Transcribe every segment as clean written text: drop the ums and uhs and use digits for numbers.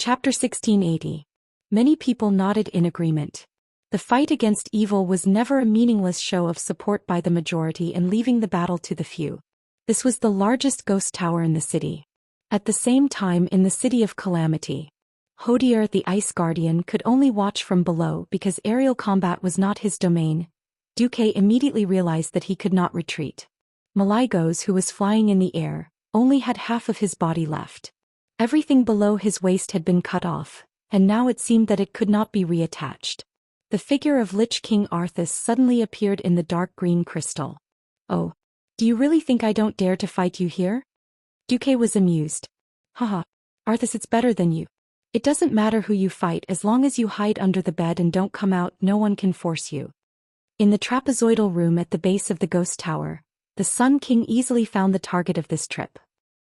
Chapter 1680. Many people nodded in agreement. The fight against evil was never a meaningless show of support by the majority and leaving the battle to the few. This was the largest ghost tower in the city. At the same time, in the city of Calamity, Hodier the Ice Guardian could only watch from below because aerial combat was not his domain. Duque immediately realized that he could not retreat. Maligos, who was flying in the air, only had half of his body left. Everything below his waist had been cut off, and now it seemed that it could not be reattached. The figure of Lich King Arthas suddenly appeared in the dark green crystal. "Oh, do you really think I don't dare to fight you here?" Duque was amused. "Haha, Arthas, it's better than you. It doesn't matter who you fight as long as you hide under the bed and don't come out, no one can force you." In the trapezoidal room at the base of the ghost tower, the Sun King easily found the target of this trip.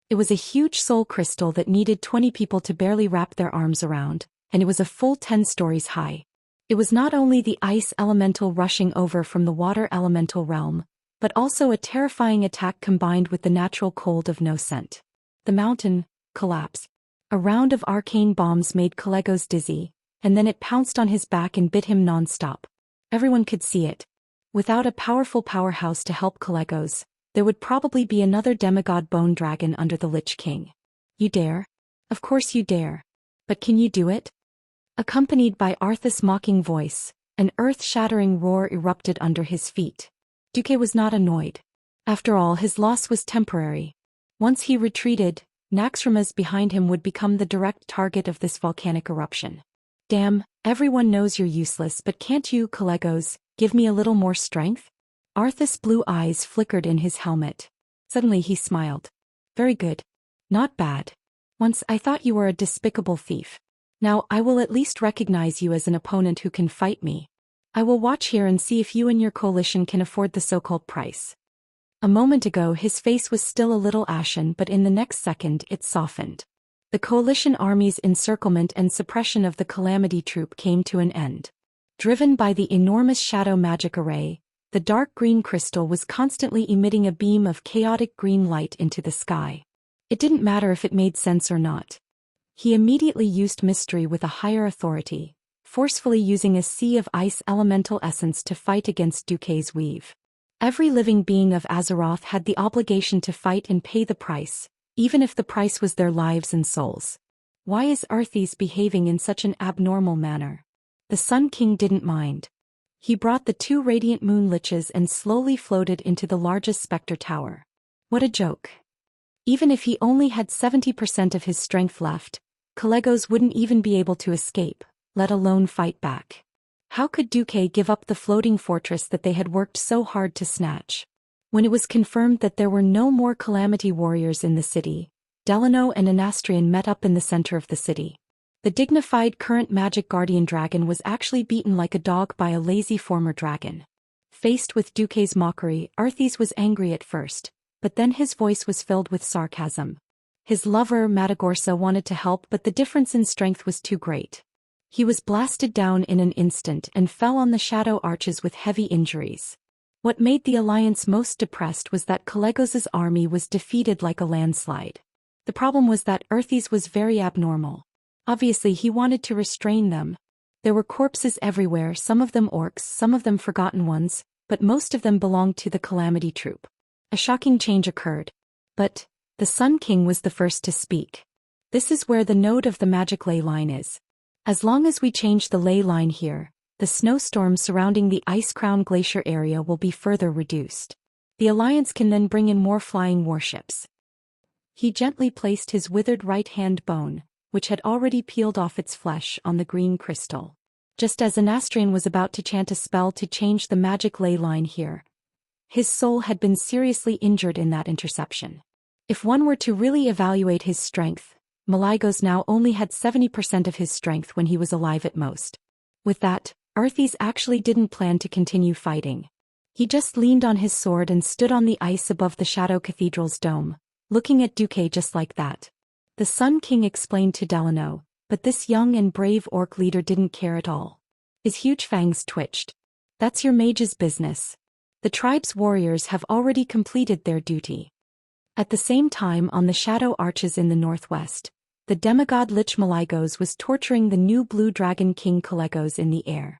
It was a huge soul crystal that needed 20 people to barely wrap their arms around, and it was a full 10 stories high. It was not only the ice elemental rushing over from the water elemental realm, but also a terrifying attack combined with the natural cold of no scent. The mountain collapsed. A round of arcane bombs made Calegos dizzy, and then it pounced on his back and bit him non-stop. Everyone could see it. Without a powerful powerhouse to help Calegos, there would probably be another demigod bone dragon under the Lich King. "You dare? Of course you dare. But can you do it?" Accompanied by Arthas' mocking voice, an earth-shattering roar erupted under his feet. Duque was not annoyed. After all, his loss was temporary. Once he retreated, Naxxramas behind him would become the direct target of this volcanic eruption. "Damn, everyone knows you're useless, but can't you, Calegos, give me a little more strength?" Arthas' blue eyes flickered in his helmet. Suddenly he smiled. "Very good. Not bad. Once I thought you were a despicable thief. Now I will at least recognize you as an opponent who can fight me. I will watch here and see if you and your coalition can afford the so-called price." A moment ago his face was still a little ashen, but in the next second it softened. The coalition army's encirclement and suppression of the Calamity troop came to an end. Driven by the enormous shadow magic array, the dark green crystal was constantly emitting a beam of chaotic green light into the sky. It didn't matter if it made sense or not. He immediately used mystery with a higher authority, forcefully using a sea of ice elemental essence to fight against Duque's weave. Every living being of Azeroth had the obligation to fight and pay the price, even if the price was their lives and souls. Why is Arthas behaving in such an abnormal manner? The Sun King didn't mind. He brought the 2 radiant moon liches and slowly floated into the largest specter tower. What a joke. Even if he only had 70% of his strength left, Calegos wouldn't even be able to escape, let alone fight back. How could Duque give up the floating fortress that they had worked so hard to snatch? When it was confirmed that there were no more Calamity warriors in the city, Delano and Anastrian met up in the center of the city. The dignified current magic guardian dragon was actually beaten like a dog by a lazy former dragon. Faced with Duque's mockery, Arthas was angry at first, but then his voice was filled with sarcasm. His lover, Matagorsa, wanted to help, but the difference in strength was too great. He was blasted down in an instant and fell on the shadow arches with heavy injuries. What made the Alliance most depressed was that Calegos' army was defeated like a landslide. The problem was that Arthas was very abnormal. Obviously he wanted to restrain them. There were corpses everywhere, some of them orcs, some of them forgotten ones, but most of them belonged to the Calamity troop. A shocking change occurred. But the Sun King was the first to speak. "This is where the node of the magic ley line is. As long as we change the ley line here, the snowstorms surrounding the Ice Crown Glacier area will be further reduced. The Alliance can then bring in more flying warships." He gently placed his withered right-hand bone, which had already peeled off its flesh, on the green crystal. Just as Anastrian was about to chant a spell to change the magic ley line here, his soul had been seriously injured in that interception. If one were to really evaluate his strength, Maligos now only had 70% of his strength when he was alive at most. With that, Arthas actually didn't plan to continue fighting. He just leaned on his sword and stood on the ice above the Shadow Cathedral's dome, looking at Duque just like that. The Sun King explained to Delano, but this young and brave orc leader didn't care at all. His huge fangs twitched. "That's your mage's business. The tribe's warriors have already completed their duty." At the same time, on the shadow arches in the northwest, the demigod Lich Maligos was torturing the new blue dragon king Calegos in the air.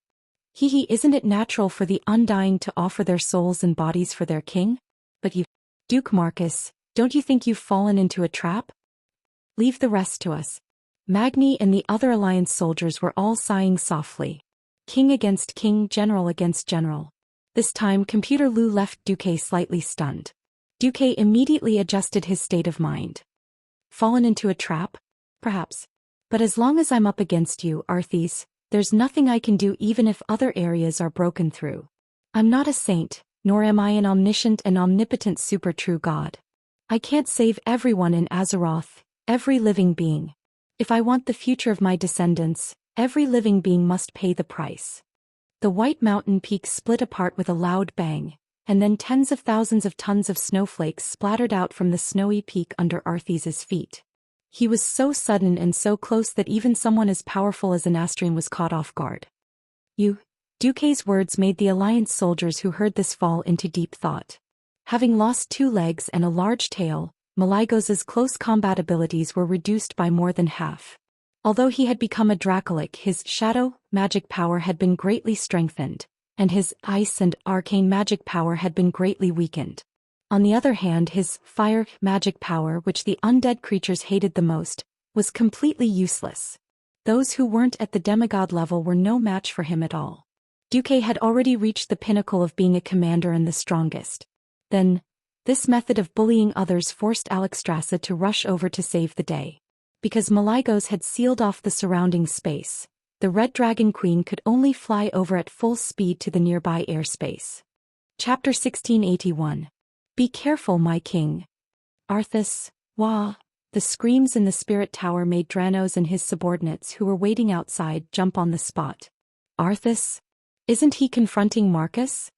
Isn't it natural for the undying to offer their souls and bodies for their king? But you, Duke Marcus, don't you think you've fallen into a trap? Leave the rest to us. Magni and the other alliance soldiers were all sighing softly. King against king, general against general. This time Computer Lu left Duque slightly stunned. Duque immediately adjusted his state of mind. Fallen into a trap? Perhaps. But as long as I'm up against you, Arthes, there's nothing I can do even if other areas are broken through. I'm not a saint, nor am I an omniscient and omnipotent super true god. I can't save everyone in Azeroth, every living being. If I want the future of my descendants, every living being must pay the price. The white mountain peak split apart with a loud bang, and then tens of thousands of tons of snowflakes splattered out from the snowy peak under Arthes's feet. He was so sudden and so close that even someone as powerful as Anastrian was caught off guard. Duque's words made the Alliance soldiers who heard this fall into deep thought. Having lost 2 legs and a large tail, Maligos's close combat abilities were reduced by more than half. Although he had become a Dracolic, his shadow magic power had been greatly strengthened, and his ice and arcane magic power had been greatly weakened. On the other hand, his fire magic power, which the undead creatures hated the most, was completely useless. Those who weren't at the demigod level were no match for him at all. Duque had already reached the pinnacle of being a commander and the strongest. Then, this method of bullying others forced Alexstrasza to rush over to save the day. Because Maligos had sealed off the surrounding space, the Red Dragon Queen could only fly over at full speed to the nearby airspace. Chapter 1681. Be careful, my king. Arthas, wah! The screams in the spirit tower made Dranos and his subordinates who were waiting outside jump on the spot. Arthas? Isn't he confronting Marcus?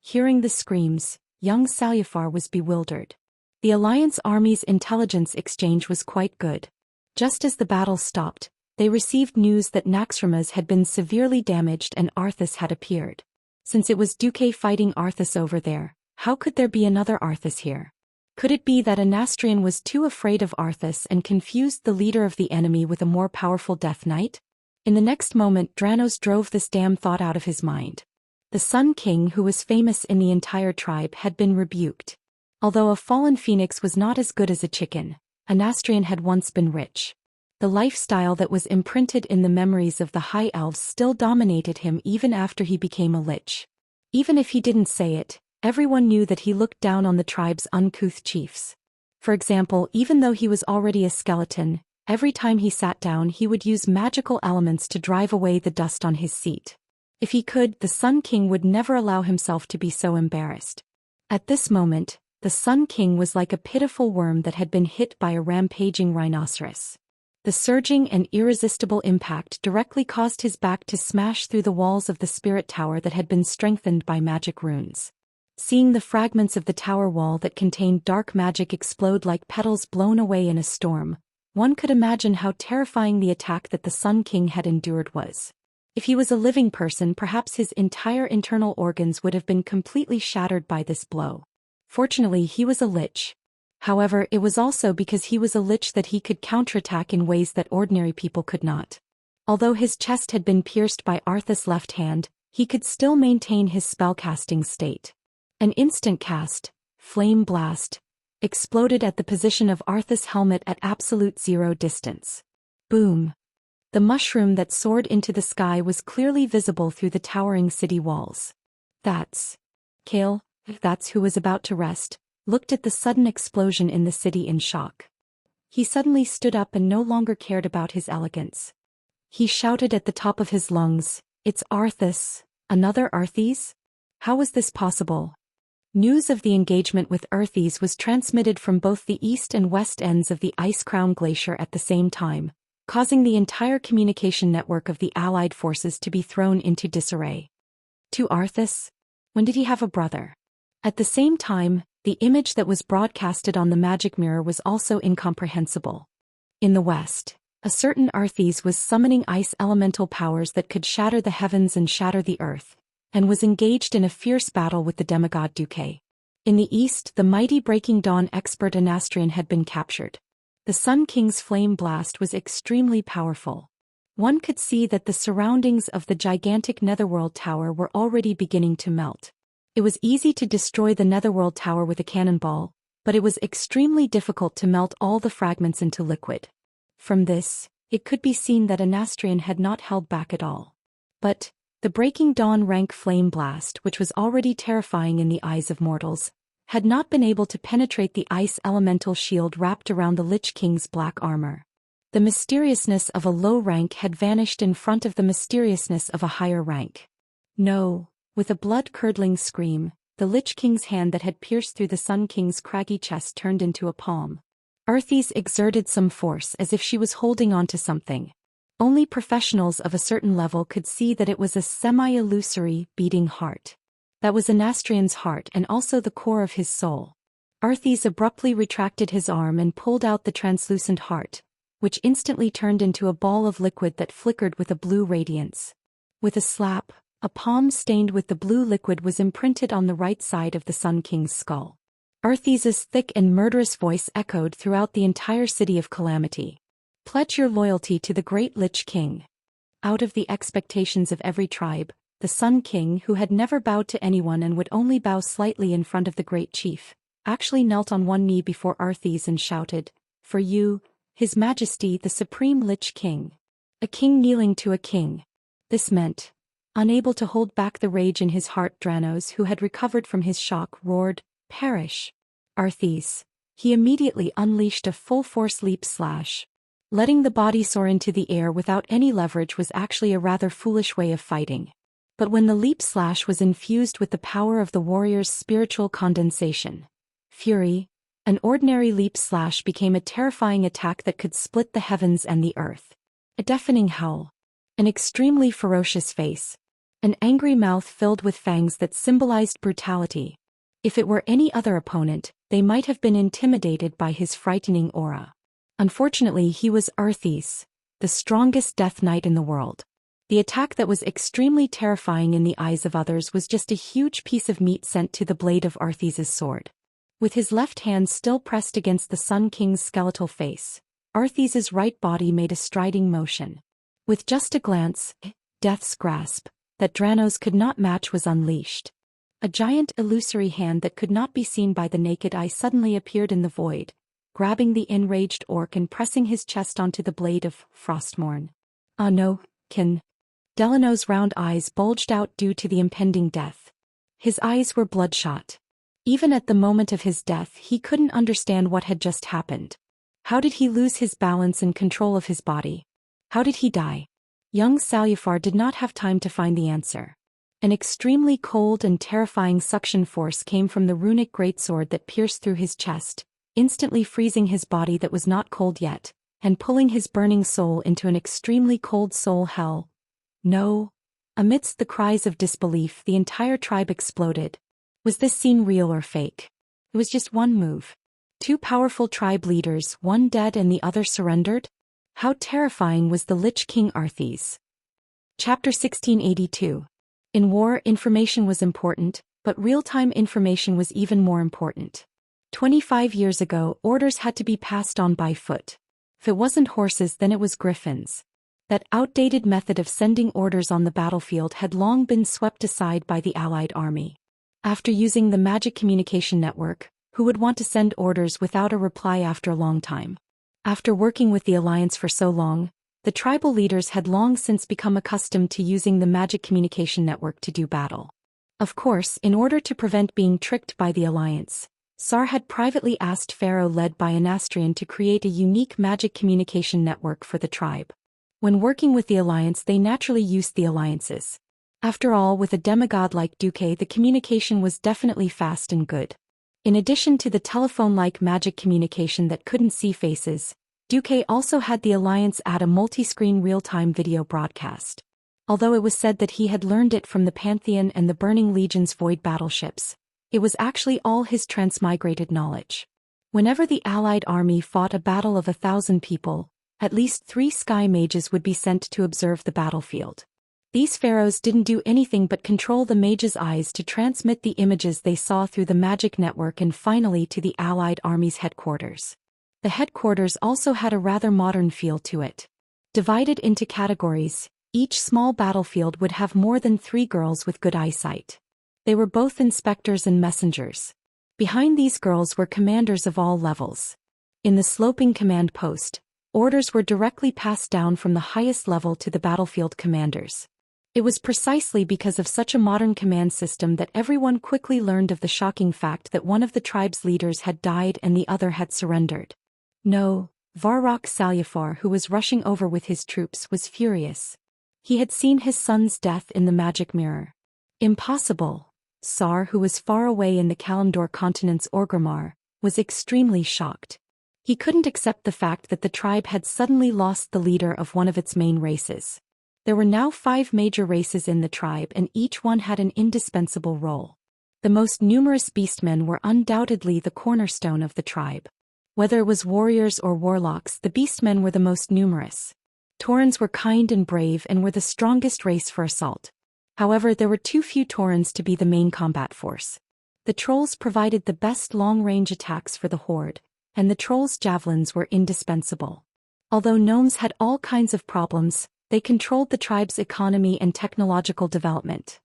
Hearing the screams, young Salyafar was bewildered. The Alliance army's intelligence exchange was quite good. Just as the battle stopped, they received news that Naxxramas had been severely damaged and Arthas had appeared. Since it was Duque fighting Arthas over there, how could there be another Arthas here? Could it be that Anastrian was too afraid of Arthas and confused the leader of the enemy with a more powerful Death Knight? In the next moment, Dranos drove this damn thought out of his mind. The Sun King, who was famous in the entire tribe, had been rebuked. Although a fallen phoenix was not as good as a chicken, Anastrian had once been rich. The lifestyle that was imprinted in the memories of the High Elves still dominated him even after he became a lich. Even if he didn't say it, everyone knew that he looked down on the tribe's uncouth chiefs. For example, even though he was already a skeleton, every time he sat down he would use magical elements to drive away the dust on his seat. If he could, the Sun King would never allow himself to be so embarrassed. At this moment, the Sun King was like a pitiful worm that had been hit by a rampaging rhinoceros. The surging and irresistible impact directly caused his back to smash through the walls of the spirit tower that had been strengthened by magic runes. Seeing the fragments of the tower wall that contained dark magic explode like petals blown away in a storm, one could imagine how terrifying the attack that the Sun King had endured was. If he was a living person, perhaps his entire internal organs would have been completely shattered by this blow. Fortunately, he was a lich. However, it was also because he was a lich that he could counterattack in ways that ordinary people could not. Although his chest had been pierced by Arthas' left hand, he could still maintain his spellcasting state. An instant cast, Flame Blast, exploded at the position of Arthas' helmet at absolute 0 distance. Boom! The mushroom that soared into the sky was clearly visible through the towering city walls. Kale, who was about to rest, looked at the sudden explosion in the city in shock. He suddenly stood up and no longer cared about his elegance. He shouted at the top of his lungs, "It's Arthas, another Arthes? How was this possible?" News of the engagement with Arthes was transmitted from both the east and west ends of the Ice Crown Glacier at the same time, causing the entire communication network of the Allied forces to be thrown into disarray. To Arthas? When did he have a brother? At the same time, the image that was broadcasted on the magic mirror was also incomprehensible. In the west, a certain Arthes was summoning ice elemental powers that could shatter the heavens and shatter the earth, and was engaged in a fierce battle with the demigod Duque. In the east, the mighty Breaking Dawn expert Anastrian had been captured. The Sun King's flame blast was extremely powerful. One could see that the surroundings of the gigantic Netherworld Tower were already beginning to melt. It was easy to destroy the Netherworld Tower with a cannonball, but it was extremely difficult to melt all the fragments into liquid. From this, it could be seen that Anastrian had not held back at all. But the Breaking Dawn rank flame blast, which was already terrifying in the eyes of mortals, had not been able to penetrate the ice elemental shield wrapped around the Lich King's black armor. The mysteriousness of a low rank had vanished in front of the mysteriousness of a higher rank. No, with a blood-curdling scream, the Lich King's hand that had pierced through the Sun King's craggy chest turned into a palm. Arthis exerted some force as if she was holding on to something. Only professionals of a certain level could see that it was a semi-illusory, beating heart. That was Anastrian's heart and also the core of his soul. Arthis abruptly retracted his arm and pulled out the translucent heart, which instantly turned into a ball of liquid that flickered with a blue radiance. With a slap, a palm stained with the blue liquid was imprinted on the right side of the Sun King's skull. Arthis's thick and murderous voice echoed throughout the entire city of Calamity. Pledge your loyalty to the great Lich King. Out of the expectations of every tribe, the Sun King, who had never bowed to anyone and would only bow slightly in front of the great chief, actually knelt on one knee before Arthis and shouted, "For you, His Majesty the Supreme Lich King." A king kneeling to a king. This meant, unable to hold back the rage in his heart, Dranos, who had recovered from his shock, roared, "Perish, Arthis." He immediately unleashed a full-force leap slash. Letting the body soar into the air without any leverage was actually a rather foolish way of fighting. But when the leap slash was infused with the power of the warrior's spiritual condensation, fury, an ordinary leap slash became a terrifying attack that could split the heavens and the earth. A deafening howl. An extremely ferocious face. An angry mouth filled with fangs that symbolized brutality. If it were any other opponent, they might have been intimidated by his frightening aura. Unfortunately, he was Arthis, the strongest Death Knight in the world. The attack that was extremely terrifying in the eyes of others was just a huge piece of meat sent to the blade of Arthis's sword. With his left hand still pressed against the Sun King's skeletal face, Arthis's right body made a striding motion. With just a glance, Death's grasp, that Dranos could not match was unleashed. A giant illusory hand that could not be seen by the naked eye suddenly appeared in the void, grabbing the enraged orc and pressing his chest onto the blade of Frostmourne. "Ah no, Kin." Delano's round eyes bulged out due to the impending death. His eyes were bloodshot. Even at the moment of his death, he couldn't understand what had just happened. How did he lose his balance and control of his body? How did he die? Young Salyafar did not have time to find the answer. An extremely cold and terrifying suction force came from the runic greatsword that pierced through his chest, instantly freezing his body that was not cold yet, and pulling his burning soul into an extremely cold soul hell. No. Amidst the cries of disbelief, the entire tribe exploded. Was this scene real or fake? It was just one move. Two powerful tribe leaders, one dead and the other surrendered? How terrifying was the Lich King Arthis? Chapter 1682. In war, information was important, but real-time information was even more important. 25 years ago, orders had to be passed on by foot. If it wasn't horses, then it was griffins. That outdated method of sending orders on the battlefield had long been swept aside by the Allied army. After using the magic communication network, who would want to send orders without a reply after a long time? After working with the Alliance for so long, the tribal leaders had long since become accustomed to using the magic communication network to do battle. Of course, in order to prevent being tricked by the Alliance, Sar had privately asked Pharaoh led by Anastrian to create a unique magic communication network for the tribe. When working with the Alliance, they naturally used the alliances. After all, with a demigod like Duque, the communication was definitely fast and good. In addition to the telephone-like magic communication that couldn't see faces, Duque also had the Alliance add a multi-screen real-time video broadcast. Although it was said that he had learned it from the Pantheon and the Burning Legion's void battleships, it was actually all his transmigrated knowledge. Whenever the Allied army fought a battle of 1,000 people, at least 3 sky mages would be sent to observe the battlefield. These pharaohs didn't do anything but control the mages' eyes to transmit the images they saw through the magic network and finally to the Allied army's headquarters. The headquarters also had a rather modern feel to it. Divided into categories, each small battlefield would have more than 3 girls with good eyesight. They were both inspectors and messengers. Behind these girls were commanders of all levels. In the sloping command post, orders were directly passed down from the highest level to the battlefield commanders. It was precisely because of such a modern command system that everyone quickly learned of the shocking fact that one of the tribe's leaders had died and the other had surrendered. No, Varrock Salyafar, who was rushing over with his troops, was furious. He had seen his son's death in the magic mirror. Impossible. Sar, who was far away in the Kalimdor continent's Orgrimmar, was extremely shocked. He couldn't accept the fact that the tribe had suddenly lost the leader of one of its main races. There were now 5 major races in the tribe and each one had an indispensable role. The most numerous beastmen were undoubtedly the cornerstone of the tribe. Whether it was warriors or warlocks, the beastmen were the most numerous. Taurens were kind and brave and were the strongest race for assault. However, there were too few Taurens to be the main combat force. The trolls provided the best long-range attacks for the horde, and the trolls' javelins were indispensable. Although gnomes had all kinds of problems, they controlled the tribe's economy and technological development.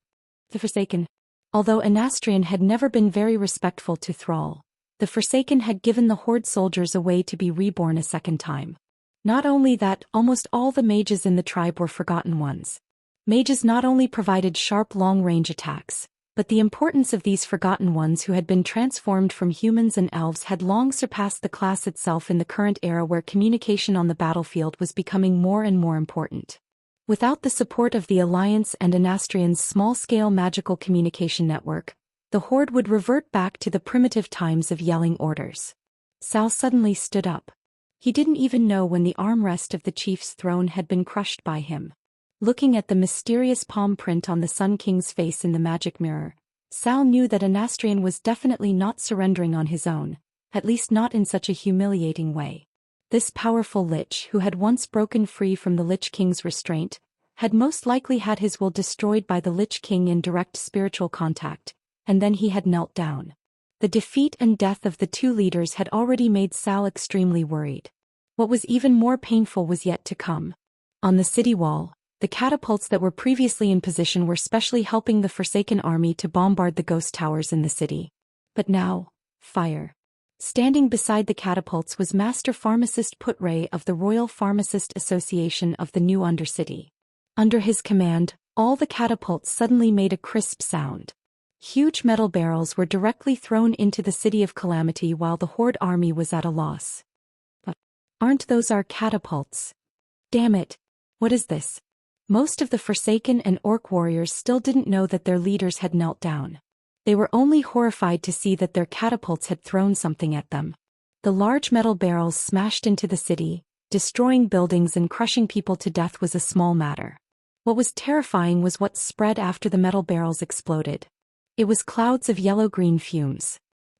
The Forsaken. Although Anastrian had never been very respectful to Thrall, the Forsaken had given the horde soldiers a way to be reborn a second time. Not only that, almost all the mages in the tribe were forgotten ones. Mages not only provided sharp long-range attacks, but the importance of these forgotten ones who had been transformed from humans and elves had long surpassed the class itself in the current era where communication on the battlefield was becoming more and more important. Without the support of the Alliance and Anastrian's small-scale magical communication network, the horde would revert back to the primitive times of yelling orders. Sal suddenly stood up. He didn't even know when the armrest of the chief's throne had been crushed by him. Looking at the mysterious palm print on the Sun King's face in the magic mirror, Sal knew that Anastrian was definitely not surrendering on his own, at least not in such a humiliating way. This powerful Lich, who had once broken free from the Lich King's restraint, had most likely had his will destroyed by the Lich King in direct spiritual contact, and then he had knelt down. The defeat and death of the 2 leaders had already made Sal extremely worried. What was even more painful was yet to come. On the city wall, the catapults that were previously in position were specially helping the Forsaken army to bombard the ghost towers in the city. But now, fire. Standing beside the catapults was Master Pharmacist Putray of the Royal Pharmacist Association of the New Undercity. Under his command, all the catapults suddenly made a crisp sound. Huge metal barrels were directly thrown into the City of Calamity while the Horde army was at a loss. But aren't those our catapults? Damn it! What is this? Most of the Forsaken and Orc warriors still didn't know that their leaders had knelt down. They were only horrified to see that their catapults had thrown something at them. The large metal barrels smashed into the city, destroying buildings and crushing people to death was a small matter. What was terrifying was what spread after the metal barrels exploded. It was clouds of yellow-green fumes.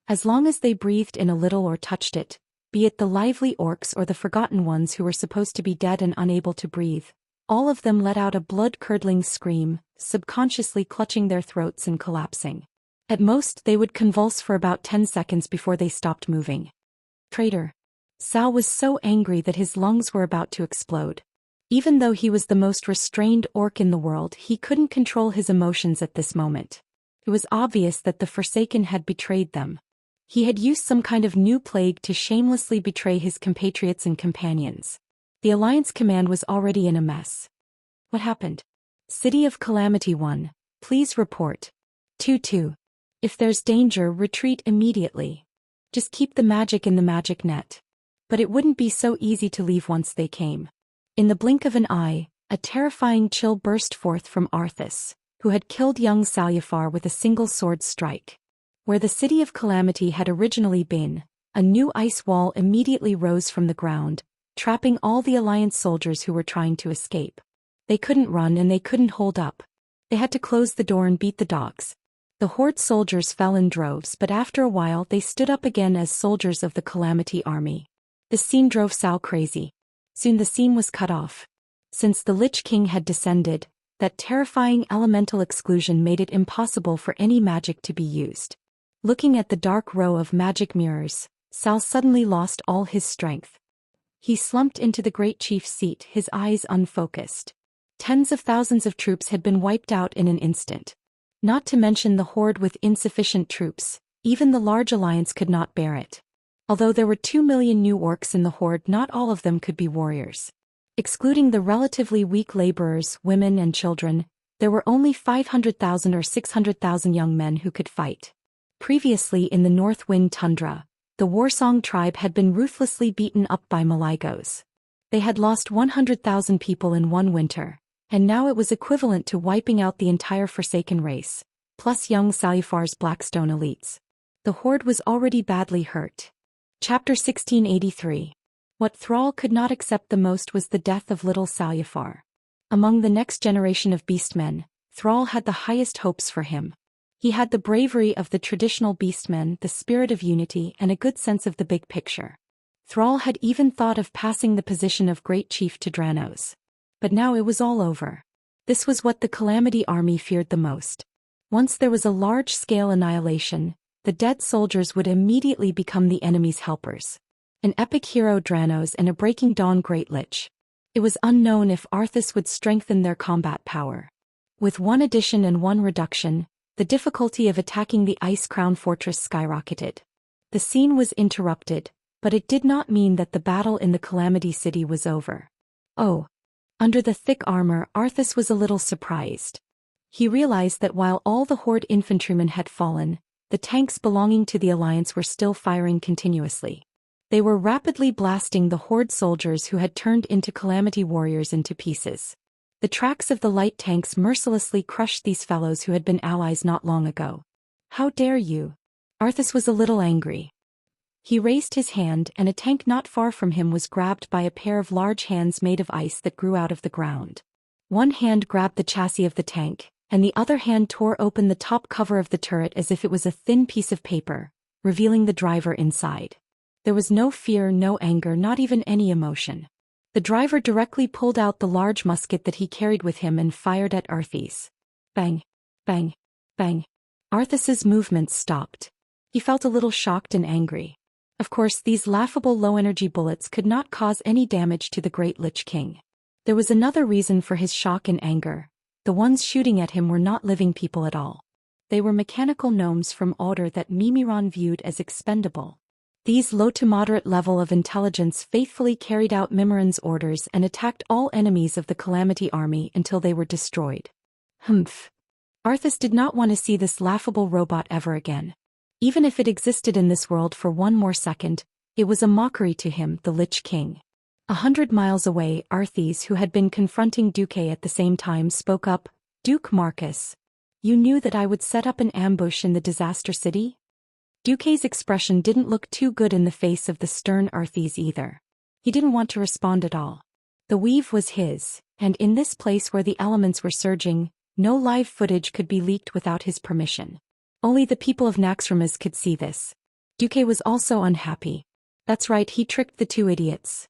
As long as they breathed in a little or touched it, be it the lively orcs or the forgotten ones who were supposed to be dead and unable to breathe, all of them let out a blood-curdling scream, subconsciously clutching their throats and collapsing. At most they would convulse for about 10 seconds before they stopped moving. Traitor. Sal was so angry that his lungs were about to explode. Even though he was the most restrained orc in the world, he couldn't control his emotions at this moment. It was obvious that the Forsaken had betrayed them. He had used some kind of new plague to shamelessly betray his compatriots and companions. The Alliance command was already in a mess. What happened? City of Calamity 1, please report. 2-2. If there's danger, retreat immediately. Just keep the magic in the magic net. But it wouldn't be so easy to leave once they came. In the blink of an eye, a terrifying chill burst forth from Arthas, who had killed young Salyafar with a single sword strike. Where the City of Calamity had originally been, a new ice wall immediately rose from the ground, trapping all the Alliance soldiers who were trying to escape. They couldn't run and they couldn't hold up. They had to close the door and beat the dogs. The Horde soldiers fell in droves, but after a while they stood up again as soldiers of the Calamity army. The scene drove Sal crazy. Soon the scene was cut off. Since the Lich King had descended, that terrifying elemental exclusion made it impossible for any magic to be used. Looking at the dark row of magic mirrors, Sal suddenly lost all his strength. He slumped into the great chief's seat, his eyes unfocused. Tens of thousands of troops had been wiped out in an instant. Not to mention the horde with insufficient troops, even the large alliance could not bear it. Although there were 2 million new orcs in the horde, not all of them could be warriors. Excluding the relatively weak laborers, women and children, there were only 500,000 or 600,000 young men who could fight. Previously in the North Wind Tundra, the Warsong tribe had been ruthlessly beaten up by Malaigos. They had lost 100,000 people in one winter, and now it was equivalent to wiping out the entire Forsaken race, plus young Salufar's Blackstone elites. The horde was already badly hurt. Chapter 1683. What Thrall could not accept the most was the death of little Salufar. Among the next generation of beastmen, Thrall had the highest hopes for him. He had the bravery of the traditional beastmen, the spirit of unity, and a good sense of the big picture. Thrall had even thought of passing the position of Great Chief to Dranos. But now it was all over. This was what the Calamity Army feared the most. Once there was a large-scale annihilation, the dead soldiers would immediately become the enemy's helpers. An epic hero Dranos and a Breaking Dawn Great Lich. It was unknown if Arthas would strengthen their combat power. With one addition and one reduction, the difficulty of attacking the Ice Crown Fortress skyrocketed. The scene was interrupted, but it did not mean that the battle in the Calamity City was over. Oh. Under the thick armor, Arthas was a little surprised. He realized that while all the Horde infantrymen had fallen, the tanks belonging to the Alliance were still firing continuously. They were rapidly blasting the Horde soldiers who had turned into Calamity warriors into pieces. The tracks of the light tanks mercilessly crushed these fellows who had been allies not long ago. How dare you? Arthas was a little angry. He raised his hand, and a tank not far from him was grabbed by a pair of large hands made of ice that grew out of the ground. One hand grabbed the chassis of the tank, and the other hand tore open the top cover of the turret as if it was a thin piece of paper, revealing the driver inside. There was no fear, no anger, not even any emotion. The driver directly pulled out the large musket that he carried with him and fired at Arthas. Bang! Bang! Bang! Arthas's movements stopped. He felt a little shocked and angry. Of course, these laughable low-energy bullets could not cause any damage to the Great Lich King. There was another reason for his shock and anger. The ones shooting at him were not living people at all. They were mechanical gnomes from Order that Mimiron viewed as expendable. These low to moderate level of intelligence faithfully carried out Mimiron's orders and attacked all enemies of the Calamity Army until they were destroyed. Humph. Arthas did not want to see this laughable robot ever again. Even if it existed in this world for one more second, it was a mockery to him, the Lich King. 100 miles away, Arthas, who had been confronting Duque at the same time, spoke up. Duke Marcus. You knew that I would set up an ambush in the Disaster City? Duque's expression didn't look too good in the face of the stern Arthas either. He didn't want to respond at all. The weave was his, and in this place where the elements were surging, no live footage could be leaked without his permission. Only the people of Naxxramas could see this. Duque was also unhappy. That's right, he tricked the two idiots.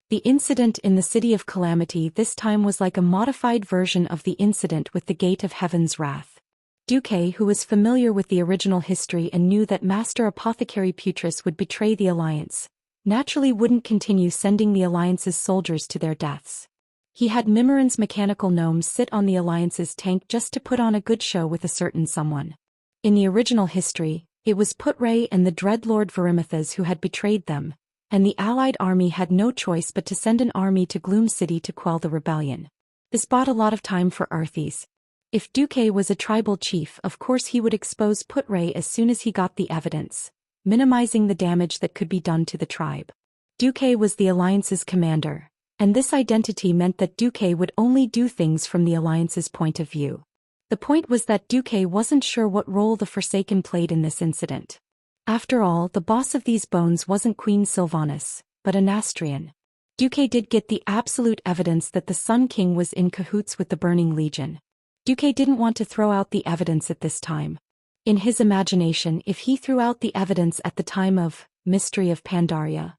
The incident in the City of Calamity this time was like a modified version of the incident with the Gate of Heaven's Wrath. Duque, who was familiar with the original history and knew that Master Apothecary Putris would betray the Alliance, naturally wouldn't continue sending the Alliance's soldiers to their deaths. He had Mimiron's mechanical gnomes sit on the Alliance's tank just to put on a good show with a certain someone. In the original history, it was Putray and the Dreadlord Verimithas who had betrayed them, and the Allied army had no choice but to send an army to Gloom City to quell the rebellion. This bought a lot of time for Arthas. If Duque was a tribal chief, of course he would expose Putray as soon as he got the evidence, minimizing the damage that could be done to the tribe. Duque was the Alliance's commander, and this identity meant that Duque would only do things from the Alliance's point of view. The point was that Duque wasn't sure what role the Forsaken played in this incident. After all, the boss of these bones wasn't Queen Sylvanas, but a Nastrian. Duque did get the absolute evidence that the Sun King was in cahoots with the Burning Legion. Duque didn't want to throw out the evidence at this time. In his imagination, if he threw out the evidence at the time of Mystery of Pandaria,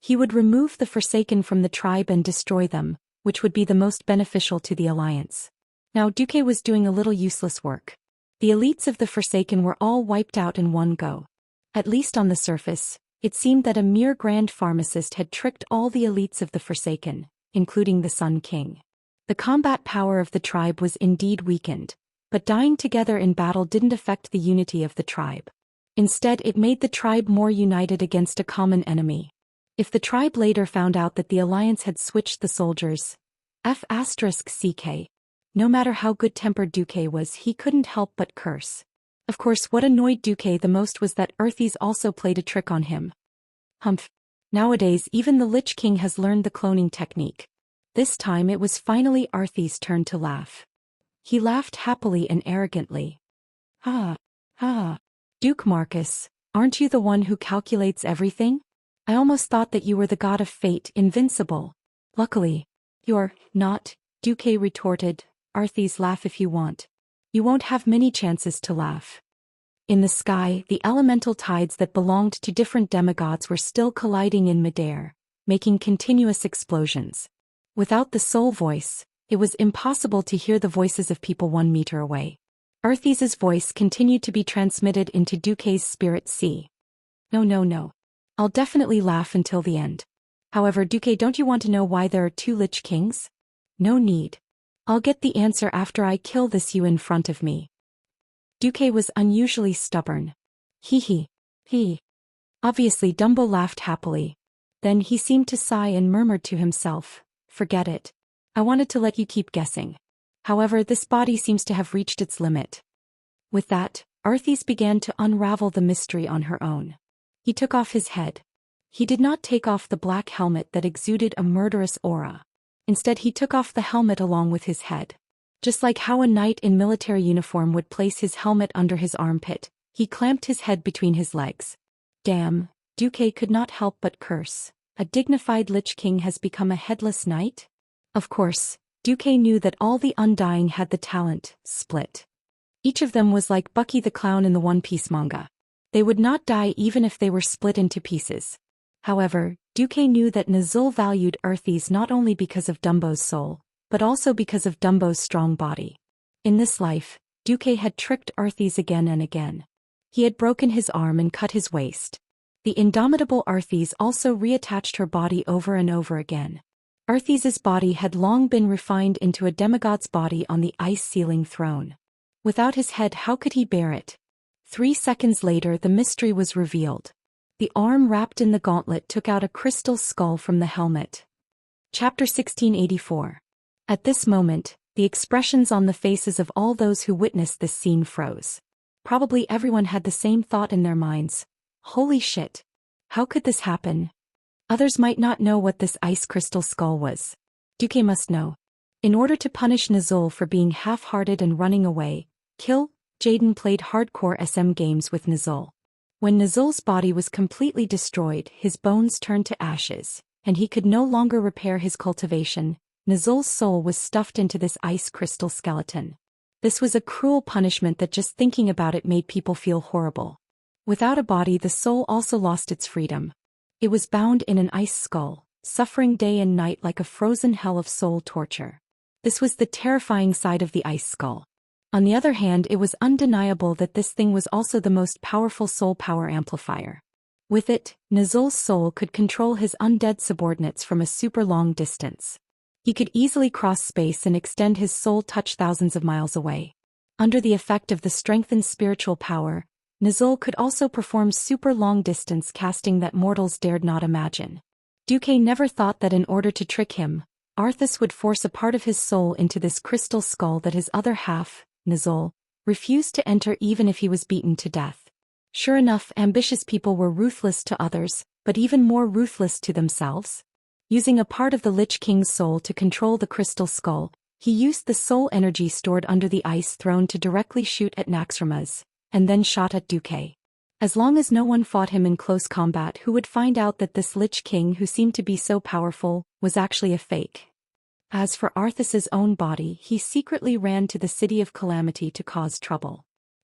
he would remove the Forsaken from the tribe and destroy them, which would be the most beneficial to the Alliance. Now Duque was doing a little useless work. The elites of the Forsaken were all wiped out in one go. At least on the surface, It seemed that a mere grand pharmacist had tricked all the elites of the Forsaken, including the Sun King. The combat power of the tribe was indeed weakened, but dying together in battle didn't affect the unity of the tribe. Instead, it made the tribe more united against a common enemy. If the tribe later found out that the alliance had switched the soldiers, *CK. No matter how good-tempered Duque was, he couldn't help but curse. Of course, what annoyed Duque the most was that Earthies also played a trick on him. Humph. Nowadays, even the Lich King has learned the cloning technique. This time it was finally Arthi's turn to laugh. He laughed happily and arrogantly. Ha! Ha! Duke Marcus, aren't you the one who calculates everything? I almost thought that you were the god of fate, invincible. Luckily, you're not, Duque retorted. Arthi's, laugh if you want. You won't have many chances to laugh. In the sky, the elemental tides that belonged to different demigods were still colliding in midair, making continuous explosions. Without the soul voice, it was impossible to hear the voices of people 1 meter away. Arthi's voice continued to be transmitted into Duque's spirit sea. No. I'll definitely laugh until the end. However, Duque, don't you want to know why there are 2 Lich Kings? No need. I'll get the answer after I kill this you in front of me. Duque was unusually stubborn. He. Obviously, Dumbo laughed happily. Then he seemed to sigh and murmured to himself, forget it. I wanted to let you keep guessing. However, this body seems to have reached its limit. With that, Arthi's began to unravel the mystery on her own. He took off his head. He did not take off the black helmet that exuded a murderous aura. Instead, he took off the helmet along with his head. Just like how a knight in military uniform would place his helmet under his armpit, he clamped his head between his legs. Damn, Duque could not help but curse. A dignified Lich King has become a headless knight? Of course, Duque knew that all the Undying had the talent, split. Each of them was like Bucky the Clown in the One Piece manga. They would not die even if they were split into pieces. However, Duque knew that Nazul valued Earthies not only because of Dumbo's soul, but also because of Dumbo's strong body. In this life, Duque had tricked Arthi's again and again. He had broken his arm and cut his waist. The indomitable Arthi's also reattached her body over and over again. Arthi's body had long been refined into a demigod's body on the ice-ceiling throne. Without his head, how could he bear it? 3 seconds later, the mystery was revealed. The arm wrapped in the gauntlet took out a crystal skull from the helmet. Chapter 1684. At this moment, the expressions on the faces of all those who witnessed this scene froze. Probably everyone had the same thought in their minds. Holy shit! How could this happen? Others might not know what this ice crystal skull was. Duque must know. In order to punish Nazul for being half-hearted and running away, Jaden played hardcore SM games with Nazul. When Nazul's body was completely destroyed, his bones turned to ashes, and he could no longer repair his cultivation. Nazul's soul was stuffed into this ice crystal skeleton. This was a cruel punishment that just thinking about it made people feel horrible. Without a body, the soul also lost its freedom. It was bound in an ice skull, suffering day and night like a frozen hell of soul torture. This was the terrifying side of the ice skull. On the other hand, it was undeniable that this thing was also the most powerful soul power amplifier. With it, Nazul's soul could control his undead subordinates from a super long distance. He could easily cross space and extend his soul touch thousands of miles away. Under the effect of the strengthened spiritual power, Nazul could also perform super long distance casting that mortals dared not imagine. Duque never thought that in order to trick him, Arthas would force a part of his soul into this crystal skull that his other half, Nazul, refused to enter even if he was beaten to death. Sure enough, ambitious people were ruthless to others, but even more ruthless to themselves. Using a part of the Lich King's soul to control the crystal skull, he used the soul energy stored under the ice throne to directly shoot at Naxxramas, and then shot at Duque. As long as no one fought him in close combat, who would find out that this Lich King who seemed to be so powerful, was actually a fake. As for Arthas's own body, he secretly ran to the City of Calamity to cause trouble.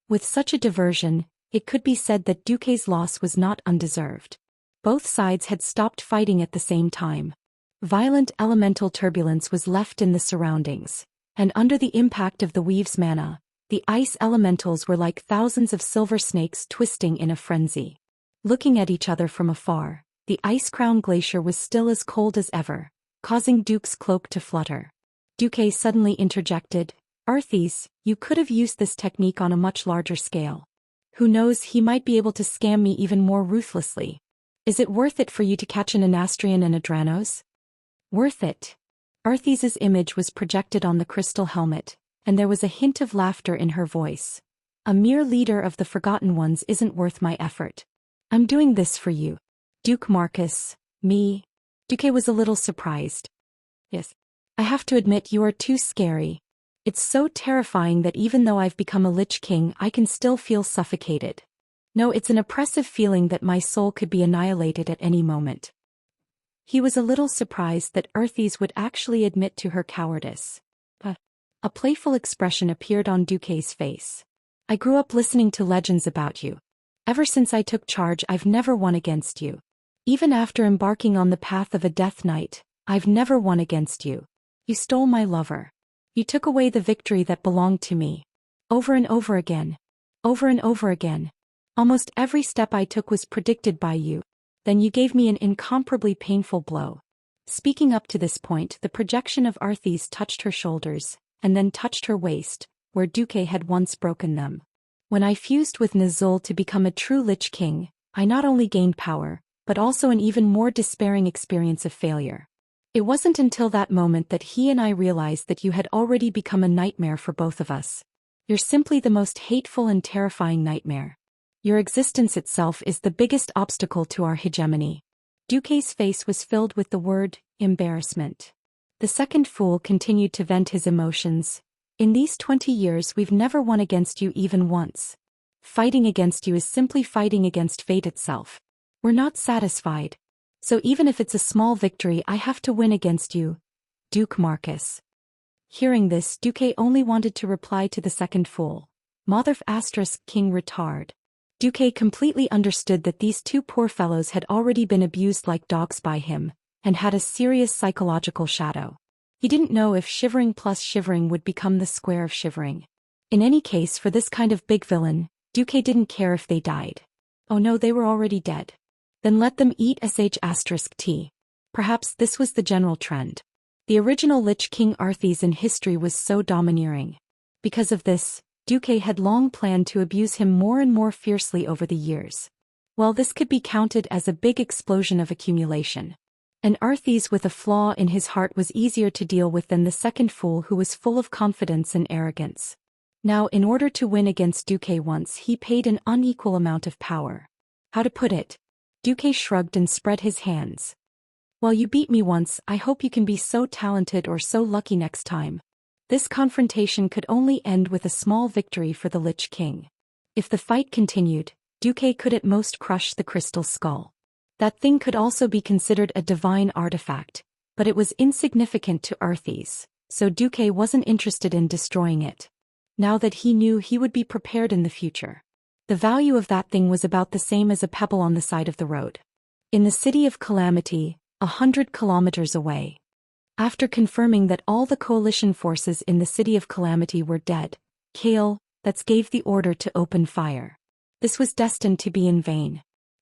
With such a diversion, it could be said that Duque's loss was not undeserved. Both sides had stopped fighting at the same time. Violent elemental turbulence was left in the surroundings, and under the impact of the Weave's mana, the ice elementals were like thousands of silver snakes twisting in a frenzy. Looking at each other from afar, the ice-crowned glacier was still as cold as ever, causing Duke's cloak to flutter. Duke suddenly interjected, "Arthas, you could have used this technique on a much larger scale. Who knows, he might be able to scam me even more ruthlessly. Is it worth it for you to catch an Anastrian and a Dranos?" "Worth it." Arthas's image was projected on the crystal helmet, and there was a hint of laughter in her voice. "A mere leader of the Forgotten Ones isn't worth my effort. I'm doing this for you." "Duke Marcus, me?" Duke was a little surprised. "Yes. I have to admit you are too scary. It's so terrifying that even though I've become a Lich King, I can still feel suffocated. No, it's an oppressive feeling that my soul could be annihilated at any moment." He was a little surprised that Arthas would actually admit to her cowardice. A playful expression appeared on Duke's face. "I grew up listening to legends about you. Ever since I took charge, I've never won against you. Even after embarking on the path of a Death Knight, I've never won against you. You stole my lover. You took away the victory that belonged to me. Over and over again. Over and over again. Almost every step I took was predicted by you. Then you gave me an incomparably painful blow." Speaking up to this point, the projection of Arthas touched her shoulders, and then touched her waist, where Duke had once broken them. "When I fused with Nazul to become a true Lich King, I not only gained power, but also an even more despairing experience of failure. It wasn't until that moment that he and I realized that you had already become a nightmare for both of us. You're simply the most hateful and terrifying nightmare. Your existence itself is the biggest obstacle to our hegemony." Duke's face was filled with the word, embarrassment. The second fool continued to vent his emotions. "In these 20 years we've never won against you even once. Fighting against you is simply fighting against fate itself. We're not satisfied. So even if it's a small victory, I have to win against you, Duke Marcus." Hearing this, Duke only wanted to reply to the second fool, "Mother ** King retard." Duke completely understood that these two poor fellows had already been abused like dogs by him, and had a serious psychological shadow. He didn't know if shivering plus shivering would become the square of shivering. In any case, for this kind of big villain, Duke didn't care if they died. Oh no, they were already dead. Then let them eat **T. Perhaps this was the general trend. The original Lich King Arthas in history was so domineering. Because of this, Duke had long planned to abuse him more and more fiercely over the years. Well, this could be counted as a big explosion of accumulation. And Arthas with a flaw in his heart was easier to deal with than the second fool who was full of confidence and arrogance. Now, in order to win against Duke once, he paid an unequal amount of power. How to put it? Duke shrugged and spread his hands. "Well, you beat me once, I hope you can be so talented or so lucky next time." This confrontation could only end with a small victory for the Lich King. If the fight continued, Duke could at most crush the crystal skull. That thing could also be considered a divine artifact, but it was insignificant to Arthas, so Duke wasn't interested in destroying it. Now that he knew, he would be prepared in the future. The value of that thing was about the same as a pebble on the side of the road. In the city of Calamity, 100 kilometers away. After confirming that all the coalition forces in the city of Calamity were dead, Kale gave the order to open fire. This was destined to be in vain.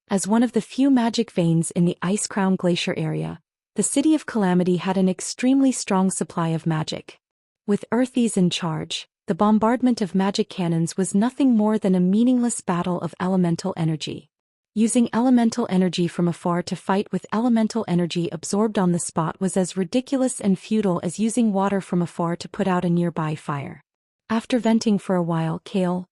As one of the few magic veins in the Ice-Crown Glacier area, the city of Calamity had an extremely strong supply of magic. With Arthas in charge, the bombardment of magic cannons was nothing more than a meaningless battle of elemental energy. Using elemental energy from afar to fight with elemental energy absorbed on the spot was as ridiculous and futile as using water from afar to put out a nearby fire. After venting for a while, Kale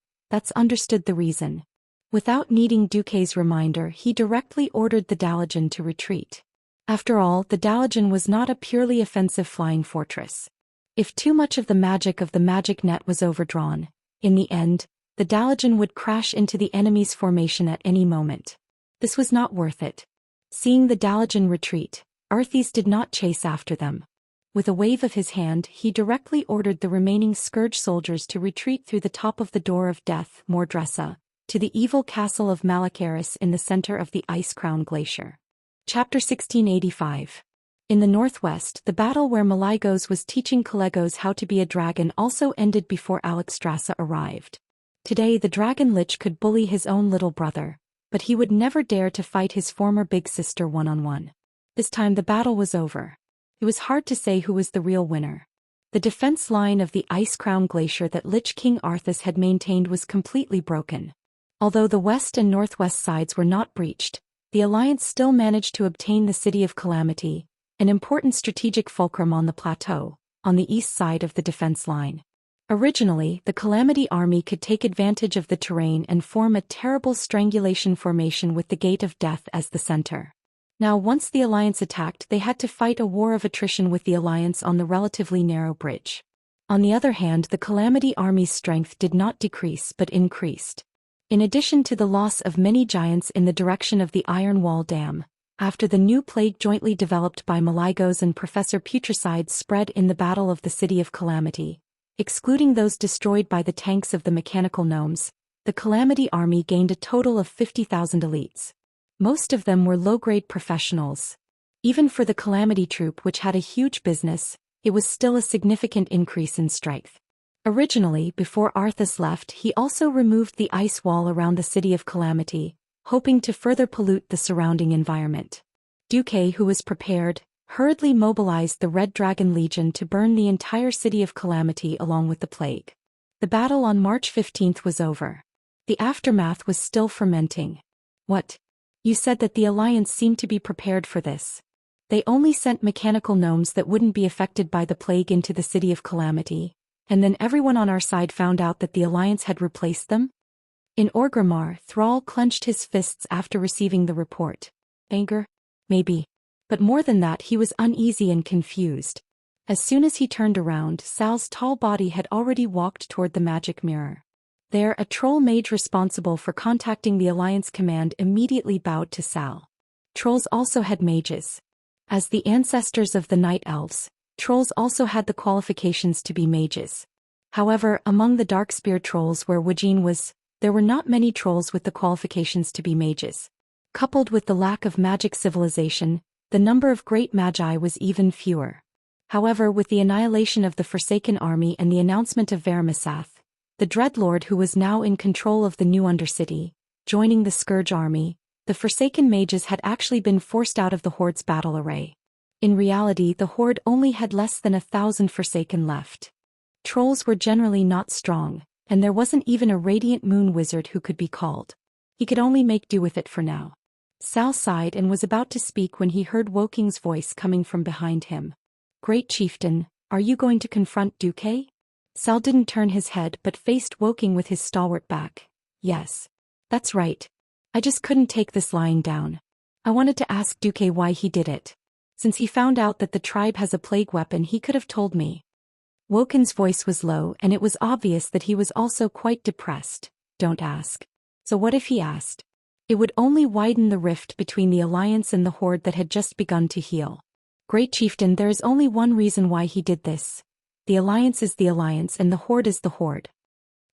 understood the reason. Without needing Duke's reminder, he directly ordered the Daoist to retreat. After all, the Daoist was not a purely offensive flying fortress. If too much of the magic net was overdrawn, in the end, the Daoist would crash into the enemy's formation at any moment. This was not worth it. Seeing the Daoist retreat, Arthas did not chase after them. With a wave of his hand, he directly ordered the remaining Scourge soldiers to retreat through the top of the Door of Death, Mordressa, to the evil castle of Malakaris in the center of the Ice-Crown Glacier. Chapter 1685. In the northwest, the battle where Maligos was teaching Kalegos how to be a dragon also ended before Alexstrasza arrived. Today the Dragon Lich could bully his own little brother, but he would never dare to fight his former big sister one-on-one. This time the battle was over. It was hard to say who was the real winner. The defense line of the Ice Crown Glacier that Lich King Arthas had maintained was completely broken. Although the west and northwest sides were not breached, the alliance still managed to obtain the City of Calamity, an important strategic fulcrum on the plateau, on the east side of the defense line. Originally, the Calamity army could take advantage of the terrain and form a terrible strangulation formation with the Gate of Death as the center. Now, once the alliance attacked, they had to fight a war of attrition with the alliance on the relatively narrow bridge. On the other hand, the Calamity army's strength did not decrease but increased. In addition to the loss of many giants in the direction of the Iron Wall Dam, after the new plague jointly developed by Maligos and Professor Putricide spread in the Battle of the City of Calamity, excluding those destroyed by the tanks of the mechanical gnomes, the Calamity army gained a total of 50,000 elites. Most of them were low-grade professionals. Even for the Calamity troop, which had a huge business, it was still a significant increase in strength. Originally, before Arthas left, he also removed the ice wall around the City of Calamity, hoping to further pollute the surrounding environment. Duque, who was prepared, hurriedly mobilized the Red Dragon Legion to burn the entire City of Calamity along with the plague. The battle on March 15th was over. The aftermath was still fermenting. What? You said that the Alliance seemed to be prepared for this. They only sent mechanical gnomes that wouldn't be affected by the plague into the City of Calamity, and then everyone on our side found out that the Alliance had replaced them? In Orgrimmar, Thrall clenched his fists after receiving the report. Anger? Maybe. But more than that, he was uneasy and confused. As soon as he turned around, Sal's tall body had already walked toward the magic mirror. There, a troll mage responsible for contacting the Alliance command immediately bowed to Sal. Trolls also had mages. As the ancestors of the Night Elves, trolls also had the qualifications to be mages. However, among the Darkspear trolls where Wujin was, there were not many trolls with the qualifications to be mages. Coupled with the lack of magic civilization, the number of great magi was even fewer. However, with the annihilation of the Forsaken army and the announcement of Vermisath, the Dreadlord who was now in control of the new Undercity, joining the Scourge army, the Forsaken mages had actually been forced out of the Horde's battle array. In reality, the Horde only had less than 1,000 Forsaken left. Trolls were generally not strong, and there wasn't even a Radiant Moon Wizard who could be called. He could only make do with it for now. Sal sighed and was about to speak when he heard Woking's voice coming from behind him. Great Chieftain, are you going to confront Duque? Sal didn't turn his head but faced Woking with his stalwart back. Yes. That's right. I just couldn't take this lying down. I wanted to ask Duque why he did it. Since he found out that the tribe has a plague weapon, he could have told me. Wokin's voice was low and it was obvious that he was also quite depressed. Don't ask. So what if he asked? It would only widen the rift between the Alliance and the Horde that had just begun to heal. Great Chieftain, there is only one reason why he did this. The Alliance is the Alliance and the Horde is the Horde.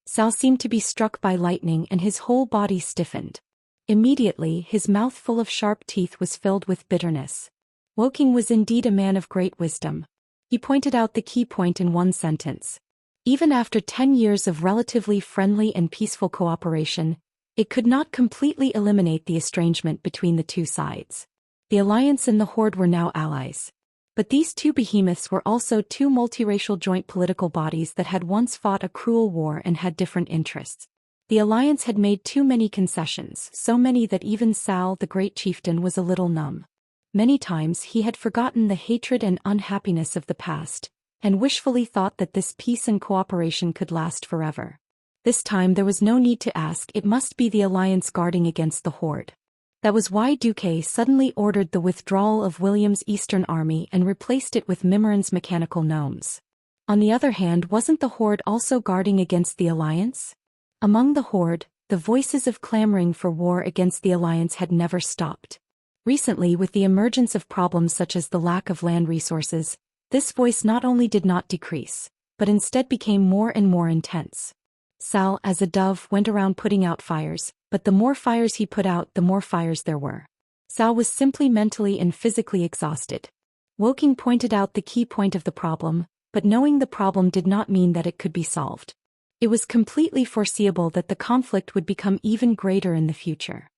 Sal seemed to be struck by lightning and his whole body stiffened. Immediately, his mouth full of sharp teeth was filled with bitterness. Woking was indeed a man of great wisdom. He pointed out the key point in one sentence. Even after 10 years of relatively friendly and peaceful cooperation, it could not completely eliminate the estrangement between the two sides. The Alliance and the Horde were now allies. But these two behemoths were also two multiracial joint political bodies that had once fought a cruel war and had different interests. The Alliance had made too many concessions, so many that even Sal, the Great Chieftain, was a little numb. Many times he had forgotten the hatred and unhappiness of the past, and wishfully thought that this peace and cooperation could last forever. This time there was no need to ask, it must be the Alliance guarding against the Horde. That was why Duque suddenly ordered the withdrawal of William's Eastern Army and replaced it with Mimiran's mechanical gnomes. On the other hand, wasn't the Horde also guarding against the Alliance? Among the Horde, the voices of clamoring for war against the Alliance had never stopped. Recently, with the emergence of problems such as the lack of land resources, this voice not only did not decrease, but instead became more and more intense. Sal, as a dove, went around putting out fires, but the more fires he put out, the more fires there were. Sal was simply mentally and physically exhausted. Woking pointed out the key point of the problem, but knowing the problem did not mean that it could be solved. It was completely foreseeable that the conflict would become even greater in the future.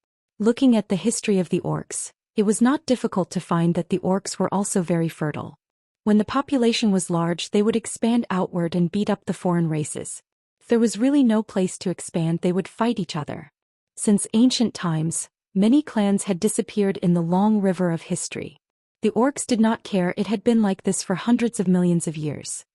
Looking at the history of the orcs, it was not difficult to find that the orcs were also very fertile. When the population was large, they would expand outward and beat up the foreign races. If there was really no place to expand, they would fight each other. Since ancient times, many clans had disappeared in the long river of history. The orcs did not care, it had been like this for hundreds of millions of years.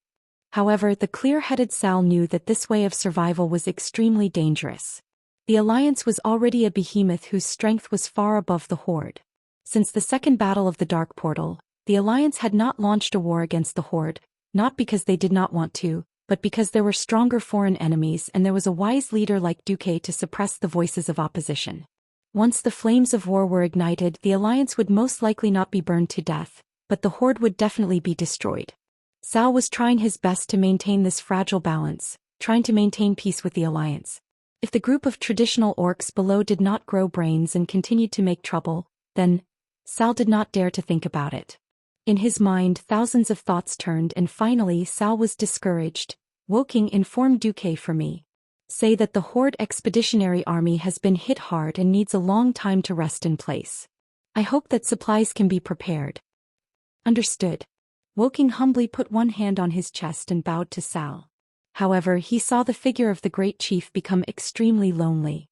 However, the clear-headed Sal knew that this way of survival was extremely dangerous. The alliance was already a behemoth whose strength was far above the horde. Since the second battle of the Dark Portal, the alliance had not launched a war against the horde, not because they did not want to, but because there were stronger foreign enemies and there was a wise leader like Duque to suppress the voices of opposition. Once the flames of war were ignited, the alliance would most likely not be burned to death, but the horde would definitely be destroyed. Sal was trying his best to maintain this fragile balance, trying to maintain peace with the alliance. If the group of traditional orcs below did not grow brains and continued to make trouble, then Sal did not dare to think about it. In his mind, thousands of thoughts turned, and finally Sal was discouraged. Woking, inform Duque for me. Say that the Horde Expeditionary Army has been hit hard and needs a long time to rest in place. I hope that supplies can be prepared. Understood. Woking humbly put one hand on his chest and bowed to Sal. However, he saw the figure of the great chief become extremely lonely.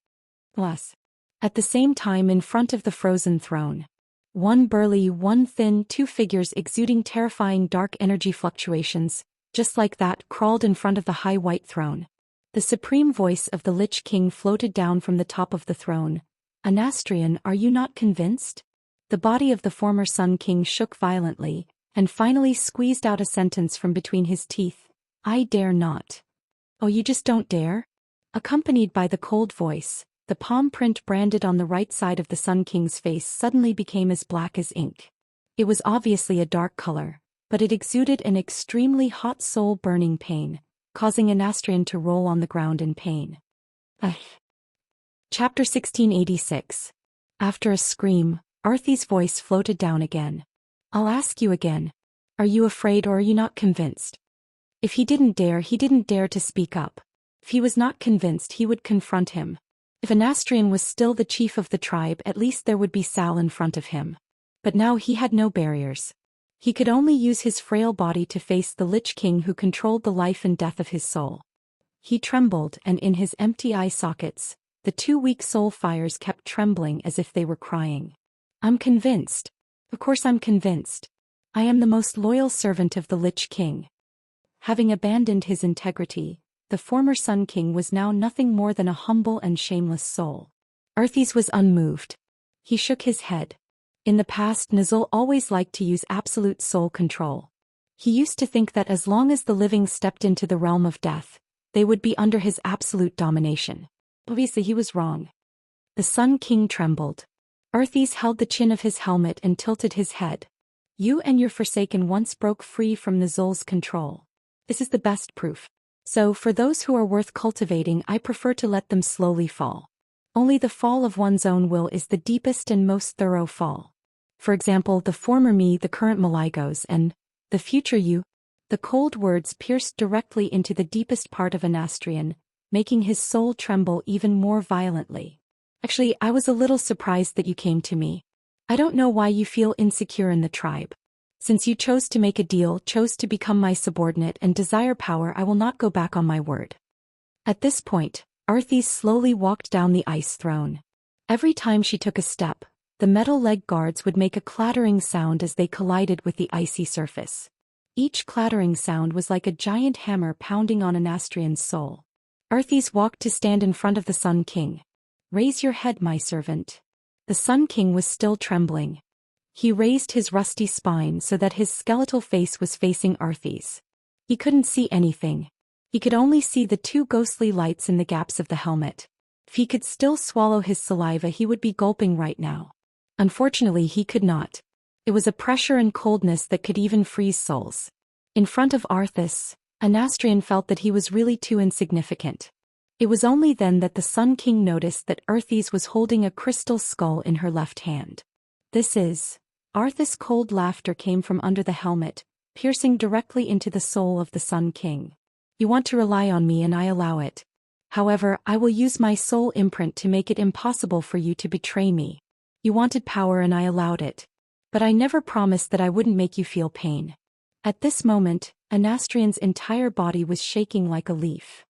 Plus, at the same time, in front of the frozen throne, one burly, one thin, two figures exuding terrifying dark energy fluctuations, just like that, crawled in front of the high white throne. The supreme voice of the Lich King floated down from the top of the throne. Anastrian, are you not convinced? The body of the former Sun King shook violently, and finally squeezed out a sentence from between his teeth. I dare not. Oh, you just don't dare? Accompanied by the cold voice, the palm print branded on the right side of the Sun King's face suddenly became as black as ink. It was obviously a dark color, but it exuded an extremely hot soul-burning pain, causing Anastrian to roll on the ground in pain. Chapter 1686. After a scream, Arthy's voice floated down again. I'll ask you again. Are you afraid or are you not convinced? If he didn't dare to speak up. If he was not convinced, he would confront him. If Anastrian was still the chief of the tribe, at least there would be Sal in front of him. But now he had no barriers. He could only use his frail body to face the Lich King who controlled the life and death of his soul. He trembled, and in his empty eye sockets, the two weak soul fires kept trembling as if they were crying. I'm convinced. Of course I'm convinced. I am the most loyal servant of the Lich King. Having abandoned his integrity, the former Sun King was now nothing more than a humble and shameless soul. Arthys was unmoved. He shook his head. In the past, Nizul always liked to use absolute soul control. He used to think that as long as the living stepped into the realm of death, they would be under his absolute domination. Obviously he was wrong. The Sun King trembled. Arthys held the chin of his helmet and tilted his head. You and your Forsaken once broke free from Nizul's control. This is the best proof. So, for those who are worth cultivating, I prefer to let them slowly fall. Only the fall of one's own will is the deepest and most thorough fall. For example, the former me, the current Maligos, and the future you. The cold words pierced directly into the deepest part of Anastrian, making his soul tremble even more violently. Actually, I was a little surprised that you came to me. I don't know why you feel insecure in the tribe. Since you chose to make a deal, chose to become my subordinate and desire power, I will not go back on my word. At this point, Arthys slowly walked down the ice throne. Every time she took a step, the metal leg guards would make a clattering sound as they collided with the icy surface. Each clattering sound was like a giant hammer pounding on Anastrian's soul. Arthys walked to stand in front of the Sun King. Raise your head, my servant. The Sun King was still trembling. He raised his rusty spine so that his skeletal face was facing Arthys. He couldn't see anything. He could only see the two ghostly lights in the gaps of the helmet. If he could still swallow his saliva, he would be gulping right now. Unfortunately, he could not. It was a pressure and coldness that could even freeze souls. In front of Arthys, Anastrian felt that he was really too insignificant. It was only then that the Sun King noticed that Arthys was holding a crystal skull in her left hand. This is... Arthys' cold laughter came from under the helmet, piercing directly into the soul of the Sun King. You want to rely on me and I allow it. However, I will use my soul imprint to make it impossible for you to betray me. You wanted power and I allowed it. But I never promised that I wouldn't make you feel pain. At this moment, Anastrian's entire body was shaking like a leaf.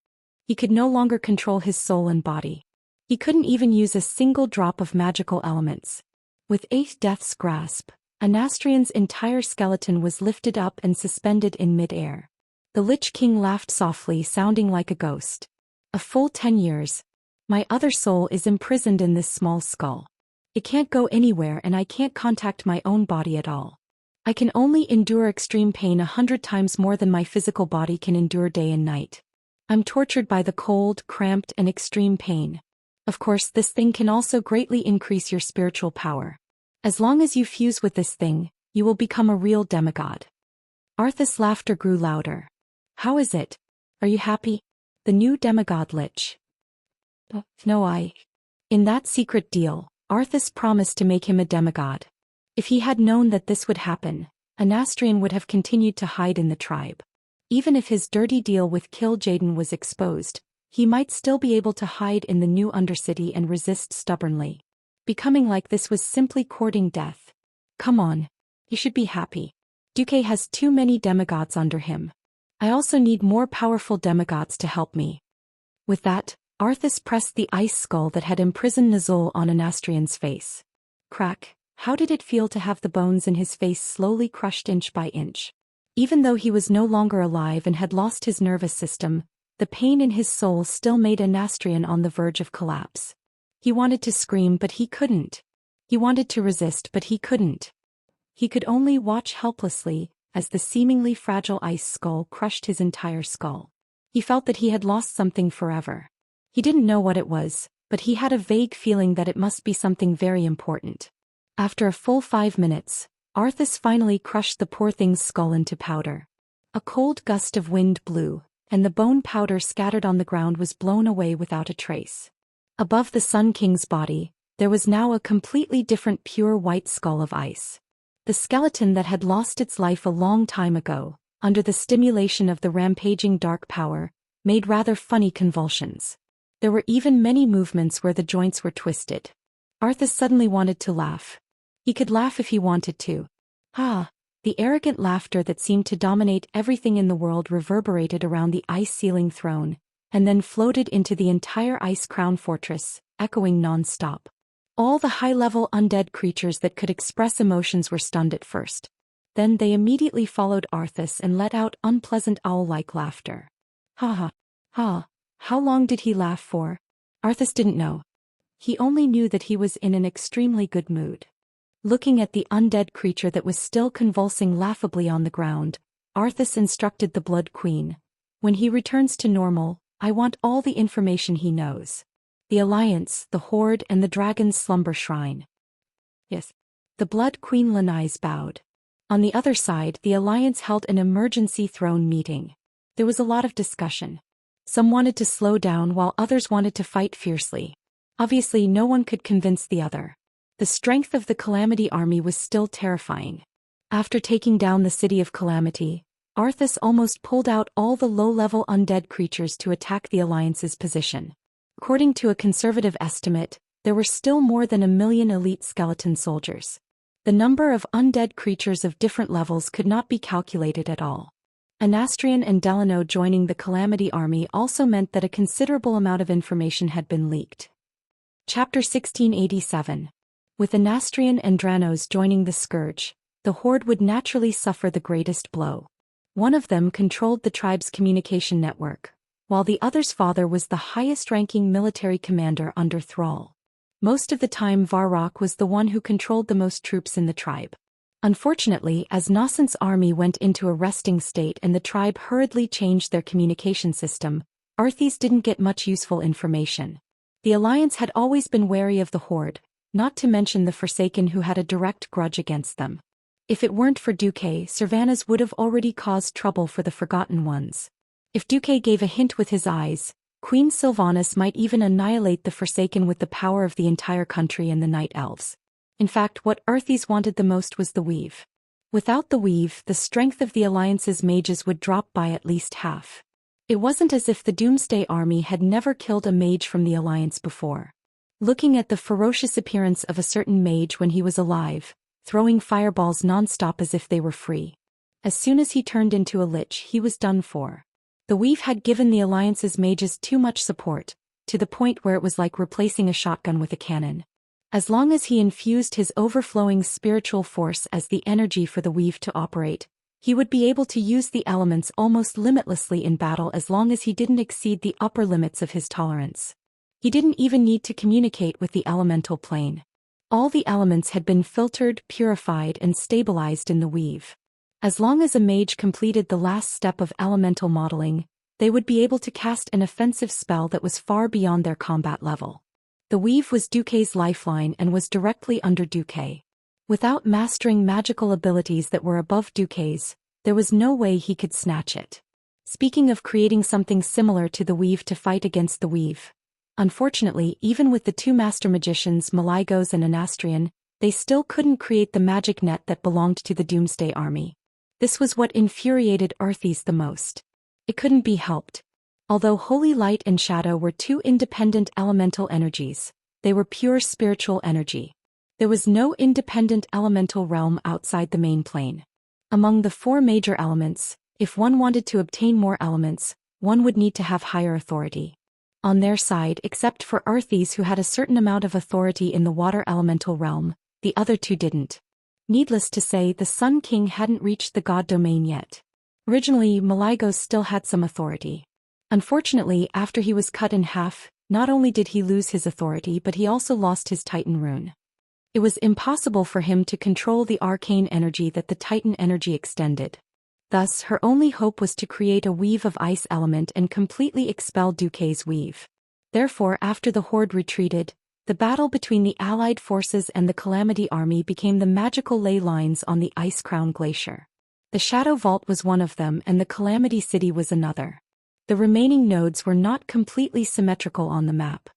He could no longer control his soul and body. He couldn't even use a single drop of magical elements. With eighth death's grasp, Anastrian's entire skeleton was lifted up and suspended in mid-air. The Lich King laughed softly, sounding like a ghost. A full 10 years. My other soul is imprisoned in this small skull. It can't go anywhere and I can't contact my own body at all. I can only endure extreme pain 100 times more than my physical body can endure day and night. I'm tortured by the cold, cramped, and extreme pain. Of course, this thing can also greatly increase your spiritual power. As long as you fuse with this thing, you will become a real demigod. Arthas' laughter grew louder. How is it? Are you happy? The new demigod Lich. No, In that secret deal, Arthas promised to make him a demigod. If he had known that this would happen, Anastrian would have continued to hide in the tribe. Even if his dirty deal with Kil'jaeden was exposed, he might still be able to hide in the new Undercity and resist stubbornly. Becoming like this was simply courting death. Come on. You should be happy. Duque has too many demigods under him. I also need more powerful demigods to help me. With that, Arthas pressed the ice skull that had imprisoned Nazul on Anastrian's face. Crack. How did it feel to have the bones in his face slowly crushed inch by inch? Even though he was no longer alive and had lost his nervous system, the pain in his soul still made Anastrian on the verge of collapse. He wanted to scream but he couldn't. He wanted to resist but he couldn't. He could only watch helplessly as the seemingly fragile ice skull crushed his entire skull. He felt that he had lost something forever. He didn't know what it was, but he had a vague feeling that it must be something very important. After a full 5 minutes, Arthas finally crushed the poor thing's skull into powder. A cold gust of wind blew, and the bone powder scattered on the ground was blown away without a trace. Above the Sun King's body, there was now a completely different pure white skull of ice. The skeleton that had lost its life a long time ago, under the stimulation of the rampaging dark power, made rather funny convulsions. There were even many movements where the joints were twisted. Arthas suddenly wanted to laugh. He could laugh if he wanted to. The arrogant laughter that seemed to dominate everything in the world reverberated around the ice-ceiling throne, and then floated into the entire ice crown fortress, echoing non-stop. All the high-level undead creatures that could express emotions were stunned at first. Then they immediately followed Arthas and let out unpleasant owl-like laughter. Ha. How long did he laugh for? Arthas didn't know. He only knew that he was in an extremely good mood. Looking at the undead creature that was still convulsing laughably on the ground, Arthas instructed the Blood Queen. When he returns to normal, I want all the information he knows. The Alliance, the Horde, and the Dragon's Slumber Shrine. Yes. The Blood Queen Lanais bowed. On the other side, the Alliance held an emergency throne meeting. There was a lot of discussion. Some wanted to slow down while others wanted to fight fiercely. Obviously, no one could convince the other. The strength of the Calamity army was still terrifying. After taking down the city of Calamity, Arthas almost pulled out all the low-level undead creatures to attack the Alliance's position. According to a conservative estimate, there were still more than 1 million elite skeleton soldiers. The number of undead creatures of different levels could not be calculated at all. Anastrian and Delano joining the Calamity army also meant that a considerable amount of information had been leaked. Chapter 1687. With Anastrian and Dranos joining the Scourge, the Horde would naturally suffer the greatest blow. One of them controlled the tribe's communication network, while the other's father was the highest-ranking military commander under Thrall. Most of the time Varrock was the one who controlled the most troops in the tribe. Unfortunately, as Nascent's army went into a resting state and the tribe hurriedly changed their communication system, Arthas didn't get much useful information. The Alliance had always been wary of the Horde, not to mention the Forsaken who had a direct grudge against them. If it weren't for Duque, Servanas would have already caused trouble for the Forgotten Ones. If Duque gave a hint with his eyes, Queen Sylvanas might even annihilate the Forsaken with the power of the entire country and the Night Elves. In fact, what Arthas wanted the most was the Weave. Without the Weave, the strength of the Alliance's mages would drop by at least half. It wasn't as if the Doomsday Army had never killed a mage from the Alliance before. Looking at the ferocious appearance of a certain mage when he was alive, throwing fireballs non-stop as if they were free. As soon as he turned into a lich, he was done for. The weave had given the Alliance's mages too much support, to the point where it was like replacing a shotgun with a cannon. As long as he infused his overflowing spiritual force as the energy for the weave to operate, he would be able to use the elements almost limitlessly in battle as long as he didn't exceed the upper limits of his tolerance. He didn't even need to communicate with the elemental plane. All the elements had been filtered, purified, and stabilized in the weave. As long as a mage completed the last step of elemental modeling, they would be able to cast an offensive spell that was far beyond their combat level. The weave was Duque's lifeline and was directly under Duque. Without mastering magical abilities that were above Duque's, there was no way he could snatch it. Speaking of creating something similar to the weave to fight against the weave. Unfortunately, even with the two master magicians Maligos and Anastrian, they still couldn't create the magic net that belonged to the Doomsday Army. This was what infuriated Arthas the most. It couldn't be helped. Although holy light and shadow were two independent elemental energies, they were pure spiritual energy. There was no independent elemental realm outside the main plane. Among the four major elements, if one wanted to obtain more elements, one would need to have higher authority. On their side, except for Arthas, who had a certain amount of authority in the water elemental realm, the other two didn't. Needless to say, the Sun King hadn't reached the god domain yet. Originally, Maligos still had some authority. Unfortunately, after he was cut in half, not only did he lose his authority but he also lost his Titan rune. It was impossible for him to control the arcane energy that the Titan energy extended. Thus, her only hope was to create a weave of ice element and completely expel Duque's weave. Therefore, after the Horde retreated, the battle between the Allied forces and the Calamity Army became the magical ley lines on the Ice Crown Glacier. The Shadow Vault was one of them and the Calamity City was another. The remaining nodes were not completely symmetrical on the map.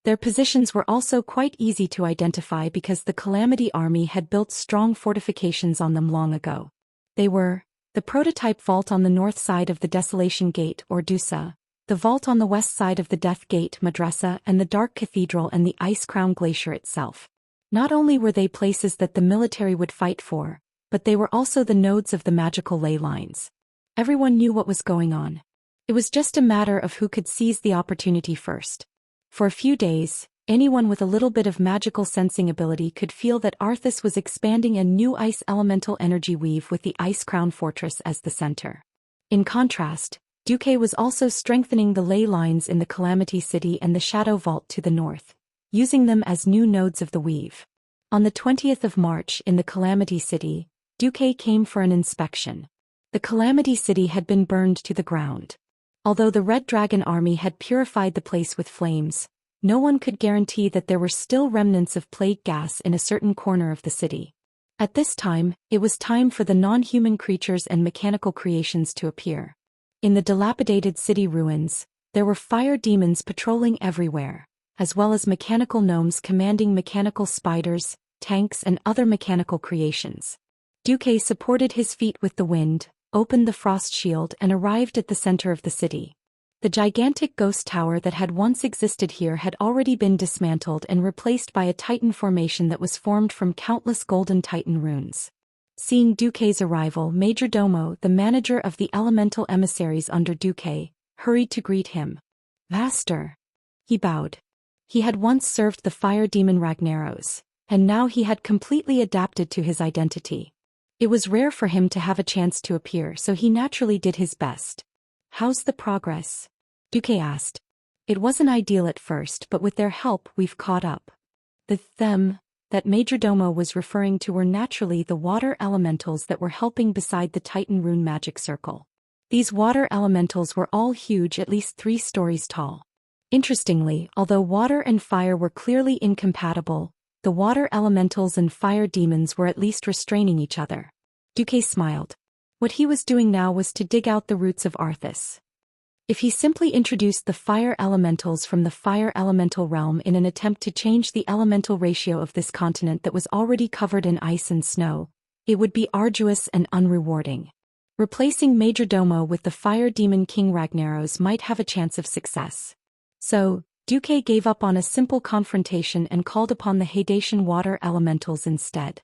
Their positions were also quite easy to identify because the Calamity Army had built strong fortifications on them long ago. They were the prototype vault on the north side of the Desolation Gate or Dusa, the vault on the west side of the Death Gate Madrasa, and the Dark Cathedral and the Ice Crown Glacier itself. Not only were they places that the military would fight for, but they were also the nodes of the magical ley lines. Everyone knew what was going on. It was just a matter of who could seize the opportunity first. For a few days, anyone with a little bit of magical sensing ability could feel that Arthas was expanding a new ice elemental energy weave with the Ice Crown Fortress as the center. In contrast, Duque was also strengthening the ley lines in the Calamity City and the Shadow Vault to the north, using them as new nodes of the weave. On the 20th of March in the Calamity City, Duque came for an inspection. The Calamity City had been burned to the ground. Although the Red Dragon Army had purified the place with flames, no one could guarantee that there were still remnants of plague gas in a certain corner of the city. At this time, it was time for the non-human creatures and mechanical creations to appear. In the dilapidated city ruins, there were fire demons patrolling everywhere, as well as mechanical gnomes commanding mechanical spiders, tanks, and other mechanical creations. Duque supported his feet with the wind, opened the frost shield, and arrived at the center of the city. The gigantic ghost tower that had once existed here had already been dismantled and replaced by a Titan formation that was formed from countless golden Titan runes. Seeing Duque's arrival, Major Domo, the manager of the elemental emissaries under Duque, hurried to greet him. Master. He bowed. He had once served the fire demon Ragnaros, and now he had completely adapted to his identity. It was rare for him to have a chance to appear, so he naturally did his best. How's the progress? Duque asked. It wasn't ideal at first, but with their help we've caught up. The them that Majordomo was referring to were naturally the water elementals that were helping beside the Titan rune magic circle. These water elementals were all huge, at least 3 stories tall. Interestingly, although water and fire were clearly incompatible, the water elementals and fire demons were at least restraining each other. Duque smiled. What he was doing now was to dig out the roots of Arthas. If he simply introduced the fire elementals from the fire elemental realm in an attempt to change the elemental ratio of this continent that was already covered in ice and snow, it would be arduous and unrewarding. Replacing Majordomo with the fire demon King Ragnaros might have a chance of success. So, Duque gave up on a simple confrontation and called upon the Haitian water elementals instead.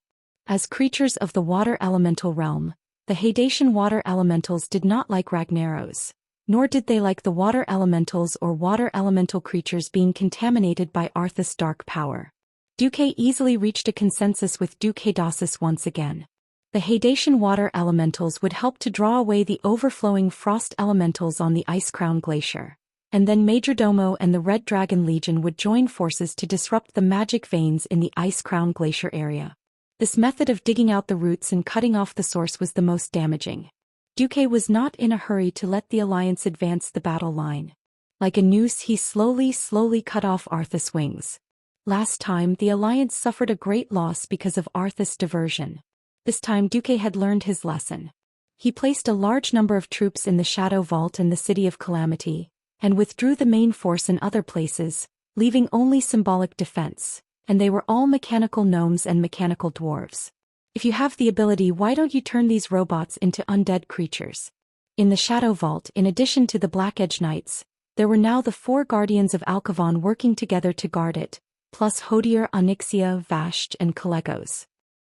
As creatures of the water elemental realm, the Haitian water elementals did not like Ragnaros, nor did they like the water elementals or water elemental creatures being contaminated by Arthas' dark power. Duque easily reached a consensus with Duque Daoist once again. The Haitian water elementals would help to draw away the overflowing frost elementals on the Ice Crown Glacier, and then Majordomo and the Red Dragon Legion would join forces to disrupt the magic veins in the Ice Crown Glacier area. This method of digging out the roots and cutting off the source was the most damaging. Duque was not in a hurry to let the Alliance advance the battle line. Like a noose, he slowly cut off Arthas' wings. Last time, the Alliance suffered a great loss because of Arthas' diversion. This time Duque had learned his lesson. He placed a large number of troops in the Shadow Vault and the City of Calamity, and withdrew the main force in other places, leaving only symbolic defense, and they were all mechanical gnomes and mechanical dwarves. If you have the ability, why don't you turn these robots into undead creatures? In the Shadow Vault, in addition to the Black Edge Knights, there were now the 4 Guardians of Alcavan working together to guard it, plus Hodier, Onyxia, Vasht, and Kalegos.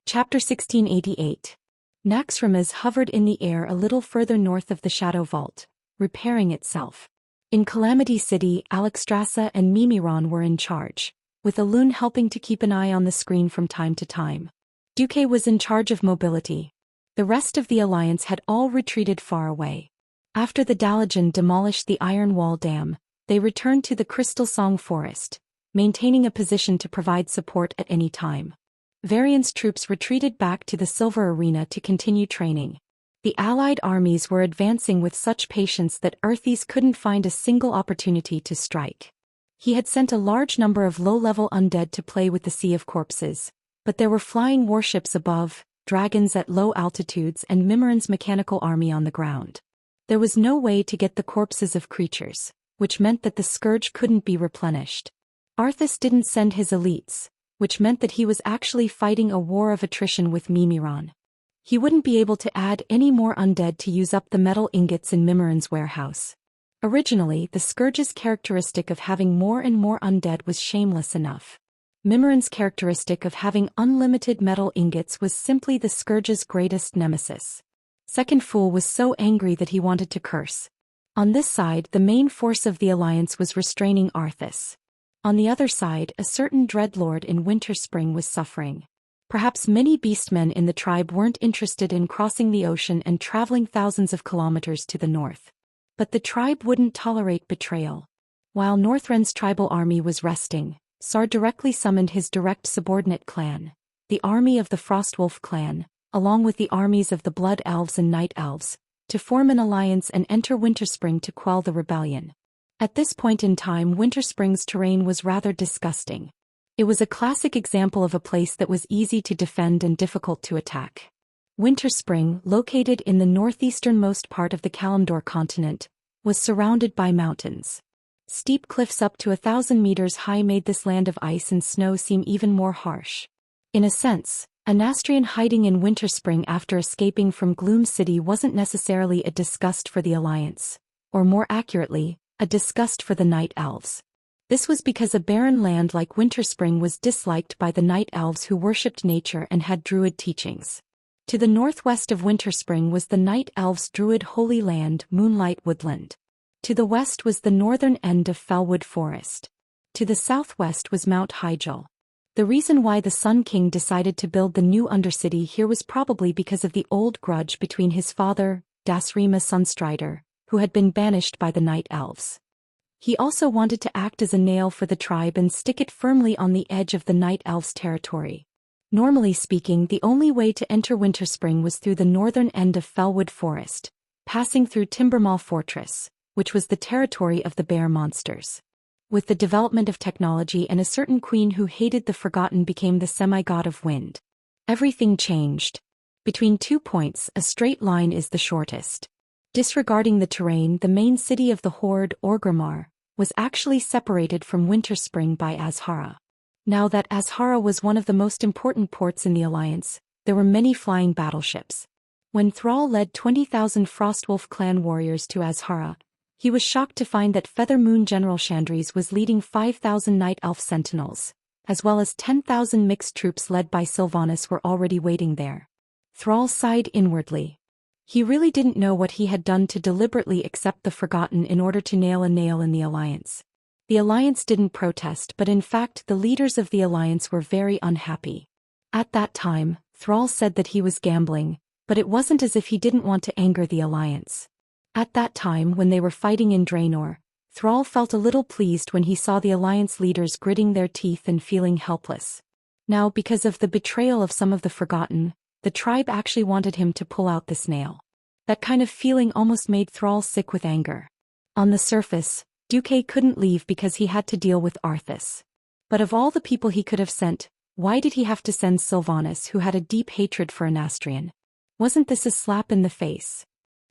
Chapter 1688. Naxxramas hovered in the air a little further north of the Shadow Vault, repairing itself. In Calamity City, Alexstrasza and Mimiron were in charge, with Elune helping to keep an eye on the screen from time to time. Duque was in charge of mobility. The rest of the Alliance had all retreated far away. After the Dalajan demolished the Iron Wall Dam, they returned to the Crystal Song Forest, maintaining a position to provide support at any time. Varian's troops retreated back to the Silver Arena to continue training. The Allied armies were advancing with such patience that Earthes couldn't find a single opportunity to strike. He had sent a large number of low-level undead to play with the Sea of Corpses, but there were flying warships above, dragons at low altitudes, and Mimiron's mechanical army on the ground. There was no way to get the corpses of creatures, which meant that the Scourge couldn't be replenished. Arthas didn't send his elites, which meant that he was actually fighting a war of attrition with Mimiron. He wouldn't be able to add any more undead to use up the metal ingots in Mimiron's warehouse. Originally, the Scourge's characteristic of having more and more undead was shameless enough. Mimiron's characteristic of having unlimited metal ingots was simply the Scourge's greatest nemesis. Second Fool was so angry that he wanted to curse. On this side, the main force of the Alliance was restraining Arthas. On the other side, a certain Dreadlord in Winterspring was suffering. Perhaps many beastmen in the tribe weren't interested in crossing the ocean and traveling thousands of kilometers to the north. But the tribe wouldn't tolerate betrayal. While Northren's tribal army was resting, Sar directly summoned his direct subordinate clan, the army of the Frostwolf clan, along with the armies of the Blood Elves and Night Elves, to form an alliance and enter Winterspring to quell the rebellion. At this point in time, Winterspring's terrain was rather disgusting. It was a classic example of a place that was easy to defend and difficult to attack. Winterspring, located in the northeasternmost part of the Kalimdor continent, was surrounded by mountains. Steep cliffs up to 1,000 meters high made this land of ice and snow seem even more harsh. In a sense, a Nastrian hiding in Winterspring after escaping from Gloom City wasn't necessarily a disgust for the Alliance, or more accurately, a disgust for the Night Elves. This was because a barren land like Winterspring was disliked by the Night Elves who worshipped nature and had druid teachings. To the northwest of Winterspring was the Night Elves' druid holy land, Moonlight Woodland. To the west was the northern end of Fellwood Forest. To the southwest was Mount Hyjal. The reason why the Sun King decided to build the new Undercity here was probably because of the old grudge between his father, Dasrima Sunstrider, who had been banished by the Night Elves. He also wanted to act as a nail for the tribe and stick it firmly on the edge of the Night Elves' territory. Normally speaking, the only way to enter Winterspring was through the northern end of Fellwood Forest, passing through Timbermall Fortress, which was the territory of the bear monsters. With the development of technology and a certain queen who hated the Forgotten became the semi-god of wind. Everything changed. Between 2 points, a straight line is the shortest. Disregarding the terrain, the main city of the Horde, Orgrimmar, was actually separated from Winterspring by Azhara. Now that Azhara was one of the most important ports in the Alliance, there were many flying battleships. When Thrall led 20,000 Frostwolf clan warriors to Azhara, he was shocked to find that Feather Moon General Chandris was leading 5,000 Night Elf Sentinels, as well as 10,000 mixed troops led by Sylvanas were already waiting there. Thrall sighed inwardly. He really didn't know what he had done to deliberately accept the Forgotten in order to nail a nail in the Alliance. The Alliance didn't protest, but in fact the leaders of the Alliance were very unhappy. At that time, Thrall said that he was gambling, but it wasn't as if he didn't want to anger the Alliance. At that time when they were fighting in Draenor, Thrall felt a little pleased when he saw the Alliance leaders gritting their teeth and feeling helpless. Now, because of the betrayal of some of the Forgotten, the tribe actually wanted him to pull out this nail. That kind of feeling almost made Thrall sick with anger. On the surface, Duque couldn't leave because he had to deal with Arthas. But of all the people he could have sent, why did he have to send Sylvanas, who had a deep hatred for Anastrian? Wasn't this a slap in the face?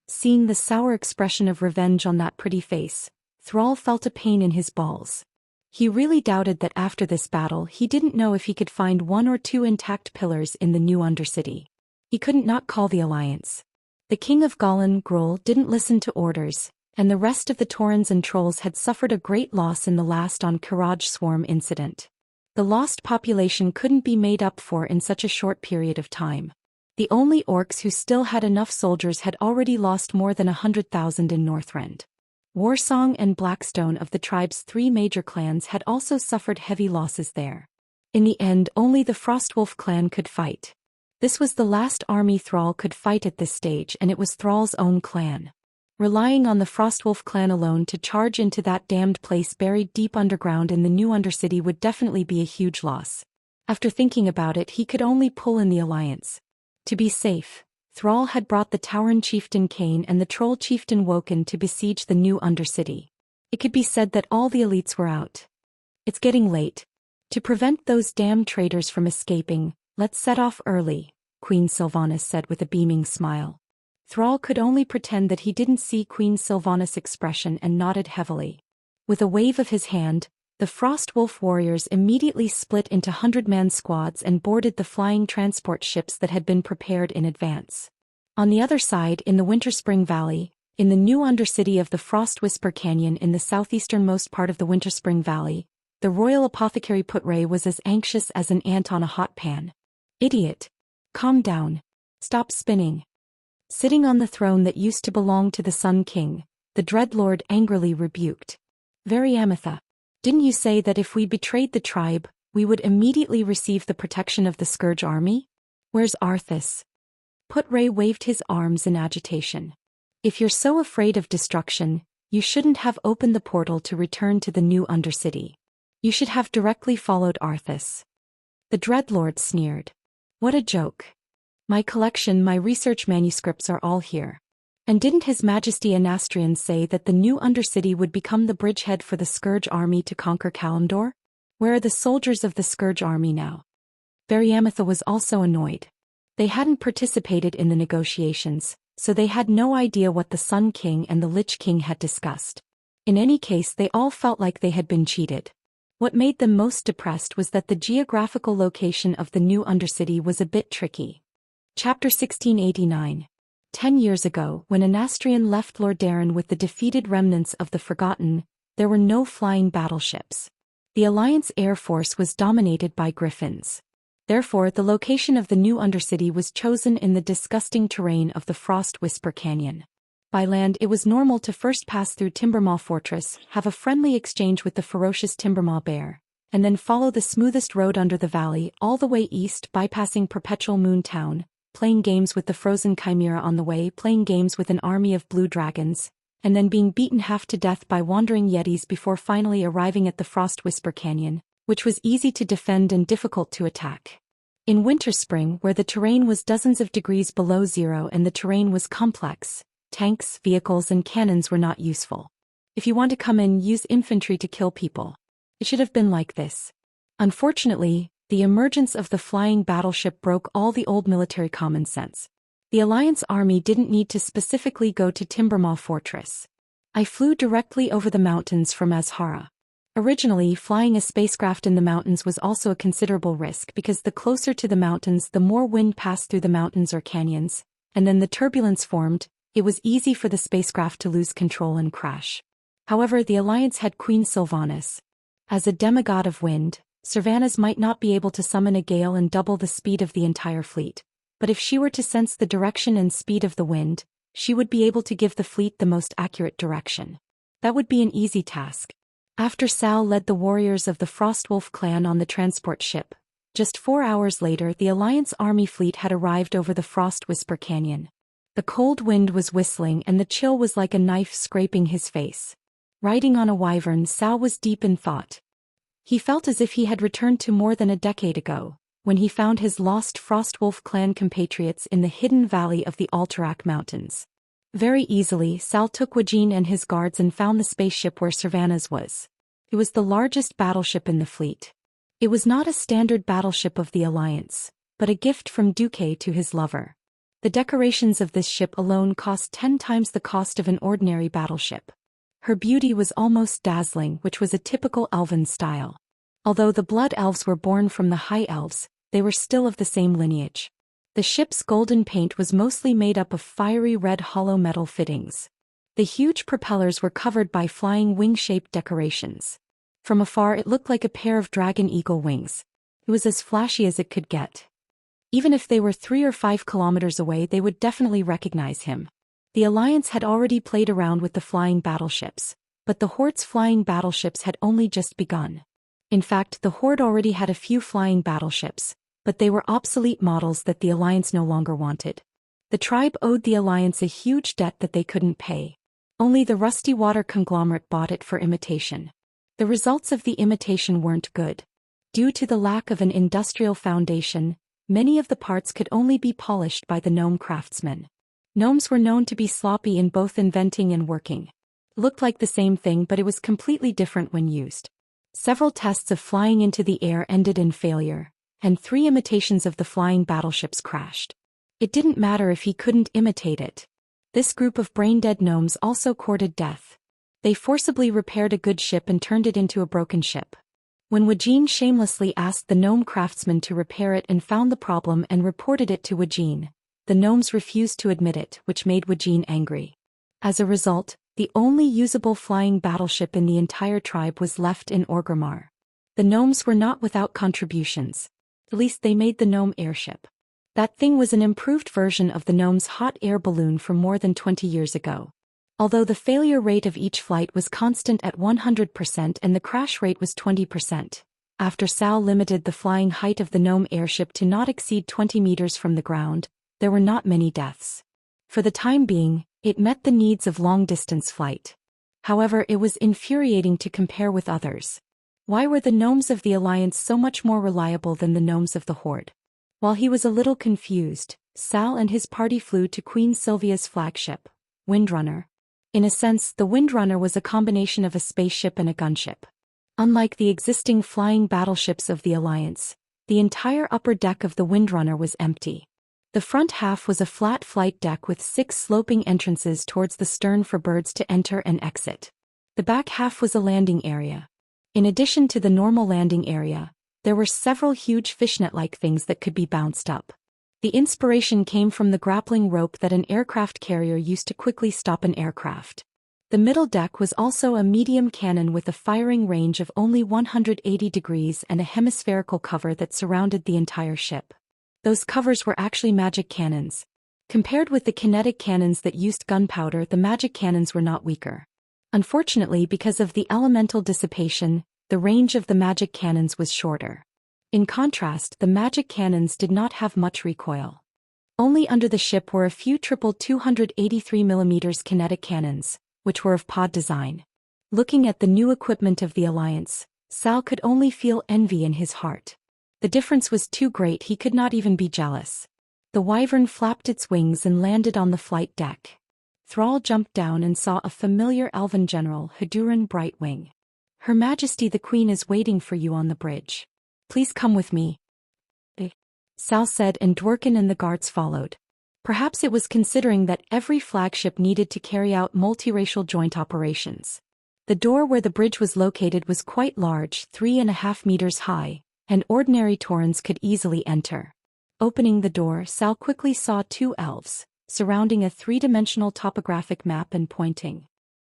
Seeing the sour expression of revenge on that pretty face, Thrall felt a pain in his balls. He really doubted that after this battle he didn't know if he could find 1 or 2 intact pillars in the new Undercity. He couldn't not call the Alliance. The king of Golan Gruul didn't listen to orders, and the rest of the Taurens and Trolls had suffered a great loss in the last on Kiraj swarm incident. The lost population couldn't be made up for in such a short period of time. The only orcs who still had enough soldiers had already lost more than 100,000 in Northrend. Warsong and Blackstone of the tribe's 3 major clans had also suffered heavy losses there. In the end, only the Frostwolf clan could fight. This was the last army Thrall could fight at this stage, and it was Thrall's own clan. Relying on the Frostwolf clan alone to charge into that damned place buried deep underground in the new Undercity would definitely be a huge loss. After thinking about it, he could only pull in the Alliance. To be safe, Thrall had brought the Tauren chieftain Kane and the Troll chieftain Woken to besiege the new Undercity. It could be said that all the elites were out. It's getting late. To prevent those damned traitors from escaping, let's set off early, Queen Sylvanas said with a beaming smile. Thrall could only pretend that he didn't see Queen Sylvanas' expression and nodded heavily. With a wave of his hand, the Frostwolf warriors immediately split into 100-man squads and boarded the flying transport ships that had been prepared in advance. On the other side, in the Winterspring Valley, in the new Undercity of the Frost Whisper Canyon in the southeasternmost part of the Winterspring Valley, the royal apothecary Putray was as anxious as an ant on a hot pan. "Idiot! Calm down. Stop spinning." Sitting on the throne that used to belong to the Sun King, the Dreadlord angrily rebuked. "Variamitha, didn't you say that if we betrayed the tribe, we would immediately receive the protection of the Scourge army? Where's Arthas?" Putray waved his arms in agitation. "If you're so afraid of destruction, you shouldn't have opened the portal to return to the new Undercity. You should have directly followed Arthas." The Dreadlord sneered. "What a joke. My collection, my research manuscripts are all here. And didn't His Majesty Anastrian say that the new Undercity would become the bridgehead for the Scourge army to conquer Kalimdor? Where are the soldiers of the Scourge army now?" Variamitha was also annoyed. They hadn't participated in the negotiations, so they had no idea what the Sun King and the Lich King had discussed. In any case, they all felt like they had been cheated. What made them most depressed was that the geographical location of the new Undercity was a bit tricky. Chapter 1689. 10 years ago, when Anastrian left Lordaeron with the defeated remnants of the Forgotten, there were no flying battleships. The Alliance Air Force was dominated by griffins. Therefore, the location of the new Undercity was chosen in the disgusting terrain of the Frost Whisper Canyon. By land, it was normal to first pass through Timbermaw Fortress, have a friendly exchange with the ferocious Timbermaw Bear, and then follow the smoothest road under the valley all the way east, bypassing Perpetual Moon Town, playing games with the frozen chimera on the way, playing games with an army of blue dragons, and then being beaten half to death by wandering yetis before finally arriving at the Frost Whisper Canyon, which was easy to defend and difficult to attack. In Winterspring, where the terrain was dozens of degrees below zero and the terrain was complex, tanks, vehicles and cannons were not useful. If you want to come in, use infantry to kill people. It should have been like this. Unfortunately, the emergence of the flying battleship broke all the old military common sense. The Alliance army didn't need to specifically go to Timbermaw Fortress. I flew directly over the mountains from Azhara. Originally, flying a spacecraft in the mountains was also a considerable risk because the closer to the mountains the more wind passed through the mountains or canyons, And then the turbulence formed. It was easy for the spacecraft to lose control and crash. However, the Alliance had Queen Sylvanas. As a demigod of wind, Sylvanas might not be able to summon a gale and double the speed of the entire fleet. But if she were to sense the direction and speed of the wind, she would be able to give the fleet the most accurate direction. That would be an easy task. After Sal led the warriors of the Frostwolf clan on the transport ship, just 4 hours later the Alliance army fleet had arrived over the Frost Whisper Canyon. The cold wind was whistling and the chill was like a knife scraping his face. Riding on a wyvern, Sal was deep in thought. He felt as if he had returned to more than a decade ago, when he found his lost Frostwolf clan compatriots in the hidden valley of the Alterac Mountains. Very easily, Sal took Wuxia and his guards and found the spaceship where Sylvanas was. It was the largest battleship in the fleet. It was not a standard battleship of the Alliance, but a gift from Duque to his lover. The decorations of this ship alone cost 10 times the cost of an ordinary battleship. Her beauty was almost dazzling, which was a typical elven style. Although the Blood Elves were born from the High Elves, they were still of the same lineage. The ship's golden paint was mostly made up of fiery red hollow metal fittings. The huge propellers were covered by flying wing-shaped decorations. From afar it looked like a pair of dragon eagle wings. It was as flashy as it could get. Even if they were 3 or 5 kilometers away, they would definitely recognize him. The Alliance had already played around with the flying battleships, but the Horde's flying battleships had only just begun. In fact, the Horde already had a few flying battleships, but they were obsolete models that the Alliance no longer wanted. The tribe owed the Alliance a huge debt that they couldn't pay. Only the Rusty Water conglomerate bought it for imitation. The results of the imitation weren't good. Due to the lack of an industrial foundation, many of the parts could only be polished by the gnome craftsmen. Gnomes were known to be sloppy in both inventing and working. It looked like the same thing, but it was completely different when used. Several tests of flying into the air ended in failure, and 3 imitations of the flying battleships crashed. It didn't matter if he couldn't imitate it. This group of brain-dead gnomes also courted death. They forcibly repaired a good ship and turned it into a broken ship. When Wuxia shamelessly asked the gnome craftsman to repair it and found the problem and reported it to Wuxia, the gnomes refused to admit it, which made Wuxia angry. As a result, the only usable flying battleship in the entire tribe was left in Orgrimmar. The gnomes were not without contributions. At least they made the gnome airship. That thing was an improved version of the gnome's hot air balloon from more than 20 years ago. Although the failure rate of each flight was constant at 100% and the crash rate was 20%, after Sal limited the flying height of the gnome airship to not exceed 20 meters from the ground, there were not many deaths. For the time being, it met the needs of long-distance flight. However, it was infuriating to compare with others. Why were the gnomes of the Alliance so much more reliable than the gnomes of the Horde? While he was a little confused, Sal and his party flew to Queen Sylvia's flagship, Windrunner. In a sense, the Windrunner was a combination of a spaceship and a gunship. Unlike the existing flying battleships of the Alliance, the entire upper deck of the Windrunner was empty. The front half was a flat flight deck with 6 sloping entrances towards the stern for birds to enter and exit. The back half was a landing area. In addition to the normal landing area, there were several huge fishnet-like things that could be bounced up. The inspiration came from the grappling rope that an aircraft carrier used to quickly stop an aircraft. The middle deck was also a medium cannon with a firing range of only 180 degrees and a hemispherical cover that surrounded the entire ship. Those covers were actually magic cannons. Compared with the kinetic cannons that used gunpowder, the magic cannons were not weaker. Unfortunately, because of the elemental dissipation, the range of the magic cannons was shorter. In contrast, the magic cannons did not have much recoil. Only under the ship were a few triple 283mm kinetic cannons, which were of pod design. Looking at the new equipment of the Alliance, Sal could only feel envy in his heart. The difference was too great, he could not even be jealous. The wyvern flapped its wings and landed on the flight deck. Thrall jumped down and saw a familiar elven general, Haduran Brightwing. "Her Majesty the Queen is waiting for you on the bridge. Please come with me," Sal said, and Dworkin and the guards followed. Perhaps it was considering that every flagship needed to carry out multiracial joint operations. The door where the bridge was located was quite large, 3.5 meters high, and ordinary Taurens could easily enter. Opening the door, Sal quickly saw 2 elves, surrounding a three-dimensional topographic map and pointing.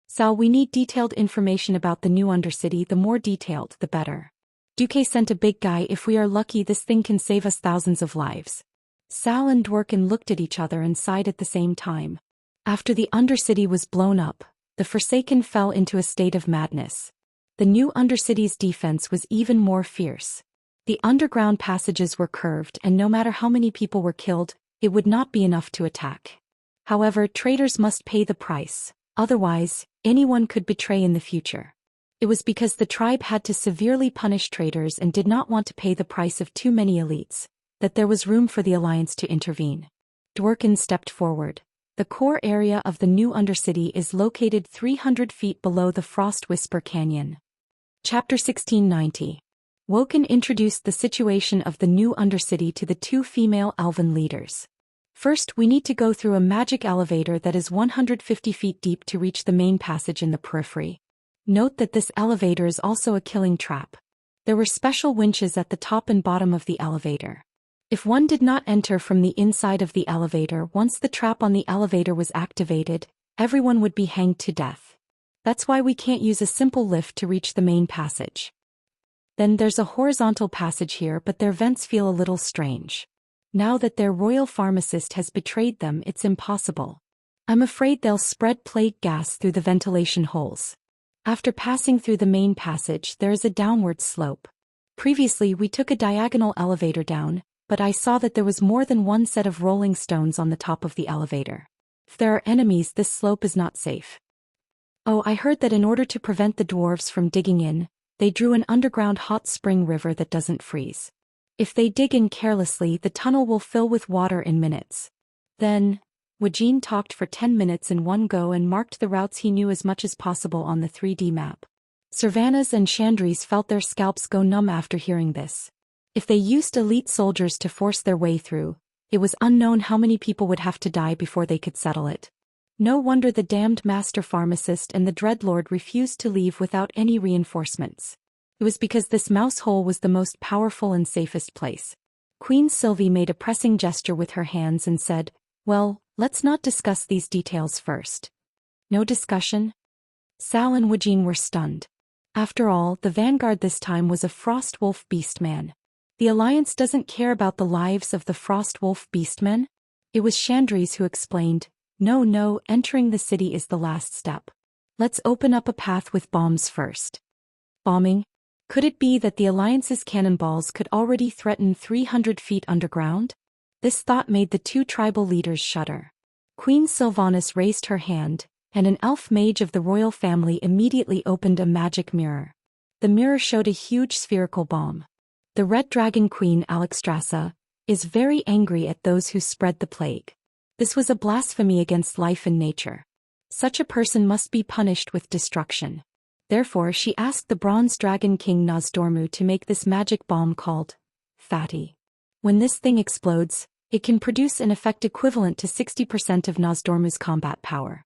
Sal, we need detailed information about the new Undercity. The more detailed, the better. Duque sent a big guy. If we are lucky, this thing can save us thousands of lives. Sal and Dworkin looked at each other and sighed at the same time. After the Undercity was blown up, the Forsaken fell into a state of madness. The new Undercity's defense was even more fierce. The underground passages were curved, and no matter how many people were killed, it would not be enough to attack. However, traitors must pay the price, otherwise, anyone could betray in the future. It was because the tribe had to severely punish traitors and did not want to pay the price of too many elites, that there was room for the Alliance to intervene. Dworkin stepped forward. The core area of the new Undercity is located 300 feet below the Frost Whisper Canyon. Chapter 1690. Woken introduced the situation of the new Undercity to the two female elven leaders. First, we need to go through a magic elevator that is 150 feet deep to reach the main passage in the periphery. Note that this elevator is also a killing trap. There were special winches at the top and bottom of the elevator. If one did not enter from the inside of the elevator once the trap on the elevator was activated, everyone would be hanged to death. That's why we can't use a simple lift to reach the main passage. Then there's a horizontal passage here, but their vents feel a little strange. Now that their royal pharmacist has betrayed them, it's impossible. I'm afraid they'll spread plague gas through the ventilation holes. After passing through the main passage, there is a downward slope. Previously we took a diagonal elevator down, but I saw that there was more than one set of rolling stones on the top of the elevator. If there are enemies, this slope is not safe. Oh, I heard that in order to prevent the dwarves from digging in, they drew an underground hot spring river that doesn't freeze. If they dig in carelessly, the tunnel will fill with water in minutes. Then, Wujin talked for 10 minutes in one go and marked the routes he knew as much as possible on the 3D map. Servanas and Chandris felt their scalps go numb after hearing this. If they used elite soldiers to force their way through, it was unknown how many people would have to die before they could settle it. No wonder the damned master pharmacist and the Dreadlord refused to leave without any reinforcements. It was because this mouse hole was the most powerful and safest place. Queen Sylvie made a pressing gesture with her hands and said, "Well, let's not discuss these details first." No discussion? Sal and Wujin were stunned. After all, the vanguard this time was a Frost Wolf Beastman. The Alliance doesn't care about the lives of the Frost Wolf Beastmen? It was Chandris who explained, No, entering the city is the last step. Let's open up a path with bombs first." Bombing? Could it be that the Alliance's cannonballs could already threaten 300 feet underground? This thought made the two tribal leaders shudder. Queen Sylvanas raised her hand, and an elf mage of the royal family immediately opened a magic mirror. The mirror showed a huge spherical bomb. The Red Dragon Queen Alexstrasza is very angry at those who spread the plague. This was a blasphemy against life and nature. Such a person must be punished with destruction. Therefore she asked the Bronze Dragon King Nozdormu to make this magic bomb called Fatty. When this thing explodes, it can produce an effect equivalent to 60% of Nozdormu's combat power.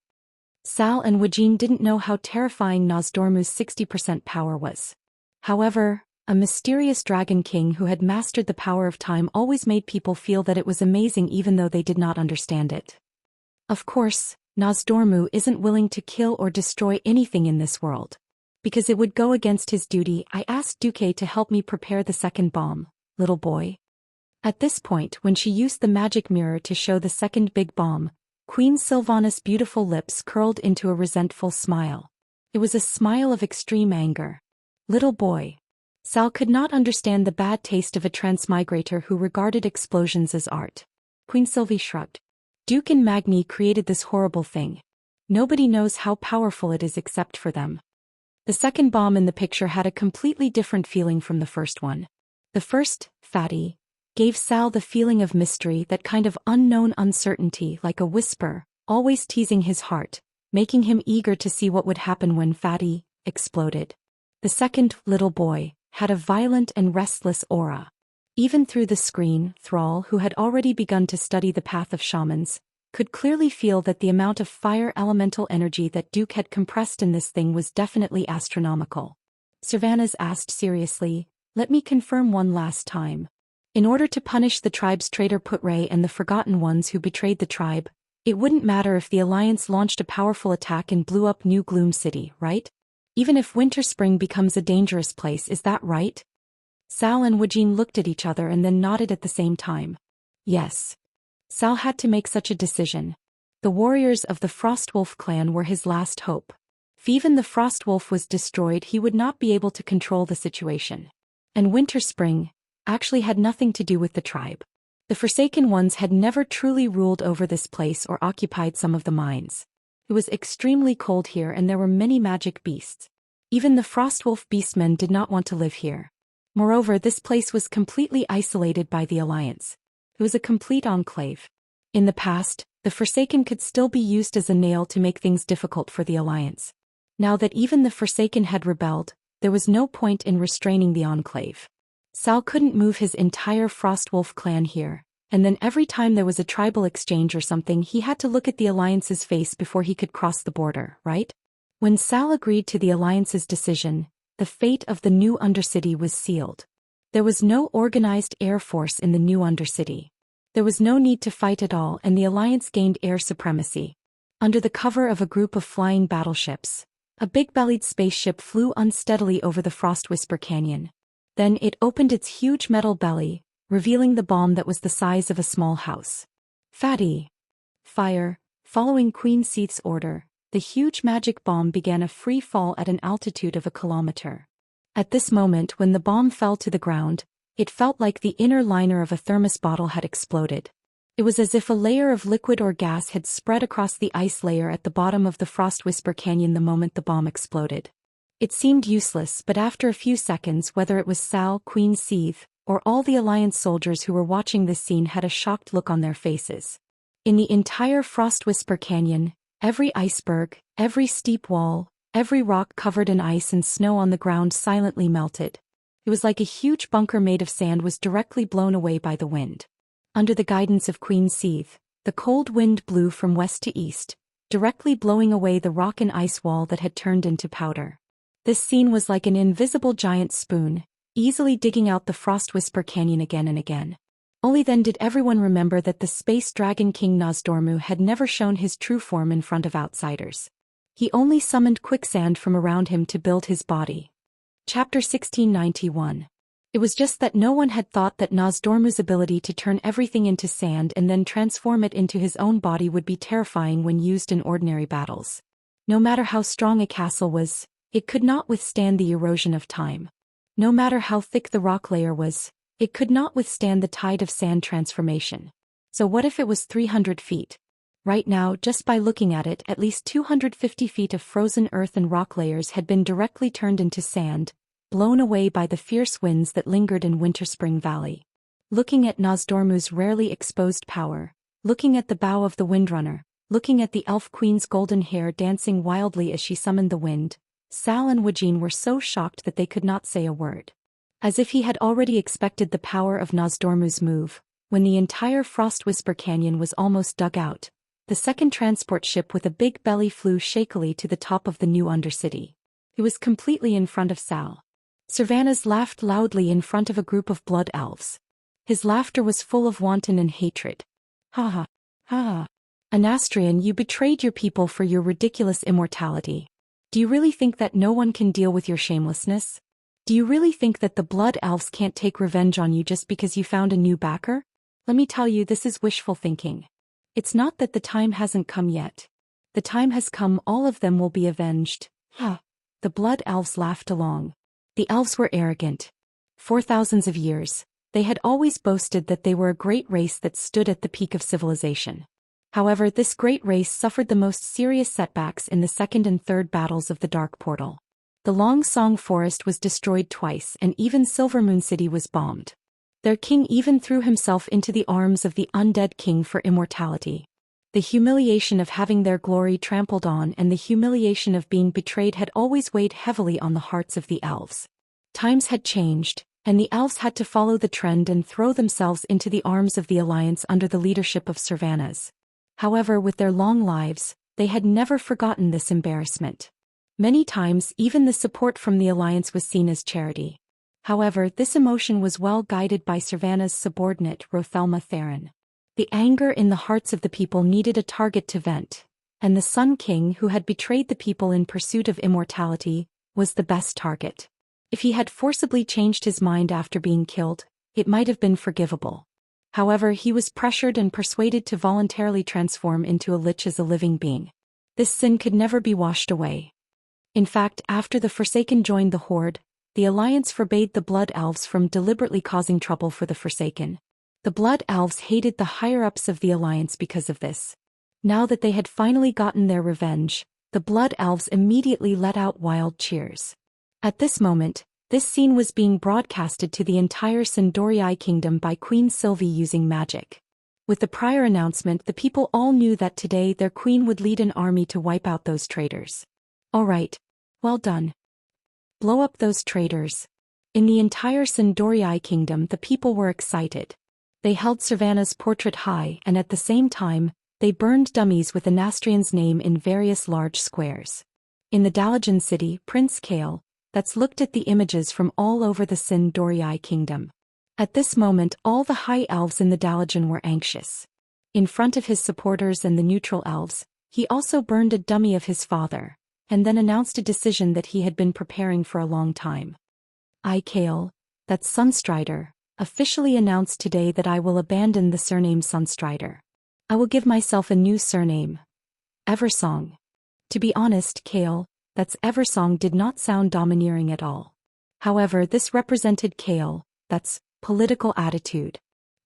Sal and Wujin didn't know how terrifying Nozdormu's 60% power was. However, a mysterious dragon king who had mastered the power of time always made people feel that it was amazing even though they did not understand it. Of course, Nozdormu isn't willing to kill or destroy anything in this world. Because it would go against his duty, I asked Duque to help me prepare the second bomb, little boy. At this point, when she used the magic mirror to show the second big bomb, Queen Sylvanas' beautiful lips curled into a resentful smile. It was a smile of extreme anger. Little boy. Sal could not understand the bad taste of a transmigrator who regarded explosions as art. Queen Sylvie shrugged. Duke and Magni created this horrible thing. Nobody knows how powerful it is except for them. The second bomb in the picture had a completely different feeling from the first one. The first, Fatty, gave Sal the feeling of mystery, that kind of unknown uncertainty, like a whisper, always teasing his heart, making him eager to see what would happen when Fatty exploded. The second, little boy, had a violent and restless aura. Even through the screen, Thrall, who had already begun to study the path of shamans, could clearly feel that the amount of fire elemental energy that Duke had compressed in this thing was definitely astronomical. Servanas asked seriously, "Let me confirm one last time. In order to punish the tribe's traitor Putre and the forgotten ones who betrayed the tribe, It wouldn't matter if the Alliance launched a powerful attack and blew up New Gloom City, right? Even if Winter Spring becomes a dangerous place, is that right? Sal and Wujin looked at each other and then nodded at the same time. Yes. Sal had to make such a decision. The warriors of the Frostwolf clan were his last hope. If even the Frostwolf was destroyed, he would not be able to control the situation. And Winter Spring actually had nothing to do with the tribe. The Forsaken Ones had never truly ruled over this place or occupied some of the mines. It was extremely cold here and there were many magic beasts. Even the Frostwolf beastmen did not want to live here. Moreover, this place was completely isolated by the Alliance. It was a complete enclave. In the past, the Forsaken could still be used as a nail to make things difficult for the Alliance. Now that even the Forsaken had rebelled, there was no point in restraining the enclave. Sal couldn't move his entire Frostwolf clan here, and then every time there was a tribal exchange or something, he had to look at the Alliance's face before he could cross the border, right? When Sal agreed to the Alliance's decision, the fate of the new Undercity was sealed. There was no organized air force in the new Undercity. There was no need to fight at all, and the Alliance gained air supremacy. Under the cover of a group of flying battleships, a big-bellied spaceship flew unsteadily over the Frostwhisper Canyon. Then it opened its huge metal belly, revealing the bomb that was the size of a small house. Fatty. Fire. Following Queen Seath's order, the huge magic bomb began a free fall at an altitude of 1 kilometer. At this moment, when the bomb fell to the ground, it felt like the inner liner of a thermos bottle had exploded. It was as if a layer of liquid or gas had spread across the ice layer at the bottom of the Frostwhisper Canyon the moment the bomb exploded. It seemed useless, but after a few seconds, whether it was Sal, Queen Seath, or all the Alliance soldiers who were watching this scene had a shocked look on their faces. In the entire Frostwhisper Canyon, every iceberg, every steep wall, every rock covered in ice and snow on the ground silently melted. It was like a huge bunker made of sand was directly blown away by the wind. Under the guidance of Queen Seath, the cold wind blew from west to east, directly blowing away the rock and ice wall that had turned into powder. This scene was like an invisible giant spoon, easily digging out the Frostwhisper Canyon again and again. Only then did everyone remember that the Space Dragon King Nozdormu had never shown his true form in front of outsiders. He only summoned quicksand from around him to build his body. Chapter 1691. It was just that no one had thought that Nozdormu's ability to turn everything into sand and then transform it into his own body would be terrifying when used in ordinary battles. No matter how strong a castle was, it could not withstand the erosion of time. No matter how thick the rock layer was, it could not withstand the tide of sand transformation. So what if it was 300 feet? Right now, just by looking at it, at least 250 feet of frozen earth and rock layers had been directly turned into sand, blown away by the fierce winds that lingered in Winterspring Valley. Looking at Nozdormu's rarely exposed power, looking at the bow of the Windrunner, looking at the Elf Queen's golden hair dancing wildly as she summoned the wind, Sal and Wujin were so shocked that they could not say a word. As if he had already expected the power of Nozdormu's move, when the entire Frostwhisper Canyon was almost dug out, the second transport ship with a big belly flew shakily to the top of the new Undercity. It was completely in front of Sal. Servanas laughed loudly in front of a group of blood elves. His laughter was full of wanton and hatred. Ha ha, ha ha. Anastrian, you betrayed your people for your ridiculous immortality. Do you really think that no one can deal with your shamelessness? Do you really think that the blood elves can't take revenge on you just because you found a new backer? Let me tell you, this is wishful thinking. It's not that the time hasn't come yet. The time has come, all of them will be avenged. Ha! The blood elves laughed along. The elves were arrogant. For thousands of years, they had always boasted that they were a great race that stood at the peak of civilization. However, this great race suffered the most serious setbacks in the second and third battles of the Dark Portal. The Long Song Forest was destroyed twice, and even Silvermoon City was bombed. Their king even threw himself into the arms of the undead king for immortality. The humiliation of having their glory trampled on and the humiliation of being betrayed had always weighed heavily on the hearts of the elves. Times had changed, and the elves had to follow the trend and throw themselves into the arms of the Alliance under the leadership of Servanas. However, with their long lives, they had never forgotten this embarrassment. Many times, even the support from the Alliance was seen as charity. However, this emotion was well guided by Servanas' subordinate Rothelma Theron. The anger in the hearts of the people needed a target to vent, and the Sun King, who had betrayed the people in pursuit of immortality, was the best target. If he had forcibly changed his mind after being killed, it might have been forgivable. However, he was pressured and persuaded to voluntarily transform into a lich as a living being. This sin could never be washed away. In fact, after the Forsaken joined the Horde, the Alliance forbade the Blood Elves from deliberately causing trouble for the Forsaken. The Blood Elves hated the higher-ups of the Alliance because of this. Now that they had finally gotten their revenge, the Blood Elves immediately let out wild cheers. At this moment, this scene was being broadcasted to the entire Sindoriai kingdom by Queen Sylvie using magic. With the prior announcement, the people all knew that today their queen would lead an army to wipe out those traitors. Alright. Well done. Blow up those traitors. In the entire Sindoriai kingdom, the people were excited. They held Savannah's portrait high, and at the same time, they burned dummies with Anastrian's name in various large squares. In the Dalajan city, Prince Kale, that's looked at the images from all over the Sindoriai kingdom. At this moment, all the high elves in the Dalajan were anxious. In front of his supporters and the neutral elves, he also burned a dummy of his father, and then announced a decision that he had been preparing for a long time. I, Kale, that's Sunstrider, officially announced today that I will abandon the surname Sunstrider. I will give myself a new surname, Eversong. To be honest, Kale, that's Eversong did not sound domineering at all. However, this represented Kale, that's political attitude.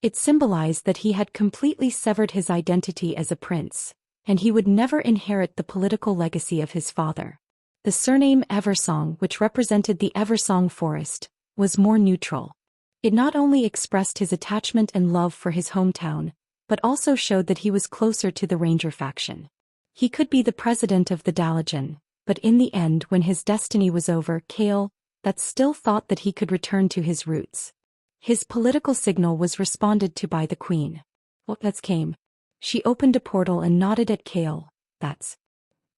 It symbolized that he had completely severed his identity as a prince, and he would never inherit the political legacy of his father. The surname Eversong, which represented the Eversong forest, was more neutral. It not only expressed his attachment and love for his hometown, but also showed that he was closer to the Ranger faction. He could be the president of the Dalajan, but in the end, when his destiny was over, Kale, that still thought that he could return to his roots. His political signal was responded to by the queen. Well, that's came. She opened a portal and nodded at Kale, that's.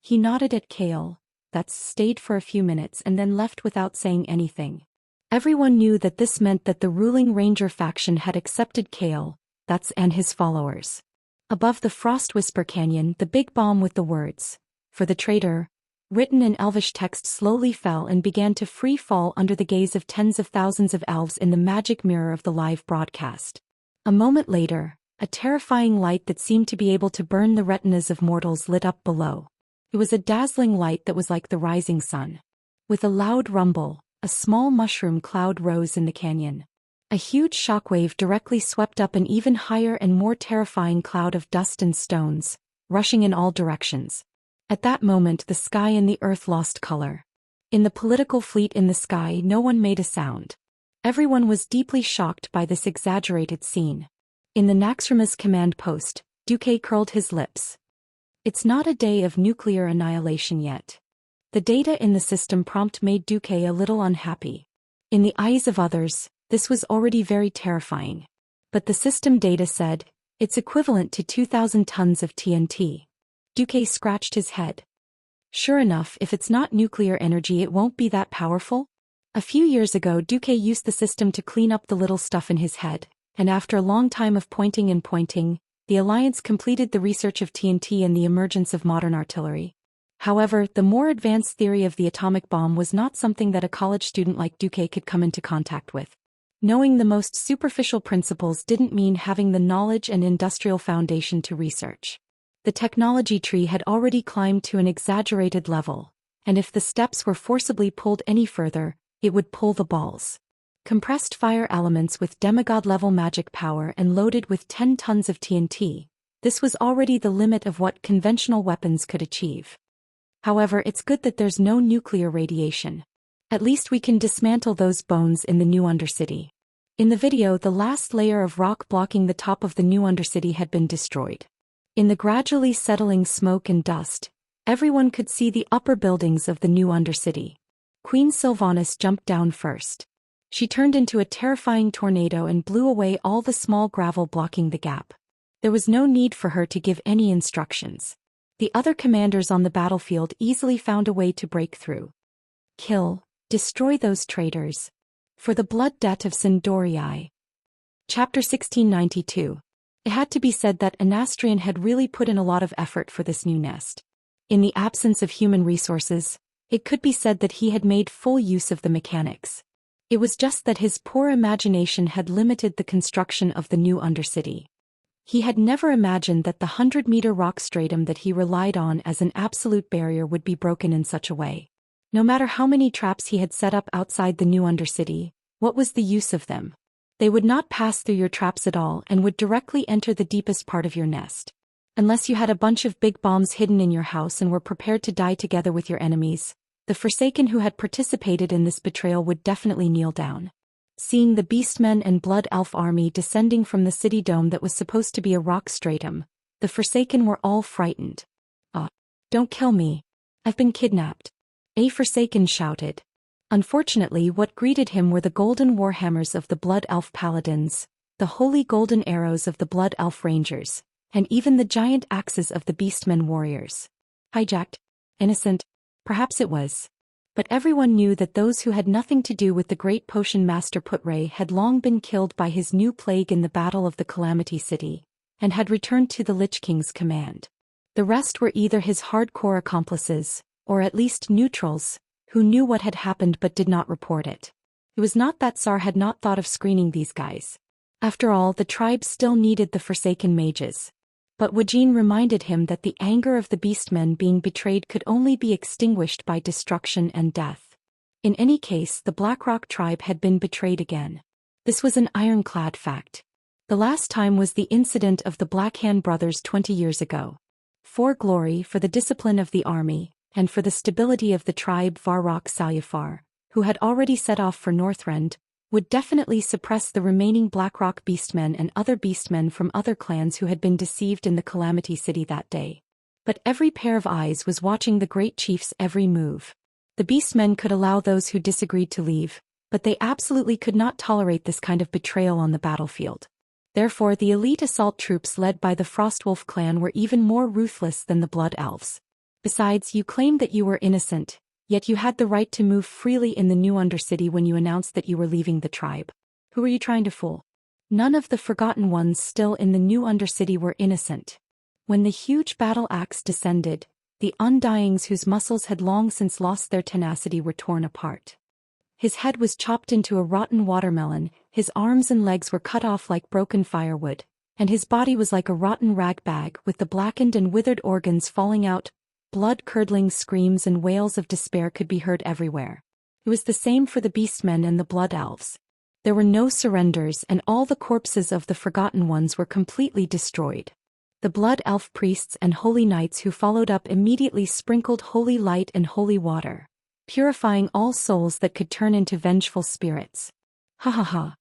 He nodded at Kale, that's stayed for a few minutes and then left without saying anything. Everyone knew that this meant that the ruling Ranger faction had accepted Kale, that's and his followers. Above the Frost Whisper Canyon, the big bomb with the words, "For the traitor," written in Elvish text slowly fell and began to free fall under the gaze of tens of thousands of elves in the magic mirror of the live broadcast. A moment later, a terrifying light that seemed to be able to burn the retinas of mortals lit up below. It was a dazzling light that was like the rising sun. With a loud rumble, a small mushroom cloud rose in the canyon. A huge shockwave directly swept up an even higher and more terrifying cloud of dust and stones, rushing in all directions. At that moment, the sky and the earth lost color. In the political fleet in the sky, no one made a sound. Everyone was deeply shocked by this exaggerated scene. In the Naxxrama's command post, Duque curled his lips. It's not a day of nuclear annihilation yet. The data in the system prompt made Duque a little unhappy. In the eyes of others, this was already very terrifying. But the system data said, it's equivalent to 2,000 tons of TNT. Duque scratched his head. Sure enough, if it's not nuclear energy, it won't be that powerful. A few years ago, Duque used the system to clean up the little stuff in his head, and after a long time of pointing and pointing, the Alliance completed the research of TNT and the emergence of modern artillery. However, the more advanced theory of the atomic bomb was not something that a college student like Duque could come into contact with. Knowing the most superficial principles didn't mean having the knowledge and industrial foundation to research. The technology tree had already climbed to an exaggerated level, and if the steps were forcibly pulled any further, it would pull the balls. Compressed fire elements with demigod-level magic power and loaded with 10 tons of TNT, this was already the limit of what conventional weapons could achieve. However, it's good that there's no nuclear radiation. At least we can dismantle those bones in the new Undercity. In the video, the last layer of rock blocking the top of the new Undercity had been destroyed. In the gradually settling smoke and dust, everyone could see the upper buildings of the new Undercity. Queen Sylvanas jumped down first. She turned into a terrifying tornado and blew away all the small gravel blocking the gap. There was no need for her to give any instructions. The other commanders on the battlefield easily found a way to break through. Kill, destroy those traitors. For the blood debt of Sindoriai. Chapter 1692. It had to be said that Anastrian had really put in a lot of effort for this new nest. In the absence of human resources, it could be said that he had made full use of the mechanics. It was just that his poor imagination had limited the construction of the new Undercity. He had never imagined that the 100-meter rock stratum that he relied on as an absolute barrier would be broken in such a way. No matter how many traps he had set up outside the new Undercity, what was the use of them? They would not pass through your traps at all and would directly enter the deepest part of your nest. Unless you had a bunch of big bombs hidden in your house and were prepared to die together with your enemies, the Forsaken who had participated in this betrayal would definitely kneel down. Seeing the Beastmen and Blood Elf army descending from the city dome that was supposed to be a rock stratum, the Forsaken were all frightened. Don't kill me. I've been kidnapped. A Forsaken shouted. Unfortunately, what greeted him were the golden warhammers of the Blood Elf paladins, the holy golden arrows of the Blood Elf rangers, and even the giant axes of the Beastmen warriors. Hijacked? Innocent? Perhaps it was. But everyone knew that those who had nothing to do with the great potion master Putray had long been killed by his new plague in the Battle of the Calamity City, and had returned to the Lich King's command. The rest were either his hardcore accomplices, or at least neutrals, who knew what had happened but did not report it. It was not that Tsar had not thought of screening these guys. After all, the tribe still needed the Forsaken mages. But Wujin reminded him that the anger of the Beastmen being betrayed could only be extinguished by destruction and death. In any case, the Blackrock tribe had been betrayed again. This was an ironclad fact. The last time was the incident of the Blackhand brothers 20 years ago. For glory, for the discipline of the army, and for the stability of the tribe Varrock Salyafar, who had already set off for Northrend, would definitely suppress the remaining Blackrock Beastmen and other Beastmen from other clans who had been deceived in the Calamity City that day. But every pair of eyes was watching the great chief's every move. The Beastmen could allow those who disagreed to leave, but they absolutely could not tolerate this kind of betrayal on the battlefield. Therefore, the elite assault troops led by the Frostwolf clan were even more ruthless than the Blood Elves. Besides, you claimed that you were innocent, yet you had the right to move freely in the new Undercity when you announced that you were leaving the tribe. Who were you trying to fool? None of the Forgotten Ones still in the new Undercity were innocent. When the huge battle axe descended, the Undyings whose muscles had long since lost their tenacity were torn apart. His head was chopped into a rotten watermelon, his arms and legs were cut off like broken firewood, and his body was like a rotten rag bag with the blackened and withered organs falling out. Blood-curdling screams and wails of despair could be heard everywhere. It was the same for the Beastmen and the Blood Elves. There were no surrenders and all the corpses of the Forgotten Ones were completely destroyed. The Blood Elf priests and holy knights who followed up immediately sprinkled holy light and holy water, purifying all souls that could turn into vengeful spirits. Ha ha ha.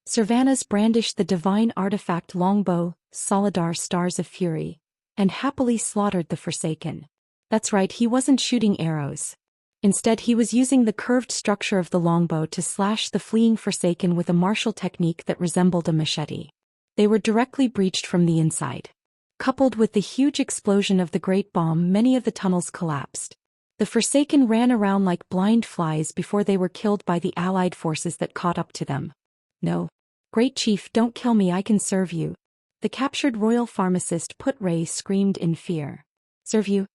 Servanas brandished the divine artifact longbow, Solidar Stars of Fury, and happily slaughtered the Forsaken. That's right, he wasn't shooting arrows. Instead, he was using the curved structure of the longbow to slash the fleeing Forsaken with a martial technique that resembled a machete. They were directly breached from the inside. Coupled with the huge explosion of the great bomb, many of the tunnels collapsed. The Forsaken ran around like blind flies before they were killed by the allied forces that caught up to them. No. Great Chief, don't kill me, I can serve you. The captured royal pharmacist Putray screamed in fear. Serve you?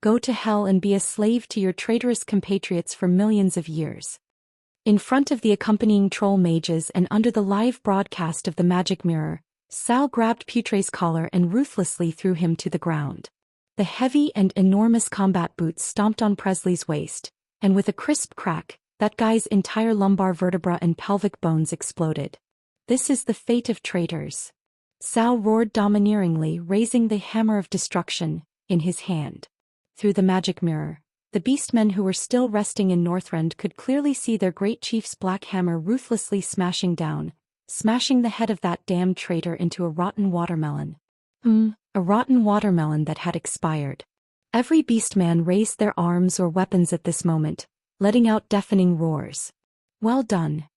Go to hell and be a slave to your traitorous compatriots for millions of years. In front of the accompanying troll mages and under the live broadcast of the magic mirror, Sal grabbed Putray's collar and ruthlessly threw him to the ground. The heavy and enormous combat boots stomped on Presley's waist, and with a crisp crack, that guy's entire lumbar vertebra and pelvic bones exploded. This is the fate of traitors. Sal roared domineeringly, raising the hammer of destruction in his hand. Through the magic mirror, the Beastmen who were still resting in Northrend could clearly see their great chief's black hammer ruthlessly smashing the head of that damned traitor into a rotten watermelon. A rotten watermelon that had expired. Every Beastman raised their arms or weapons at this moment, letting out deafening roars. Well done.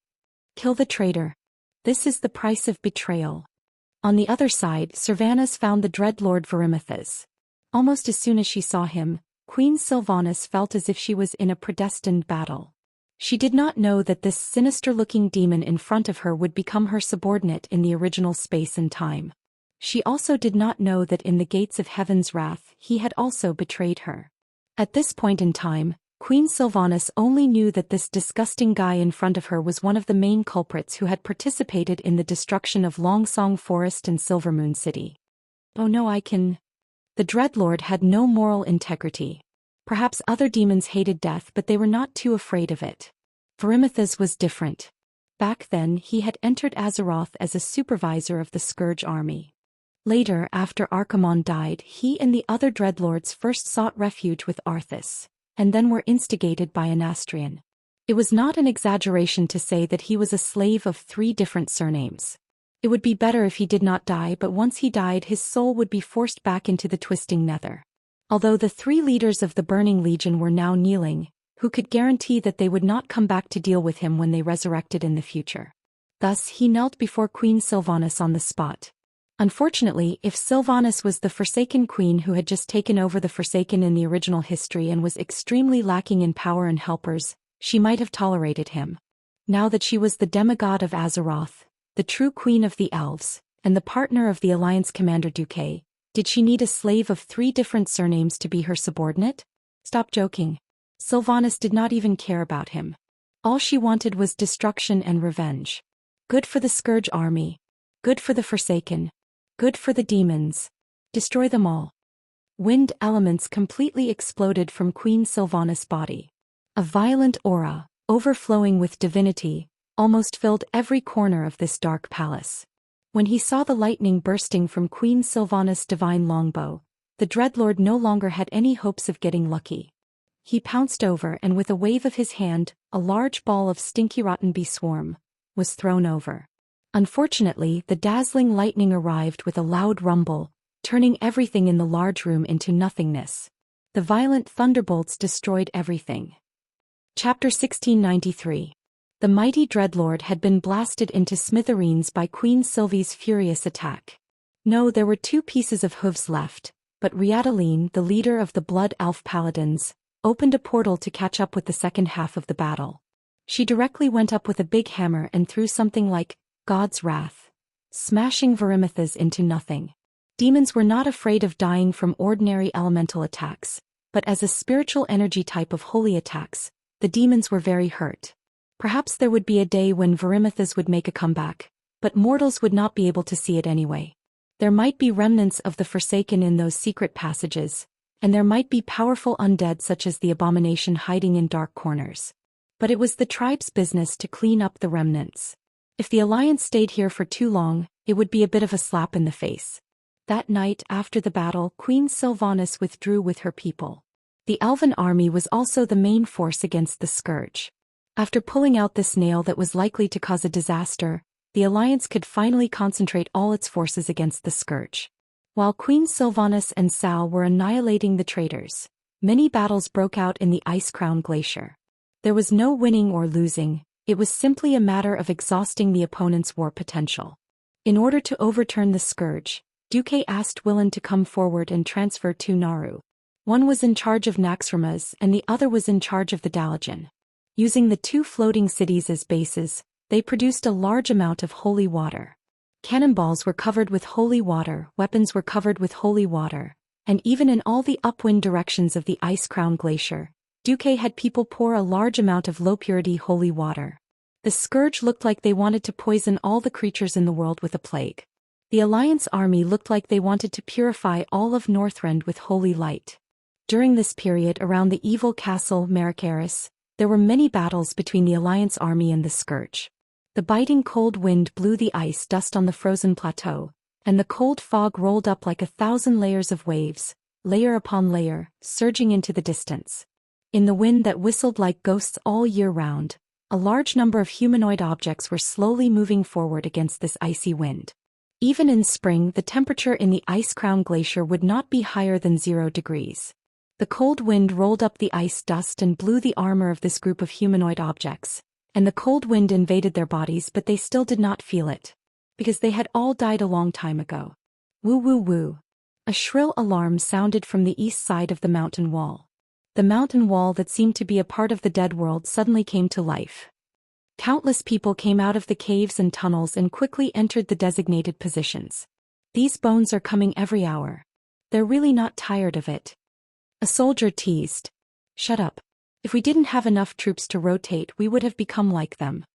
Kill the traitor. This is the price of betrayal. On the other side, Servanas found the Dreadlord Verimithus. Almost as soon as she saw him, Queen Sylvanas felt as if she was in a predestined battle. She did not know that this sinister-looking demon in front of her would become her subordinate in the original space and time. She also did not know that in the gates of heaven's wrath he had also betrayed her. At this point in time, Queen Sylvanas only knew that this disgusting guy in front of her was one of the main culprits who had participated in the destruction of Longsong Forest and Silvermoon City. Oh no, The Dreadlord had no moral integrity. Perhaps other demons hated death, but they were not too afraid of it. Varimitha's was different. Back then he had entered Azeroth as a supervisor of the Scourge army. Later, after Archimonde died, he and the other Dreadlords first sought refuge with Arthas, and then were instigated by Anastrian. It was not an exaggeration to say that he was a slave of 3 different surnames. It would be better if he did not die, but once he died his soul would be forced back into the twisting nether. Although the 3 leaders of the Burning Legion were now kneeling, who could guarantee that they would not come back to deal with him when they resurrected in the future? Thus he knelt before Queen Sylvanas on the spot. Unfortunately, if Sylvanas was the Forsaken Queen who had just taken over the Forsaken in the original history and was extremely lacking in power and helpers, she might have tolerated him. Now that she was the demigod of Azeroth, the true queen of the elves, and the partner of the Alliance Commander Duque, did she need a slave of 3 different surnames to be her subordinate? Stop joking. Sylvanas did not even care about him. All she wanted was destruction and revenge. Good for the Scourge army. Good for the Forsaken. Good for the demons. Destroy them all. Wind elements completely exploded from Queen Sylvanas' body. A violent aura, overflowing with divinity, almost filled every corner of this dark palace. When he saw the lightning bursting from Queen Sylvanas' divine longbow, the Dreadlord no longer had any hopes of getting lucky. He pounced over and with a wave of his hand, a large ball of stinky rotten bee swarm was thrown over. Unfortunately, the dazzling lightning arrived with a loud rumble, turning everything in the large room into nothingness. The violent thunderbolts destroyed everything. Chapter 1693. The mighty Dreadlord had been blasted into smithereens by Queen Sylvie's furious attack. No, there were 2 pieces of hooves left, but Riadaline, the leader of the Blood Elf Paladins, opened a portal to catch up with the second half of the battle. She directly went up with a big hammer and threw something like God's wrath, smashing Varimitha's into nothing. Demons were not afraid of dying from ordinary elemental attacks, but as a spiritual energy type of holy attacks, the demons were very hurt. Perhaps there would be a day when Varimitha's would make a comeback, but mortals would not be able to see it anyway. There might be remnants of the Forsaken in those secret passages, and there might be powerful undead such as the Abomination hiding in dark corners. But it was the tribe's business to clean up the remnants. If the Alliance stayed here for too long, it would be a bit of a slap in the face. That night after the battle, Queen Sylvanas withdrew with her people. The Elven army was also the main force against the Scourge. After pulling out this nail that was likely to cause a disaster, the Alliance could finally concentrate all its forces against the Scourge. While Queen Sylvanas and Sal were annihilating the traitors, many battles broke out in the Ice-Crown Glacier. There was no winning or losing, it was simply a matter of exhausting the opponent's war potential. In order to overturn the Scourge, Duque asked Willan to come forward and transfer 2 Naru. One was in charge of Naxxramas and the other was in charge of the Dalajan. Using the 2 floating cities as bases, they produced a large amount of holy water. Cannonballs were covered with holy water, weapons were covered with holy water, and even in all the upwind directions of the Ice-Crown Glacier, Duque had people pour a large amount of low-purity holy water. The Scourge looked like they wanted to poison all the creatures in the world with a plague. The Alliance army looked like they wanted to purify all of Northrend with holy light. During this period around the evil castle Maricaris, there were many battles between the Alliance army and the Scourge. The biting cold wind blew the ice dust on the frozen plateau, and the cold fog rolled up like 1,000 layers of waves, layer upon layer, surging into the distance. In the wind that whistled like ghosts all year round, a large number of humanoid objects were slowly moving forward against this icy wind. Even in spring, the temperature in the Ice-Crown Glacier would not be higher than 0 degrees. The cold wind rolled up the ice dust and blew the armor of this group of humanoid objects, and the cold wind invaded their bodies, but they still did not feel it, because they had all died a long time ago. Woo woo woo. A shrill alarm sounded from the east side of the mountain wall. The mountain wall that seemed to be a part of the dead world suddenly came to life. Countless people came out of the caves and tunnels and quickly entered the designated positions. These bones are coming every hour. They're really not tired of it. A soldier teased. Shut up. If we didn't have enough troops to rotate, we would have become like them.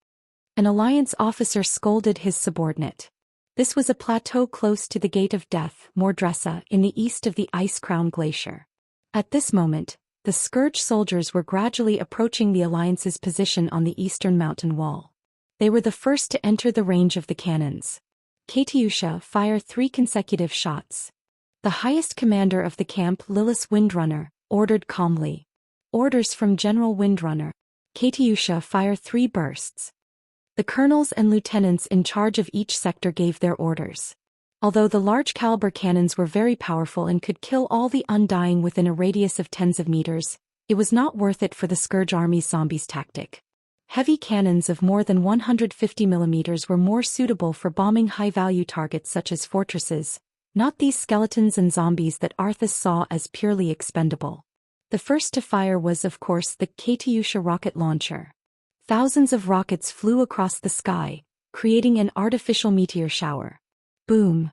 An alliance officer scolded his subordinate. This was a plateau close to the Gate of Death, Mordressa, in the east of the Ice Crown Glacier. At this moment, the Scourge soldiers were gradually approaching the alliance's position on the eastern mountain wall. They were the first to enter the range of the cannons. Katyusha, fire 3 consecutive shots. The highest commander of the camp, Lilith Windrunner, ordered calmly. Orders from General Windrunner. Katyusha, fire 3 bursts. The colonels and lieutenants in charge of each sector gave their orders. Although the large-caliber cannons were very powerful and could kill all the undying within a radius of tens of meters, it was not worth it for the Scourge Army's zombies tactic. Heavy cannons of more than 150 mm were more suitable for bombing high-value targets such as fortresses, not these skeletons and zombies that Arthas saw as purely expendable. The first to fire was, of course, the Katyusha rocket launcher. Thousands of rockets flew across the sky, creating an artificial meteor shower. Boom!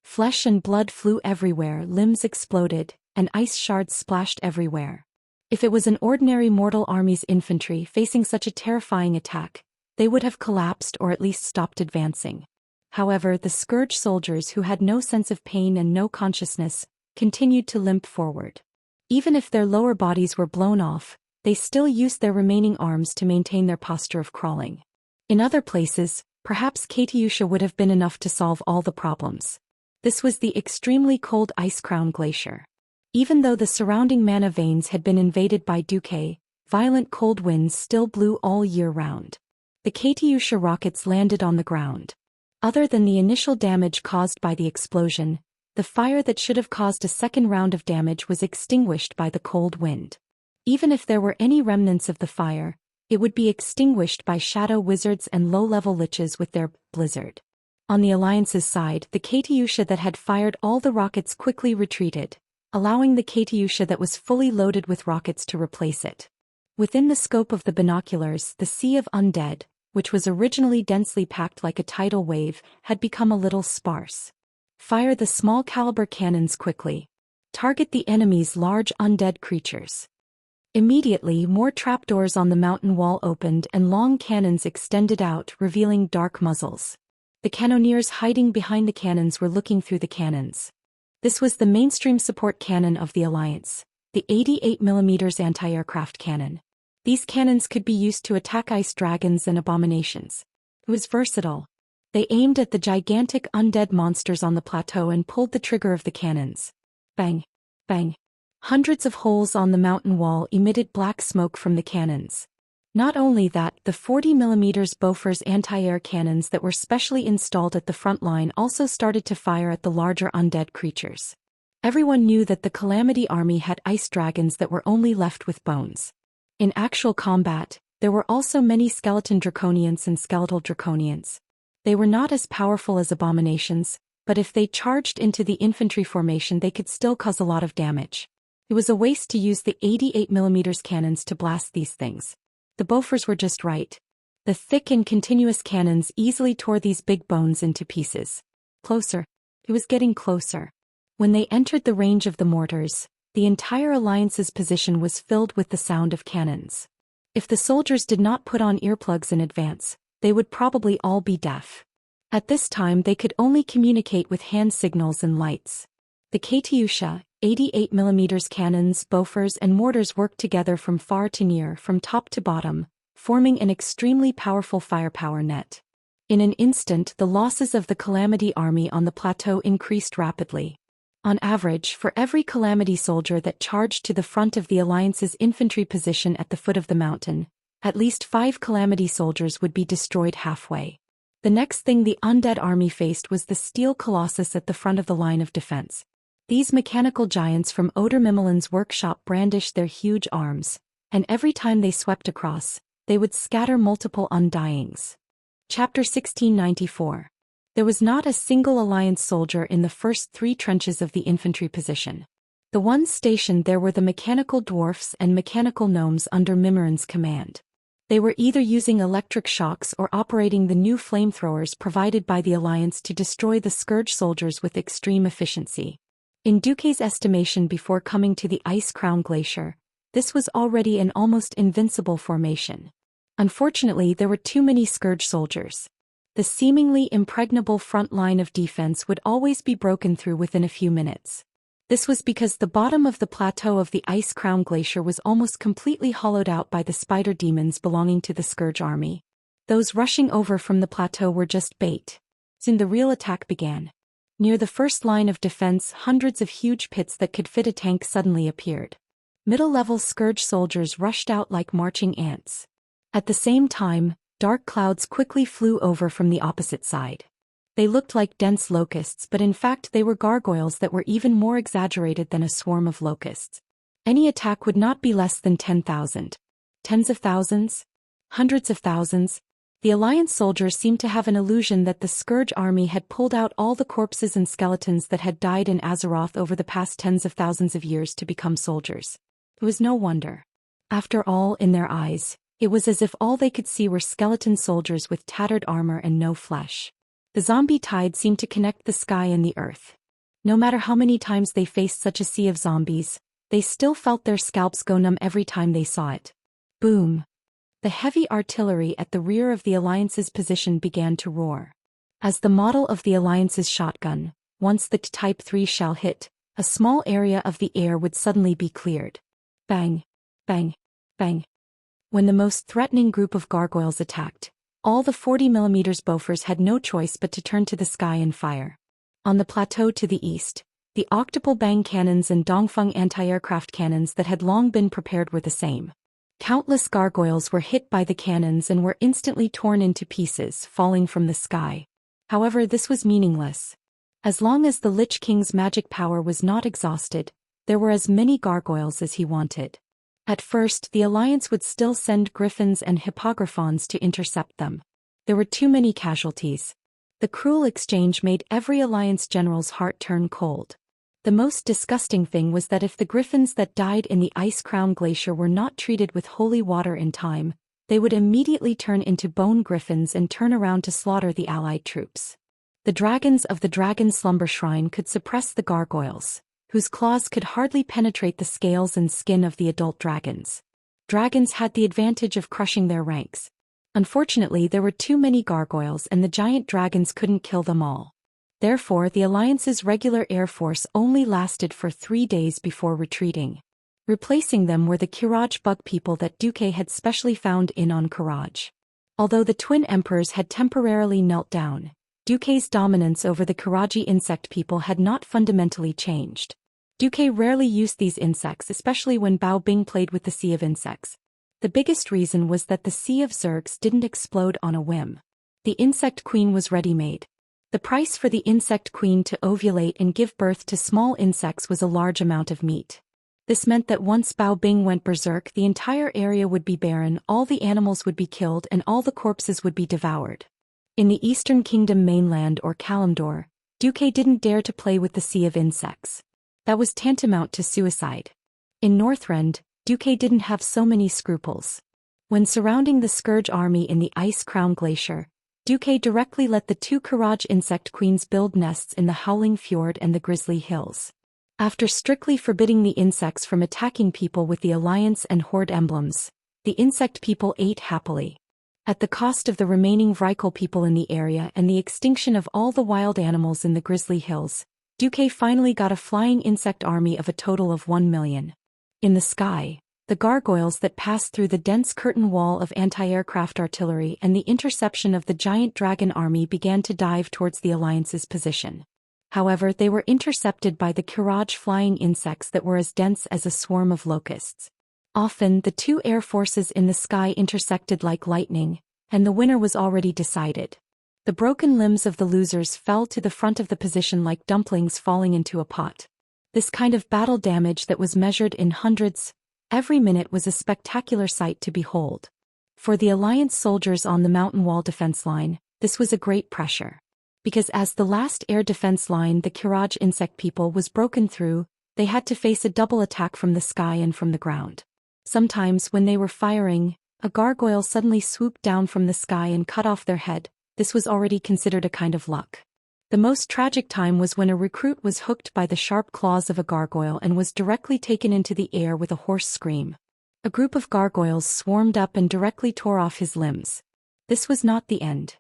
Flesh and blood flew everywhere, limbs exploded, and ice shards splashed everywhere. If it was an ordinary mortal army's infantry facing such a terrifying attack, they would have collapsed or at least stopped advancing. However, the Scourge soldiers, who had no sense of pain and no consciousness, continued to limp forward. Even if their lower bodies were blown off, they still used their remaining arms to maintain their posture of crawling. In other places, perhaps Katyusha would have been enough to solve all the problems. This was the extremely cold Ice Crown Glacier. Even though the surrounding mana veins had been invaded by Duque, violent cold winds still blew all year round. The Katyusha rockets landed on the ground. Other than the initial damage caused by the explosion, the fire that should have caused a second round of damage was extinguished by the cold wind. Even if there were any remnants of the fire, it would be extinguished by shadow wizards and low-level liches with their blizzard. On the Alliance's side, the Katyusha that had fired all the rockets quickly retreated, allowing the Katyusha that was fully loaded with rockets to replace it. Within the scope of the binoculars, the sea of undead, which was originally densely packed like a tidal wave, had become a little sparse. Fire the small-caliber cannons quickly. Target the enemy's large undead creatures. Immediately, more trapdoors on the mountain wall opened and long cannons extended out, revealing dark muzzles. The cannoneers hiding behind the cannons were looking through the cannons. This was the mainstream support cannon of the Alliance, the 88 mm anti-aircraft cannon. These cannons could be used to attack ice dragons and abominations. It was versatile. They aimed at the gigantic undead monsters on the plateau and pulled the trigger of the cannons. Bang! Bang! Hundreds of holes on the mountain wall emitted black smoke from the cannons. Not only that, the 40 mm Bofors anti-air cannons that were specially installed at the front line also started to fire at the larger undead creatures. Everyone knew that the Calamity Army had ice dragons that were only left with bones. In actual combat, there were also many skeleton draconians and skeletal draconians. They were not as powerful as abominations, but if they charged into the infantry formation they could still cause a lot of damage. It was a waste to use the 88 mm cannons to blast these things. The Bofors were just right. The thick and continuous cannons easily tore these big bones into pieces. Closer. It was getting closer. When they entered the range of the mortars, the entire Alliance's position was filled with the sound of cannons. If the soldiers did not put on earplugs in advance, they would probably all be deaf. At this time they could only communicate with hand signals and lights. The Katyusha, 88 mm cannons, Bofors and mortars worked together from far to near, from top to bottom, forming an extremely powerful firepower net. In an instant the losses of the Calamity Army on the plateau increased rapidly. On average, for every Calamity soldier that charged to the front of the Alliance's infantry position at the foot of the mountain, at least 5 Calamity soldiers would be destroyed halfway. The next thing the undead army faced was the steel colossus at the front of the line of defense. These mechanical giants from Oder Mimmelin's workshop brandished their huge arms, and every time they swept across, they would scatter multiple undyings. Chapter 1694. There was not a single Alliance soldier in the first 3 trenches of the infantry position. The ones stationed there were the mechanical dwarfs and mechanical gnomes under Mimmelin's command. They were either using electric shocks or operating the new flamethrowers provided by the Alliance to destroy the Scourge soldiers with extreme efficiency. In Duque's estimation before coming to the Ice Crown Glacier, this was already an almost invincible formation. Unfortunately, there were too many Scourge soldiers. The seemingly impregnable front line of defense would always be broken through within a few minutes. This was because the bottom of the plateau of the Ice Crown Glacier was almost completely hollowed out by the spider demons belonging to the Scourge army. Those rushing over from the plateau were just bait. Soon the real attack began. Near the first line of defense, hundreds of huge pits that could fit a tank suddenly appeared. Middle-level Scourge soldiers rushed out like marching ants. At the same time, dark clouds quickly flew over from the opposite side. They looked like dense locusts, but in fact they were gargoyles that were even more exaggerated than a swarm of locusts. Any attack would not be less than 10,000. Tens of thousands? Hundreds of thousands? The Alliance soldiers seemed to have an illusion that the Scourge army had pulled out all the corpses and skeletons that had died in Azeroth over the past tens of thousands of years to become soldiers. It was no wonder. After all, in their eyes, it was as if all they could see were skeleton soldiers with tattered armor and no flesh. The zombie tide seemed to connect the sky and the earth. No matter how many times they faced such a sea of zombies, they still felt their scalps go numb every time they saw it. Boom! The heavy artillery at the rear of the Alliance's position began to roar. As the model of the Alliance's shotgun, once the Type 3 shell hit, a small area of the air would suddenly be cleared. Bang! Bang! Bang! When the most threatening group of gargoyles attacked, all the 40mm bofors had no choice but to turn to the sky and fire. On the plateau to the east, the octuple bang cannons and dongfeng anti-aircraft cannons that had long been prepared were the same. Countless gargoyles were hit by the cannons and were instantly torn into pieces, falling from the sky. However, this was meaningless. As long as the Lich King's magic power was not exhausted, there were as many gargoyles as he wanted. At first, the Alliance would still send griffins and hippogriffons to intercept them. There were too many casualties. The cruel exchange made every Alliance general's heart turn cold. The most disgusting thing was that if the griffins that died in the Ice Crown Glacier were not treated with holy water in time, they would immediately turn into bone griffins and turn around to slaughter the Allied troops. The dragons of the Dragon Slumber Shrine could suppress the gargoyles, whose claws could hardly penetrate the scales and skin of the adult dragons. Dragons had the advantage of crushing their ranks. Unfortunately, there were too many gargoyles and the giant dragons couldn't kill them all. Therefore, the Alliance's regular air force only lasted for 3 days before retreating. Replacing them were the Kiraj bug people that Duque had specially found on Kiraj. Although the twin emperors had temporarily knelt down, Duque's dominance over the Kiraji insect people had not fundamentally changed. Duque rarely used these insects, especially when Bao Bing played with the Sea of Insects. The biggest reason was that the Sea of Zergs didn't explode on a whim. The Insect Queen was ready-made. The price for the Insect Queen to ovulate and give birth to small insects was a large amount of meat. This meant that once Bao Bing went berserk, the entire area would be barren, all the animals would be killed and all the corpses would be devoured. In the Eastern Kingdom mainland or Kalimdor, Duque didn't dare to play with the Sea of Insects. That was tantamount to suicide. In Northrend, Duque didn't have so many scruples. When surrounding the Scourge army in the Ice Crown Glacier, Duque directly let the 2 Kiraj insect queens build nests in the Howling Fjord and the Grizzly Hills. After strictly forbidding the insects from attacking people with the Alliance and Horde emblems, the insect people ate happily. At the cost of the remaining Vrykul people in the area and the extinction of all the wild animals in the Grizzly Hills, Duque finally got a flying insect army of a total of 1 million. In the sky, the gargoyles that passed through the dense curtain wall of anti-aircraft artillery and the interception of the giant dragon army began to dive towards the Alliance's position. However, they were intercepted by the Kiraj flying insects that were as dense as a swarm of locusts. Often, the 2 air forces in the sky intersected like lightning, and the winner was already decided. The broken limbs of the losers fell to the front of the position like dumplings falling into a pot. This kind of battle damage that was measured in hundreds every minute was a spectacular sight to behold. For the Alliance soldiers on the mountain wall defense line, this was a great pressure. Because as the last air defense line the Kiraj insect people was broken through, they had to face a double attack from the sky and from the ground. Sometimes when they were firing, A gargoyle suddenly swooped down from the sky and cut off their head. This was already considered a kind of luck. The most tragic time was when a recruit was hooked by the sharp claws of a gargoyle and was directly taken into the air with a hoarse scream. A group of gargoyles swarmed up and directly tore off his limbs. This was not the end.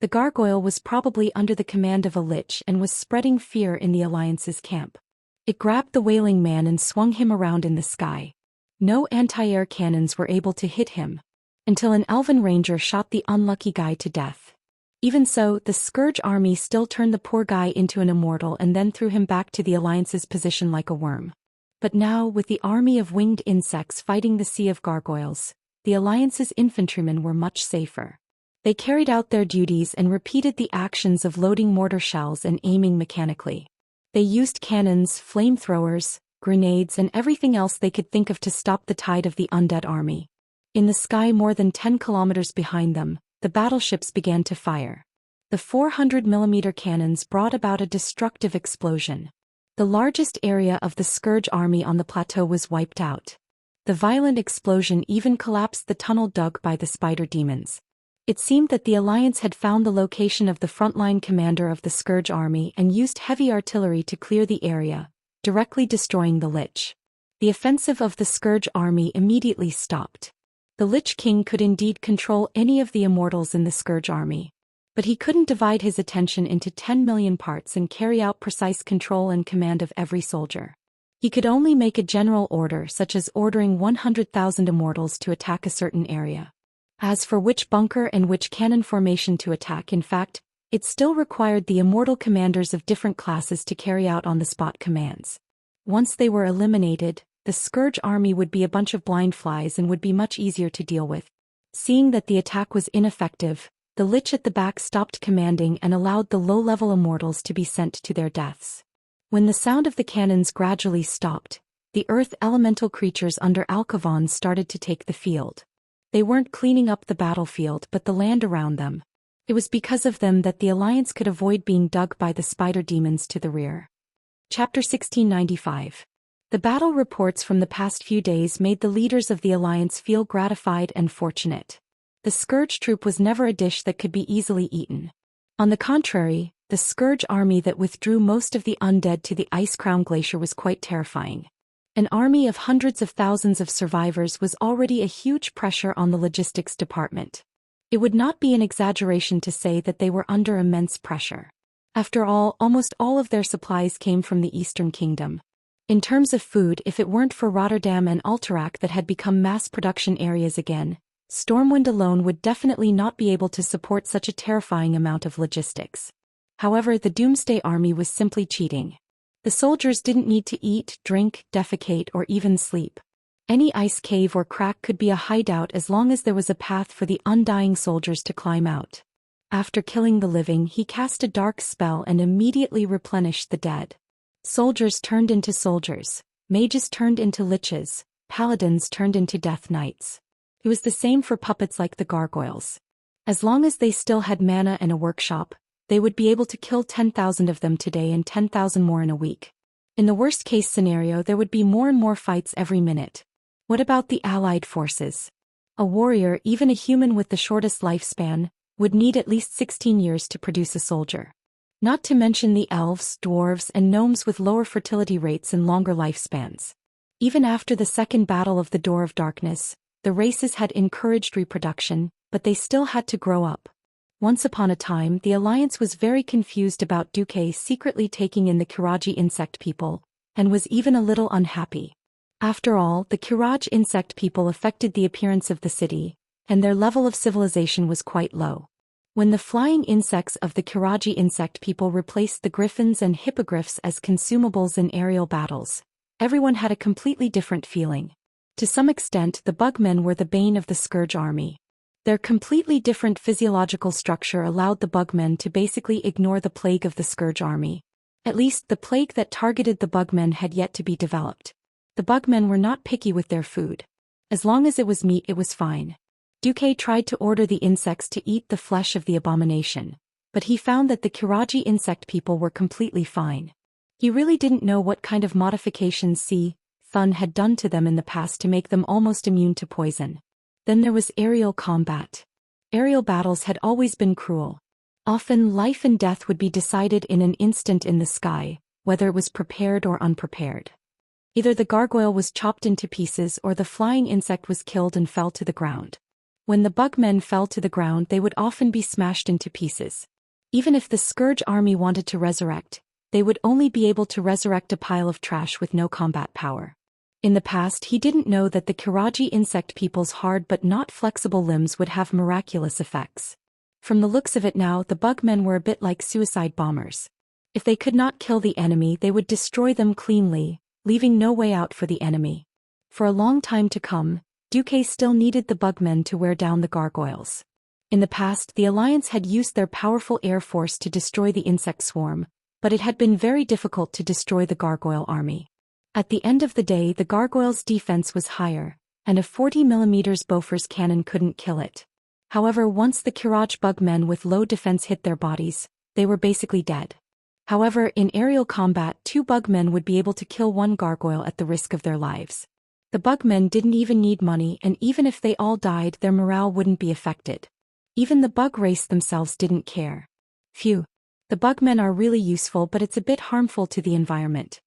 The gargoyle was probably under the command of a lich and was spreading fear in the Alliance's camp. It grabbed the wailing man and swung him around in the sky. No anti-air cannons were able to hit him, until an elven ranger shot the unlucky guy to death. Even so, the Scourge army still turned the poor guy into an immortal and then threw him back to the Alliance's position like a worm. But now, with the army of winged insects fighting the sea of gargoyles, the Alliance's infantrymen were much safer. They carried out their duties and repeated the actions of loading mortar shells and aiming mechanically. They used cannons, flamethrowers, grenades and everything else they could think of to stop the tide of the undead army. In the sky more than 10 kilometers behind them, the battleships began to fire. The 400mm cannons brought about a destructive explosion. The largest area of the Scourge army on the plateau was wiped out. The violent explosion even collapsed the tunnel dug by the spider demons. It seemed that the Alliance had found the location of the frontline commander of the Scourge army and used heavy artillery to clear the area, directly destroying the Lich. The offensive of the Scourge army immediately stopped. The Lich King could indeed control any of the immortals in the Scourge army. But he couldn't divide his attention into 10 million parts and carry out precise control and command of every soldier. He could only make a general order, such as ordering 100,000 immortals to attack a certain area. As for which bunker and which cannon formation to attack, in fact, it still required the immortal commanders of different classes to carry out on-the-spot commands. Once they were eliminated, the Scourge army would be a bunch of blind flies and would be much easier to deal with. Seeing that the attack was ineffective, the Lich at the back stopped commanding and allowed the low-level immortals to be sent to their deaths. When the sound of the cannons gradually stopped, the earth elemental creatures under Alchemy started to take the field. They weren't cleaning up the battlefield but the land around them. It was because of them that the Alliance could avoid being dug by the spider demons to the rear. Chapter 1695. The battle reports from the past few days made the leaders of the Alliance feel gratified and fortunate. The Scourge troop was never a dish that could be easily eaten. On the contrary, the Scourge army that withdrew most of the undead to the Ice Crown Glacier was quite terrifying. An army of hundreds of thousands of survivors was already a huge pressure on the logistics department. It would not be an exaggeration to say that they were under immense pressure. After all, almost all of their supplies came from the Eastern Kingdom. In terms of food, if it weren't for Rotterdam and Alterac that had become mass production areas again, Stormwind alone would definitely not be able to support such a terrifying amount of logistics. However, the Doomsday Army was simply cheating. The soldiers didn't need to eat, drink, defecate, or even sleep. Any ice cave or crack could be a hideout as long as there was a path for the undying soldiers to climb out. After killing the living, he cast a dark spell and immediately replenished the dead. Soldiers turned into soldiers, mages turned into liches, paladins turned into death knights. It was the same for puppets like the gargoyles. As long as they still had mana and a workshop, they would be able to kill 10,000 of them today and 10,000 more in a week. In the worst-case scenario, there would be more and more fights every minute. What about the allied forces? A warrior, even a human with the shortest lifespan, would need at least 16 years to produce a soldier. Not to mention the elves, dwarves, and gnomes with lower fertility rates and longer lifespans. Even after the Second Battle of the Door of Darkness, the races had encouraged reproduction, but they still had to grow up. Once upon a time, the Alliance was very confused about Duque secretly taking in the Kiraji insect people, and was even a little unhappy. After all, the Kiraj insect people affected the appearance of the city, and their level of civilization was quite low. When the flying insects of the Kiraji insect people replaced the griffins and hippogriffs as consumables in aerial battles, everyone had a completely different feeling. To some extent, the bugmen were the bane of the Scourge army. Their completely different physiological structure allowed the bugmen to basically ignore the plague of the Scourge army. At least, the plague that targeted the bugmen had yet to be developed. The bugmen were not picky with their food. As long as it was meat, it was fine. Duque tried to order the insects to eat the flesh of the abomination, but he found that the Kiraji insect people were completely fine. He really didn't know what kind of modifications Thun had done to them in the past to make them almost immune to poison. Then there was aerial combat. Aerial battles had always been cruel. Often life and death would be decided in an instant in the sky, whether it was prepared or unprepared. Either the gargoyle was chopped into pieces or the flying insect was killed and fell to the ground. When the bugmen fell to the ground, they would often be smashed into pieces. Even if the Scourge army wanted to resurrect, they would only be able to resurrect a pile of trash with no combat power. In the past, he didn't know that the Kiraji insect people's hard but not flexible limbs would have miraculous effects. From the looks of it now, the bugmen were a bit like suicide bombers. If they could not kill the enemy, they would destroy them cleanly, leaving no way out for the enemy. For a long time to come, Duque still needed the bugmen to wear down the gargoyles. In the past, the Alliance had used their powerful air force to destroy the insect swarm, but it had been very difficult to destroy the gargoyle army. At the end of the day, the gargoyle's defense was higher, and a 40mm Bofors cannon couldn't kill it. However, once the Kiraj bugmen with low defense hit their bodies, they were basically dead. However, in aerial combat, 2 bugmen would be able to kill 1 gargoyle at the risk of their lives. The bugmen didn't even need money, and even if they all died, their morale wouldn't be affected. Even the bug race themselves didn't care. Phew. The bugmen are really useful, but it's a bit harmful to the environment.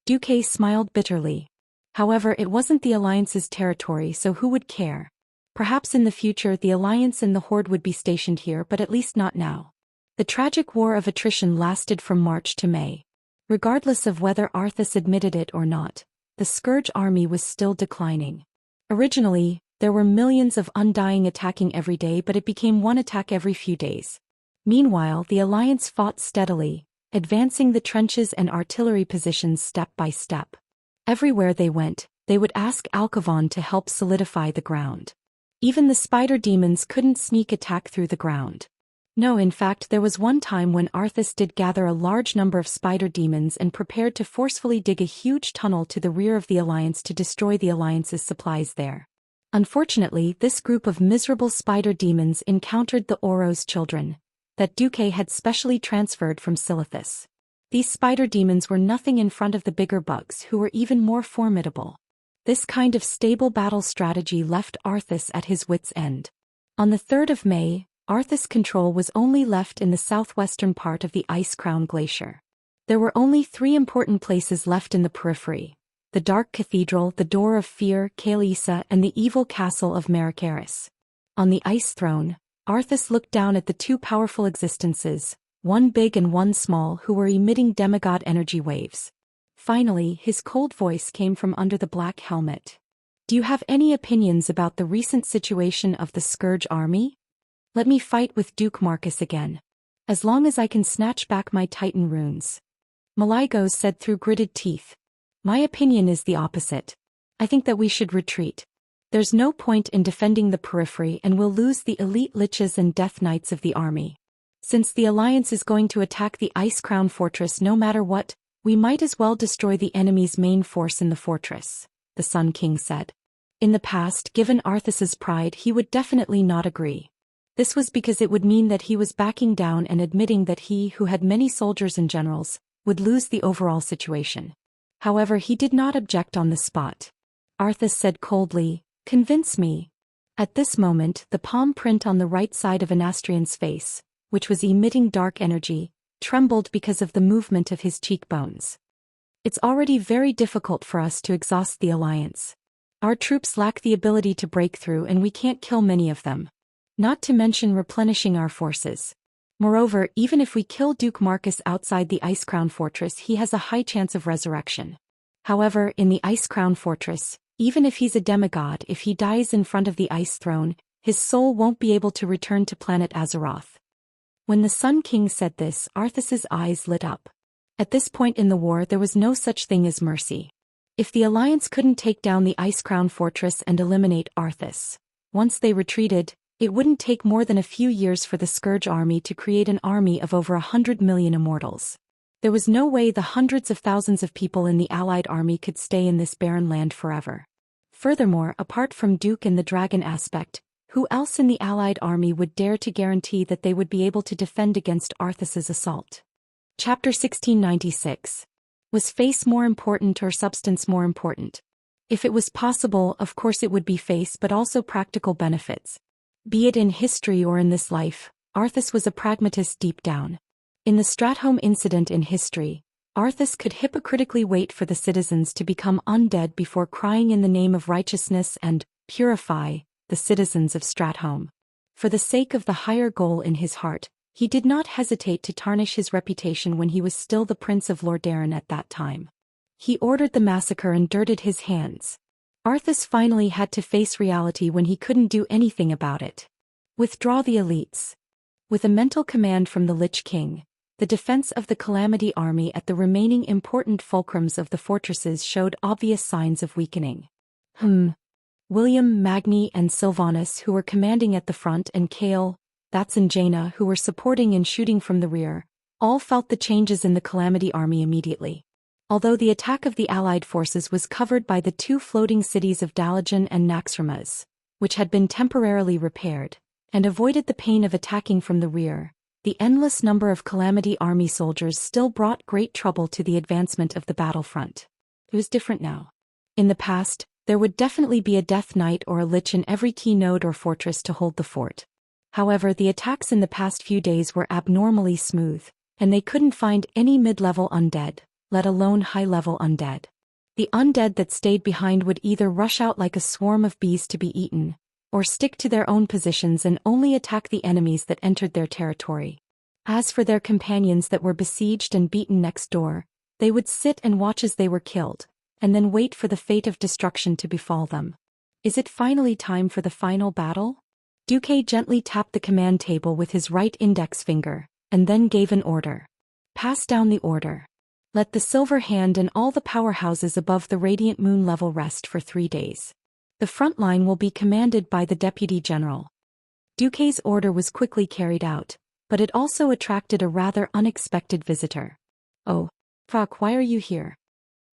Duque smiled bitterly. However, it wasn't the Alliance's territory, so who would care? Perhaps in the future the Alliance and the Horde would be stationed here, but at least not now. The tragic war of attrition lasted from March to May. Regardless of whether Arthas admitted it or not, the Scourge army was still declining. Originally, there were millions of undying attacking every day, but it became 1 attack every few days. Meanwhile, the Alliance fought steadily, advancing the trenches and artillery positions step by step. Everywhere they went, they would ask Alkavon to help solidify the ground. Even the spider demons couldn't sneak attack through the ground. No, in fact, there was one time when Arthas did gather a large number of spider demons and prepared to forcefully dig a huge tunnel to the rear of the Alliance to destroy the Alliance's supplies there. Unfortunately, this group of miserable spider demons encountered the Oros children that Duque had specially transferred from Silithus. These spider demons were nothing in front of the bigger bugs, who were even more formidable. This kind of stable battle strategy left Arthas at his wits' end. On the 3rd of May, Arthas' control was only left in the southwestern part of the Ice Crown Glacier. There were only 3 important places left in the periphery: the Dark Cathedral, the Door of Fear, Kaelisa, and the evil castle of Marikaris. On the Ice Throne, Arthas looked down at the 2 powerful existences, one big and one small, who were emitting demigod energy waves. Finally, his cold voice came from under the black helmet. "Do you have any opinions about the recent situation of the Scourge army? Let me fight with Duke Marcus again. As long as I can snatch back my Titan runes." Maligos said through gritted teeth. "My opinion is the opposite. I think that we should retreat. There's no point in defending the periphery, and we'll lose the elite liches and death knights of the army. Since the Alliance is going to attack the Ice Crown Fortress no matter what, we might as well destroy the enemy's main force in the fortress," the Sun King said. In the past, given Arthas's pride, he would definitely not agree. This was because it would mean that he was backing down and admitting that he, who had many soldiers and generals, would lose the overall situation. However, he did not object on the spot. Arthas said coldly, "Convince me." At this moment, the palm print on the right side of Anastrian's face, which was emitting dark energy, trembled because of the movement of his cheekbones. "It's already very difficult for us to exhaust the Alliance. Our troops lack the ability to break through, and we can't kill many of them. Not to mention replenishing our forces. Moreover, even if we kill Duke Marcus outside the Ice Crown Fortress, he has a high chance of resurrection. However, in the Ice Crown Fortress, even if he's a demigod, if he dies in front of the Ice Throne, his soul won't be able to return to planet Azeroth." When the Sun King said this, Arthas's eyes lit up. At this point in the war, there was no such thing as mercy. If the Alliance couldn't take down the Ice Crown Fortress and eliminate Arthas, once they retreated, it wouldn't take more than a few years for the Scourge army to create an army of over 100 million immortals. There was no way the hundreds of thousands of people in the Allied army could stay in this barren land forever. Furthermore, apart from Duke and the dragon aspect, who else in the Allied army would dare to guarantee that they would be able to defend against Arthas's assault? Chapter 1696. Was face more important or substance more important? If it was possible, of course it would be face but also practical benefits. Be it in history or in this life, Arthas was a pragmatist deep down. In the Stratholme incident in history, Arthas could hypocritically wait for the citizens to become undead before crying in the name of righteousness and purify the citizens of Stratholme. For the sake of the higher goal in his heart, he did not hesitate to tarnish his reputation when he was still the Prince of Lordaeron at that time. He ordered the massacre and dirtied his hands. Arthas finally had to face reality when he couldn't do anything about it. Withdraw the elites. With a mental command from the Lich King, the defense of the Calamity Army at the remaining important fulcrums of the fortresses showed obvious signs of weakening. William, Magni and Sylvanas, who were commanding at the front, and Kale, Thats and Jaina, who were supporting and shooting from the rear, all felt the changes in the Calamity Army immediately. Although the attack of the Allied forces was covered by the two floating cities of Dalajan and Naxxramas, which had been temporarily repaired, and avoided the pain of attacking from the rear, the endless number of Calamity Army soldiers still brought great trouble to the advancement of the battlefront. It was different now. In the past, there would definitely be a Death Knight or a Lich in every key node or fortress to hold the fort. However, the attacks in the past few days were abnormally smooth, and they couldn't find any mid-level undead, let alone high-level undead. The undead that stayed behind would either rush out like a swarm of bees to be eaten, or stick to their own positions and only attack the enemies that entered their territory. As for their companions that were besieged and beaten next door, they would sit and watch as they were killed, and then wait for the fate of destruction to befall them. Is it finally time for the final battle? Duque gently tapped the command table with his right index finger, and then gave an order. Pass down the order. Let the Silver Hand and all the powerhouses above the Radiant Moon level rest for 3 days. The front line will be commanded by the Deputy General. Duque's order was quickly carried out, but it also attracted a rather unexpected visitor. Oh, Frock, why are you here?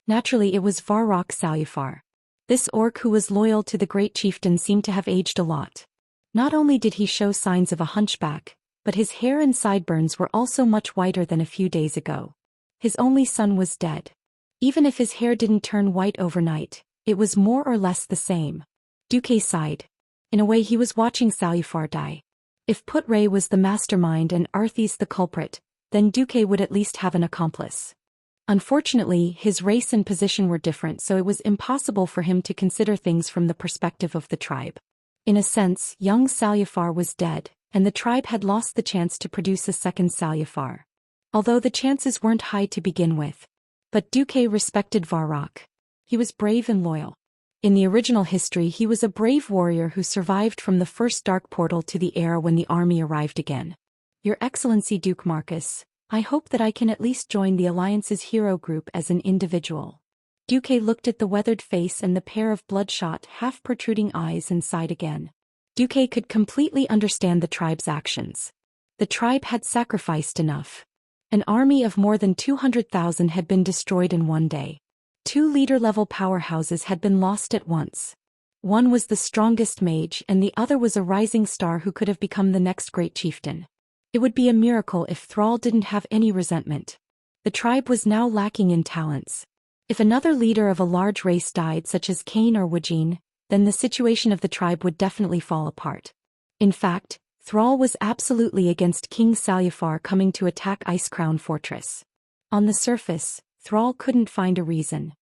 Naturally, it was Varrock Salufar. This orc who was loyal to the great chieftain seemed to have aged a lot. Not only did he show signs of a hunchback, but his hair and sideburns were also much whiter than a few days ago. His only son was dead. Even if his hair didn't turn white overnight, it was more or less the same. Duque sighed. In a way, he was watching Salufar die. If Put-Ray was the mastermind and Arthas the culprit, then Duque would at least have an accomplice. Unfortunately, his race and position were different, so it was impossible for him to consider things from the perspective of the tribe. In a sense, young Salufar was dead, and the tribe had lost the chance to produce a second Salufar. Although the chances weren't high to begin with. But Duque respected Varrock. He was brave and loyal. In the original history, he was a brave warrior who survived from the first dark portal to the era when the army arrived again. Your Excellency Duke Marcus, I hope that I can at least join the Alliance's hero group as an individual. Duque looked at the weathered face and the pair of bloodshot, half-protruding eyes and sighed again. Duque could completely understand the tribe's actions. The tribe had sacrificed enough. An army of more than 200,000 had been destroyed in one day. 2 leader-level powerhouses had been lost at once. One was the strongest mage and the other was a rising star who could have become the next great chieftain. It would be a miracle if Thrall didn't have any resentment. The tribe was now lacking in talents. If another leader of a large race died, such as Cain or Wujin, then the situation of the tribe would definitely fall apart. In fact, Thrall was absolutely against King Salufar coming to attack Icecrown Fortress. On the surface, Thrall couldn't find a reason.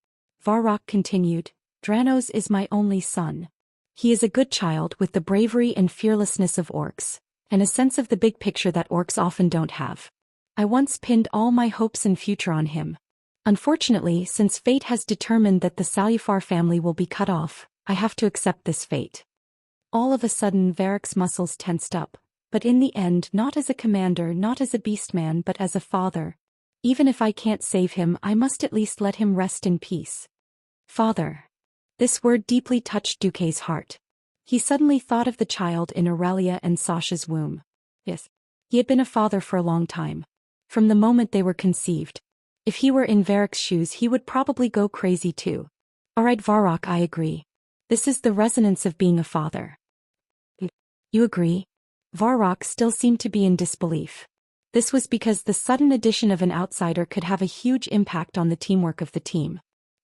Varrock continued, Dranos is my only son. He is a good child with the bravery and fearlessness of orcs, and a sense of the big picture that orcs often don't have. I once pinned all my hopes and future on him. Unfortunately, since fate has determined that the Salufar family will be cut off, I have to accept this fate. All of a sudden Varrock's muscles tensed up, but in the end not as a commander, not as a beastman, but as a father. Even if I can't save him, I must at least let him rest in peace. Father. This word deeply touched Duque's heart. He suddenly thought of the child in Aurelia and Sasha's womb. Yes. He had been a father for a long time. From the moment they were conceived. If he were in Varrock's shoes, he would probably go crazy too. Alright Varrock, I agree. This is the resonance of being a father. You agree? Varrock still seemed to be in disbelief. This was because the sudden addition of an outsider could have a huge impact on the teamwork of the team.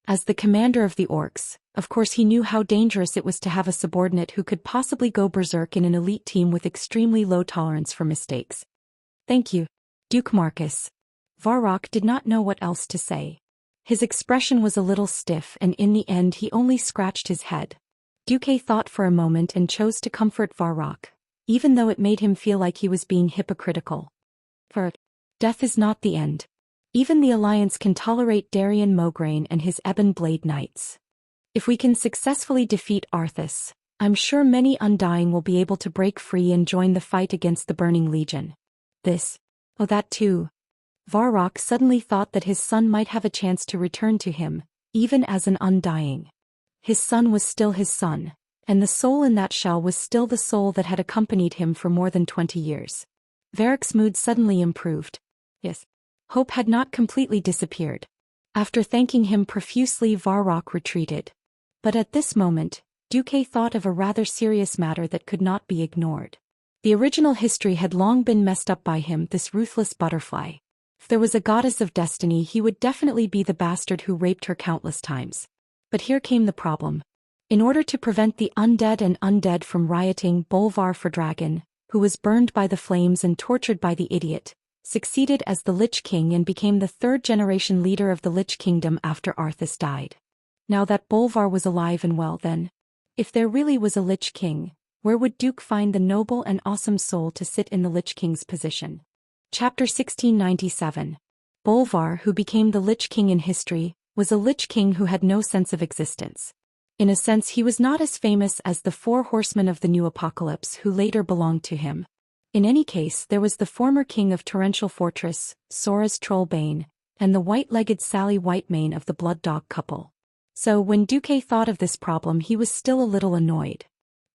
As the commander of the orcs, of course he knew how dangerous it was to have a subordinate who could possibly go berserk in an elite team with extremely low tolerance for mistakes. Thank you, Duke Marcus. Varrock did not know what else to say. His expression was a little stiff and in the end he only scratched his head. Duque thought for a moment and chose to comfort Varrock, even though it made him feel like he was being hypocritical. For death is not the end. Even the Alliance can tolerate Darian Mograine and his Ebon Blade Knights. If we can successfully defeat Arthas, I'm sure many Undying will be able to break free and join the fight against the Burning Legion. That too. Varrock suddenly thought that his son might have a chance to return to him, even as an Undying. His son was still his son, and the soul in that shell was still the soul that had accompanied him for more than 20 years. Varrick's mood suddenly improved. Yes. Hope had not completely disappeared. After thanking him profusely, Varrock retreated. But at this moment, Duque thought of a rather serious matter that could not be ignored. The original history had long been messed up by him, this ruthless butterfly. If there was a goddess of destiny, he would definitely be the bastard who raped her countless times. But here came the problem. In order to prevent the undead from rioting, Bolvar Fordragon, who was burned by the flames and tortured by the idiot, succeeded as the Lich King and became the third-generation leader of the Lich Kingdom after Arthas died. Now that Bolvar was alive and well then, if there really was a Lich King, where would Duke find the noble and awesome soul to sit in the Lich King's position? Chapter 1697. Bolvar, who became the Lich King in history, was a Lich King who had no sense of existence. In a sense he was not as famous as the four horsemen of the new apocalypse who later belonged to him. In any case, there was the former king of Torrential Fortress, Sora's Trollbane, and the white-legged Sally Whitemane of the Blood Dog couple. So when Duque thought of this problem he was still a little annoyed.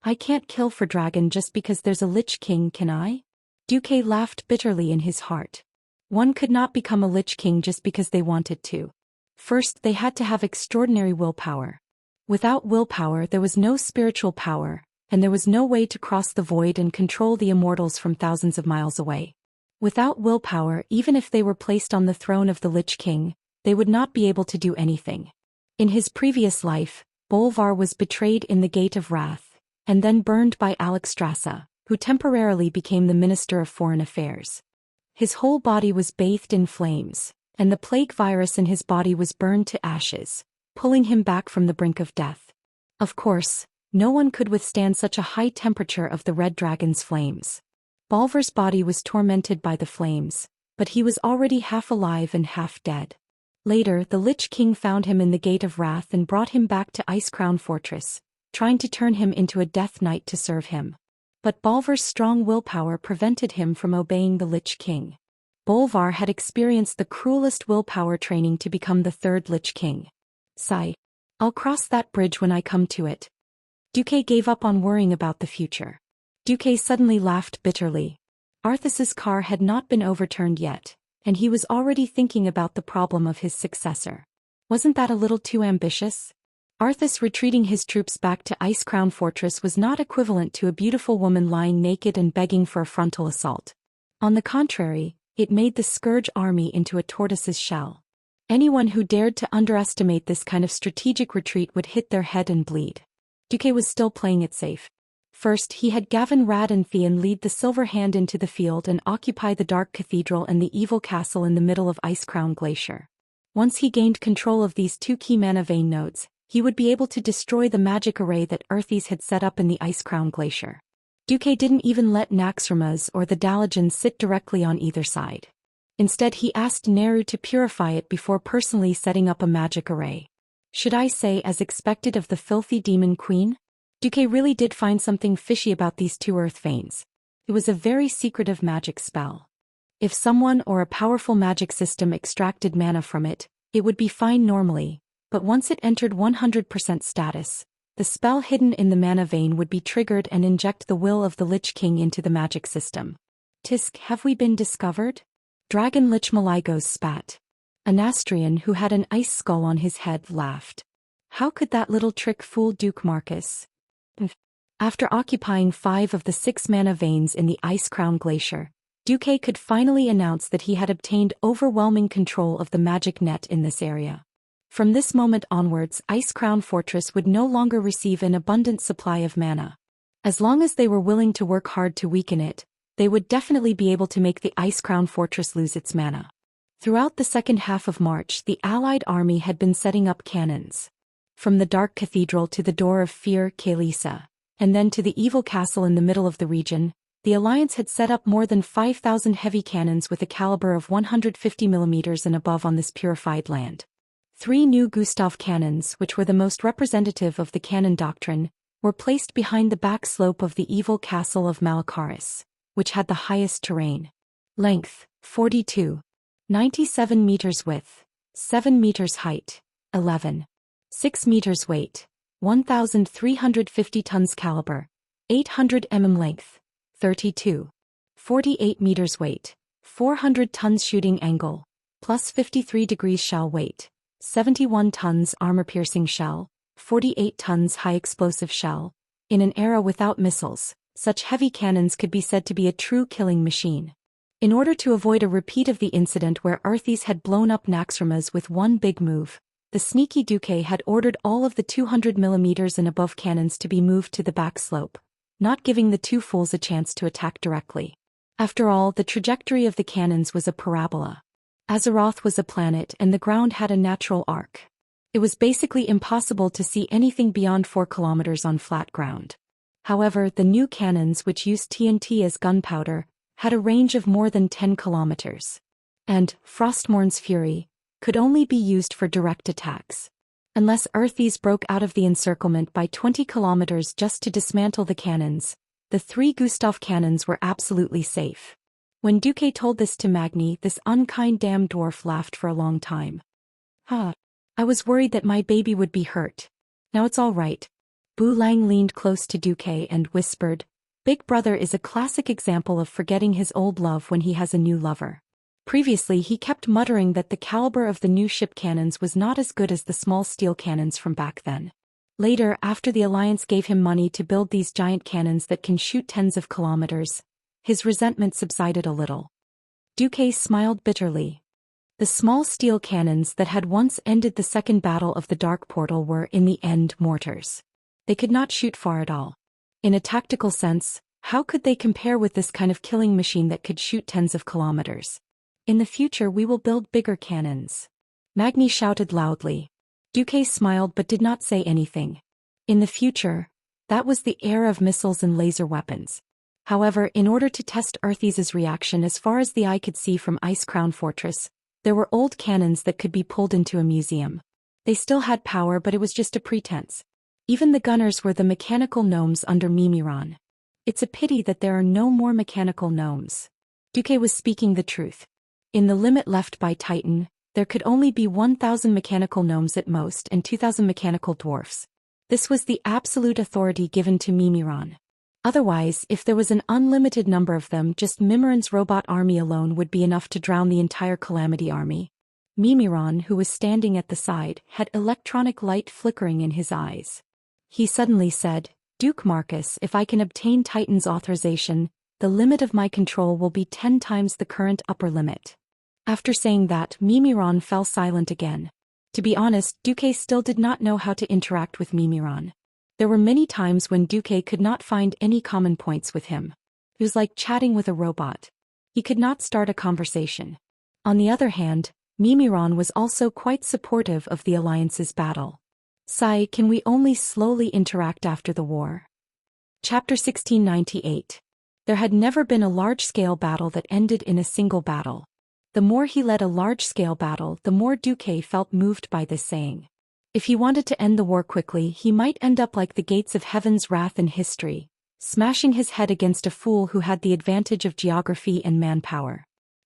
I can't kill Fordragon just because there's a Lich King, can I? Duque laughed bitterly in his heart. One could not become a Lich King just because they wanted to. First, they had to have extraordinary willpower. Without willpower there was no spiritual power, and there was no way to cross the void and control the immortals from thousands of miles away. Without willpower, even if they were placed on the throne of the Lich King, they would not be able to do anything. In his previous life, Bolvar was betrayed in the Gate of Wrath, and then burned by Alexstrasza, who temporarily became the Minister of Foreign Affairs. His whole body was bathed in flames, and the plague virus in his body was burned to ashes, pulling him back from the brink of death. Of course, no one could withstand such a high temperature of the Red Dragon's flames. Bolvar's body was tormented by the flames, but he was already half alive and half dead. Later, the Lich King found him in the Gate of Wrath and brought him back to Icecrown Fortress, trying to turn him into a Death Knight to serve him. But Bolvar's strong willpower prevented him from obeying the Lich King. Bolvar had experienced the cruelest willpower training to become the third Lich King. Sigh. I'll cross that bridge when I come to it. Duque gave up on worrying about the future. Duque suddenly laughed bitterly. Arthas's car had not been overturned yet, and he was already thinking about the problem of his successor. Wasn't that a little too ambitious? Arthas retreating his troops back to Icecrown Fortress was not equivalent to a beautiful woman lying naked and begging for a frontal assault. On the contrary, it made the Scourge army into a tortoise's shell. Anyone who dared to underestimate this kind of strategic retreat would hit their head and bleed. Duque was still playing it safe. First, he had Gavin Radenthean lead the Silver Hand into the field and occupy the Dark Cathedral and the Evil Castle in the middle of Icecrown Glacier. Once he gained control of these two key mana vein nodes, he would be able to destroy the magic array that Earthes had set up in the Icecrown Glacier. Duque didn't even let Naxxramas or the Dalajan sit directly on either side. Instead he asked Neru to purify it before personally setting up a magic array. Should I say as expected of the filthy demon queen? Duque really did find something fishy about these two earth veins. It was a very secretive magic spell. If someone or a powerful magic system extracted mana from it, it would be fine normally, but once it entered 100% status, the spell hidden in the mana vein would be triggered and inject the will of the Lich King into the magic system. Tisk, have we been discovered? Dragon Lich Maligos spat. Anastrian, who had an ice skull on his head, laughed. How could that little trick fool Duke Marcus? After occupying 5 of the 6 mana veins in the Icecrown Glacier, Duque could finally announce that he had obtained overwhelming control of the magic net in this area. From this moment onwards, Ice Crown Fortress would no longer receive an abundant supply of mana. As long as they were willing to work hard to weaken it, they would definitely be able to make the Ice Crown Fortress lose its mana. Throughout the second half of March, the Allied army had been setting up cannons. From the Dark Cathedral to the Door of Fear, Kalisa, and then to the Evil Castle in the middle of the region, the Alliance had set up more than 5,000 heavy cannons with a caliber of 150 mm and above on this purified land. 3 new Gustav cannons, which were the most representative of the cannon doctrine, were placed behind the back slope of the Evil Castle of Malakaris, which had the highest terrain. Length, 42. 97 meters width, 7 meters height, 11. 6 meters weight, 1,350 tons caliber, 800 mm length, 32. 48 meters weight, 400 tons shooting angle, plus 53 degrees shell weight, 71 tons armor-piercing shell, 48 tons high-explosive shell. In an era without missiles, such heavy cannons could be said to be a true killing machine. In order to avoid a repeat of the incident where Arthas had blown up Naxxramas with one big move, the sneaky Duque had ordered all of the 200 mm and above cannons to be moved to the back slope, not giving the two fools a chance to attack directly. After all, the trajectory of the cannons was a parabola. Azeroth was a planet and the ground had a natural arc. It was basically impossible to see anything beyond 4 kilometers on flat ground. However, the new cannons, which used TNT as gunpowder, had a range of more than 10 kilometers. And Frostmourn's Fury could only be used for direct attacks. Unless Arthas broke out of the encirclement by 20 kilometers just to dismantle the cannons, the 3 Gustav cannons were absolutely safe. When Duque told this to Magni, this unkind damn dwarf laughed for a long time. I was worried that my baby would be hurt. Now it's all right. Bu Lang leaned close to Duque and whispered, Big Brother is a classic example of forgetting his old love when he has a new lover. Previously he kept muttering that the caliber of the new ship cannons was not as good as the small steel cannons from back then. Later, after the Alliance gave him money to build these giant cannons that can shoot tens of kilometers, his resentment subsided a little. Duque smiled bitterly. The small steel cannons that had once ended the Second Battle of the Dark Portal were, in the end, mortars. They could not shoot far at all. In a tactical sense, how could they compare with this kind of killing machine that could shoot tens of kilometers? In the future we will build bigger cannons. Magni shouted loudly. Duque smiled but did not say anything. In the future, that was the era of missiles and laser weapons. However, in order to test Arthas' reaction as far as the eye could see from Ice Crown Fortress, there were old cannons that could be pulled into a museum. They still had power, but it was just a pretense. Even the gunners were the mechanical gnomes under Mimiron. It's a pity that there are no more mechanical gnomes. Duque was speaking the truth. In the limit left by Titan, there could only be 1,000 mechanical gnomes at most and 2,000 mechanical dwarfs. This was the absolute authority given to Mimiron. Otherwise, if there was an unlimited number of them, just Mimiron's robot army alone would be enough to drown the entire Calamity army. Mimiron, who was standing at the side, had electronic light flickering in his eyes. He suddenly said, Duke Marcus, if I can obtain Titan's authorization, the limit of my control will be 10 times the current upper limit. After saying that, Mimiron fell silent again. To be honest, Duque still did not know how to interact with Mimiron. There were many times when Duque could not find any common points with him. It was like chatting with a robot. He could not start a conversation. On the other hand, Mimiron was also quite supportive of the Alliance's battle. Sai, can we only slowly interact after the war? Chapter 1698. There had never been a large-scale battle that ended in a single battle. The more he led a large-scale battle, the more Duque felt moved by this saying. If he wanted to end the war quickly, he might end up like the gates of heaven's wrath in history, smashing his head against a fool who had the advantage of geography and manpower.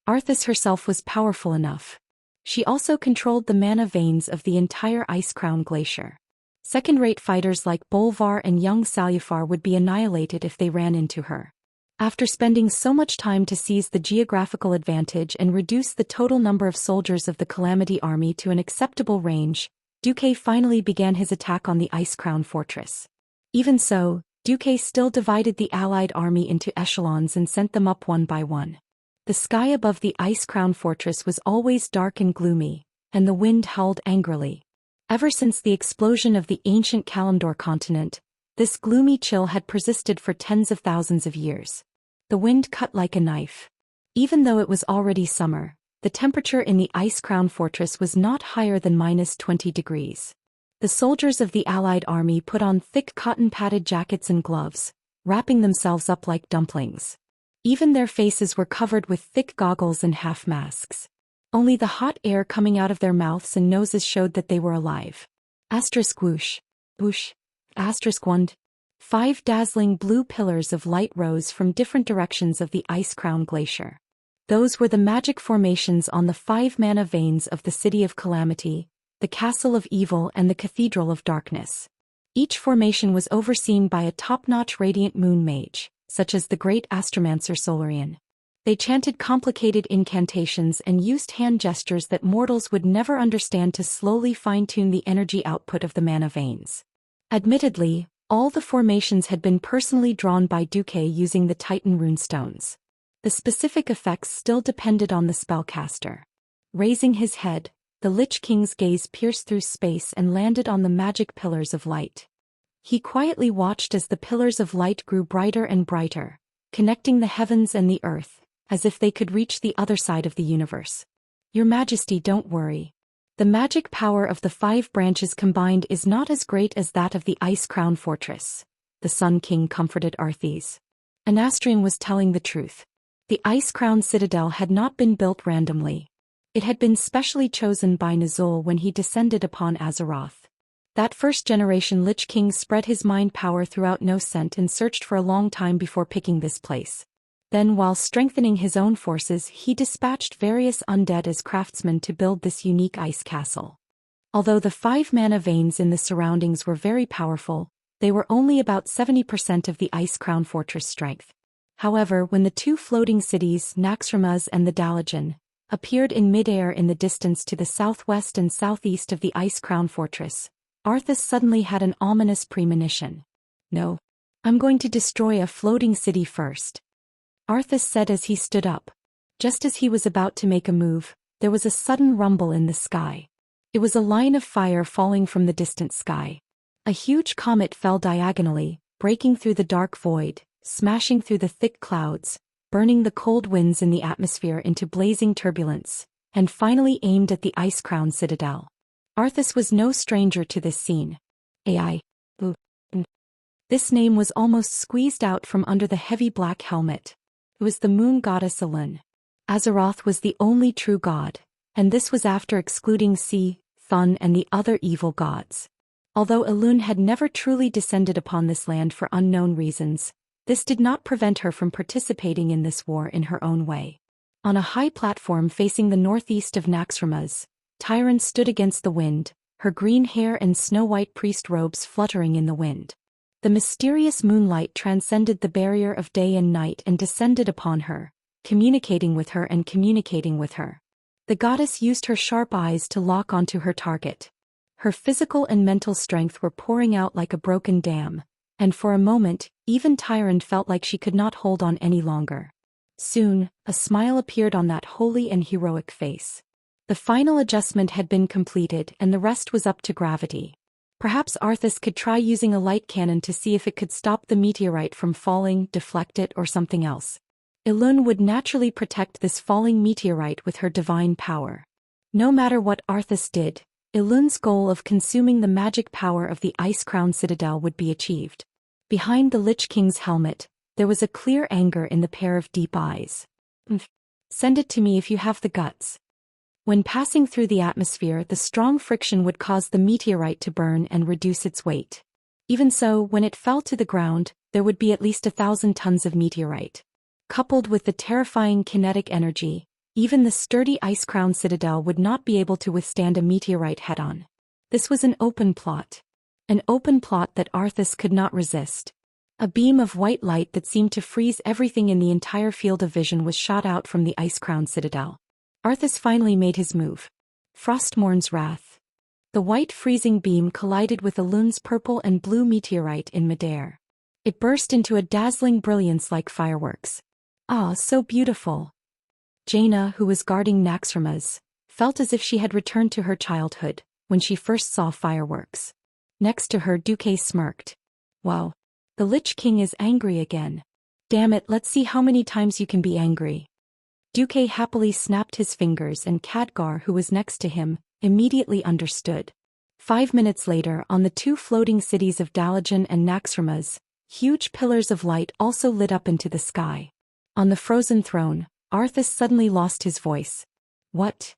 Arthas herself was powerful enough. She also controlled the mana veins of the entire Ice Crown Glacier. Second-rate fighters like Bolvar and young Salyafar would be annihilated if they ran into her. After spending so much time to seize the geographical advantage and reduce the total number of soldiers of the Calamity army to an acceptable range, Duque finally began his attack on the Ice Crown Fortress. Even so, Duque still divided the allied army into echelons and sent them up one by one. The sky above the Ice Crown Fortress was always dark and gloomy, and the wind howled angrily. Ever since the explosion of the ancient Kalimdor continent, this gloomy chill had persisted for tens of thousands of years. The wind cut like a knife. Even though it was already summer, the temperature in the ice-crowned fortress was not higher than -20 degrees. The soldiers of the Allied army put on thick cotton-padded jackets and gloves, wrapping themselves up like dumplings. Even their faces were covered with thick goggles and half-masks. Only the hot air coming out of their mouths and noses showed that they were alive. Whoosh, whoosh, *1. 5 dazzling blue pillars of light rose from different directions of the ice-crowned glacier. Those were the magic formations on the 5 mana veins of the City of Calamity, the Castle of Evil and the Cathedral of Darkness. Each formation was overseen by a top-notch radiant moon mage, such as the great astromancer Solarian. They chanted complicated incantations and used hand gestures that mortals would never understand to slowly fine-tune the energy output of the mana veins. Admittedly, all the formations had been personally drawn by Duque using the Titan runestones. The specific effects still depended on the spellcaster. Raising his head, the Lich King's gaze pierced through space and landed on the magic pillars of light. He quietly watched as the pillars of light grew brighter and brighter, connecting the heavens and the earth, as if they could reach the other side of the universe. Your Majesty, don't worry. The magic power of the 5 branches combined is not as great as that of the ice-crowned fortress, the Sun King comforted Arthas. Anastrian was telling the truth. The ice-crowned citadel had not been built randomly. It had been specially chosen by Nazul when he descended upon Azeroth. That first-generation Lich King spread his mind power throughout Noscent and searched for a long time before picking this place. Then, while strengthening his own forces, he dispatched various undead as craftsmen to build this unique ice castle. Although the 5 mana veins in the surroundings were very powerful, they were only about 70% of the ice-crowned fortress strength. However, when the 2 floating cities, Naxxramas and the Dalajan, appeared in midair in the distance to the southwest and southeast of the ice-crowned fortress, Arthas suddenly had an ominous premonition. "No. I'm going to destroy a floating city first," Arthas said as he stood up. Just as he was about to make a move, there was a sudden rumble in the sky. It was a line of fire falling from the distant sky. A huge comet fell diagonally, breaking through the dark void, smashing through the thick clouds, burning the cold winds in the atmosphere into blazing turbulence, and finally aimed at the ice-crowned citadel. Arthas was no stranger to this scene. This name was almost squeezed out from under the heavy black helmet. It was the moon goddess Elun. Azeroth was the only true god, and this was after excluding Si, Thun and the other evil gods. Although Elun had never truly descended upon this land for unknown reasons, this did not prevent her from participating in this war in her own way. On a high platform facing the northeast of Naxxramas, Tyron stood against the wind, her green hair and snow-white priest robes fluttering in the wind. The mysterious moonlight transcended the barrier of day and night and descended upon her, communicating with her and communicating with her. The goddess used her sharp eyes to lock onto her target. Her physical and mental strength were pouring out like a broken dam, and for a moment, even Tyron felt like she could not hold on any longer. Soon, a smile appeared on that holy and heroic face. The final adjustment had been completed and the rest was up to gravity. Perhaps Arthas could try using a light cannon to see if it could stop the meteorite from falling, deflect it, or something else. Elun would naturally protect this falling meteorite with her divine power. No matter what Arthas did, Elun's goal of consuming the magic power of the ice-crowned citadel would be achieved. Behind the Lich King's helmet, there was a clear anger in the pair of deep eyes. "Send it to me if you have the guts." When passing through the atmosphere, the strong friction would cause the meteorite to burn and reduce its weight. Even so, when it fell to the ground, there would be at least 1,000 tons of meteorite. Coupled with the terrifying kinetic energy, even the sturdy ice-crowned citadel would not be able to withstand a meteorite head-on. This was an open plot. An open plot that Arthas could not resist. A beam of white light that seemed to freeze everything in the entire field of vision was shot out from the ice-crowned citadel. Arthas finally made his move. Frostmourn's Wrath. The white freezing beam collided with Elun's purple and blue meteorite in midair. It burst into a dazzling brilliance like fireworks. "Ah, so beautiful." Jaina, who was guarding Naxxramas, felt as if she had returned to her childhood, when she first saw fireworks. Next to her, Duque smirked. Wow. The Lich King is angry again. Damn it, let's see how many times you can be angry. Duque happily snapped his fingers, and Khadgar, who was next to him, immediately understood. 5 minutes later, on the two floating cities of Dalajan and Naxxramas, huge pillars of light also lit up into the sky. On the frozen throne, Arthas suddenly lost his voice. What?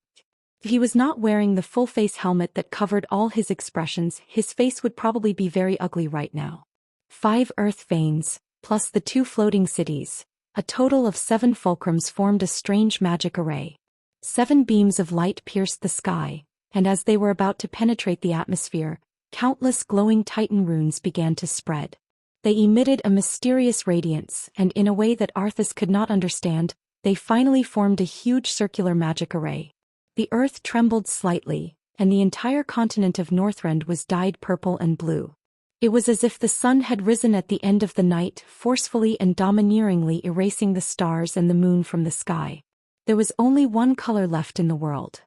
If he was not wearing the full-face helmet that covered all his expressions, his face would probably be very ugly right now. 5 earth veins, plus the 2 floating cities, a total of 7 fulcrums formed a strange magic array. 7 beams of light pierced the sky, and as they were about to penetrate the atmosphere, countless glowing titan runes began to spread. They emitted a mysterious radiance, and in a way that Arthas could not understand, they finally formed a huge circular magic array. The earth trembled slightly, and the entire continent of Northrend was dyed purple and blue. It was as if the sun had risen at the end of the night, forcefully and domineeringly erasing the stars and the moon from the sky. There was only one color left in the world.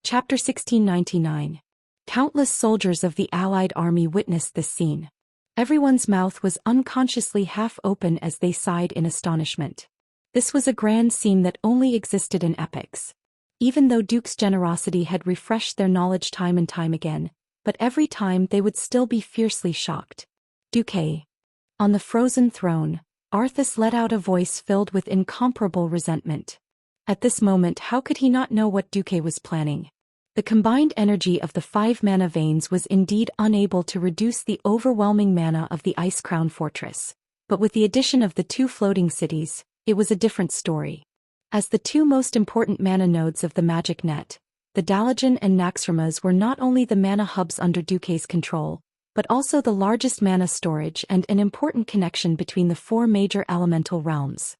Chapter 1699. Countless soldiers of the Allied army witnessed this scene. Everyone's mouth was unconsciously half open as they sighed in astonishment. This was a grand scene that only existed in epics. Even though Duke's generosity had refreshed their knowledge time and time again, but every time they would still be fiercely shocked. Duque. On the frozen throne, Arthas let out a voice filled with incomparable resentment. At this moment, how could he not know what Duque was planning? The combined energy of the 5 mana veins was indeed unable to reduce the overwhelming mana of the Ice Crown Fortress, but with the addition of the 2 floating cities, it was a different story. As the 2 most important mana nodes of the magic net, the Dalajan and Naxxramas were not only the mana hubs under Duque's control, but also the largest mana storage and an important connection between the 4 major elemental realms.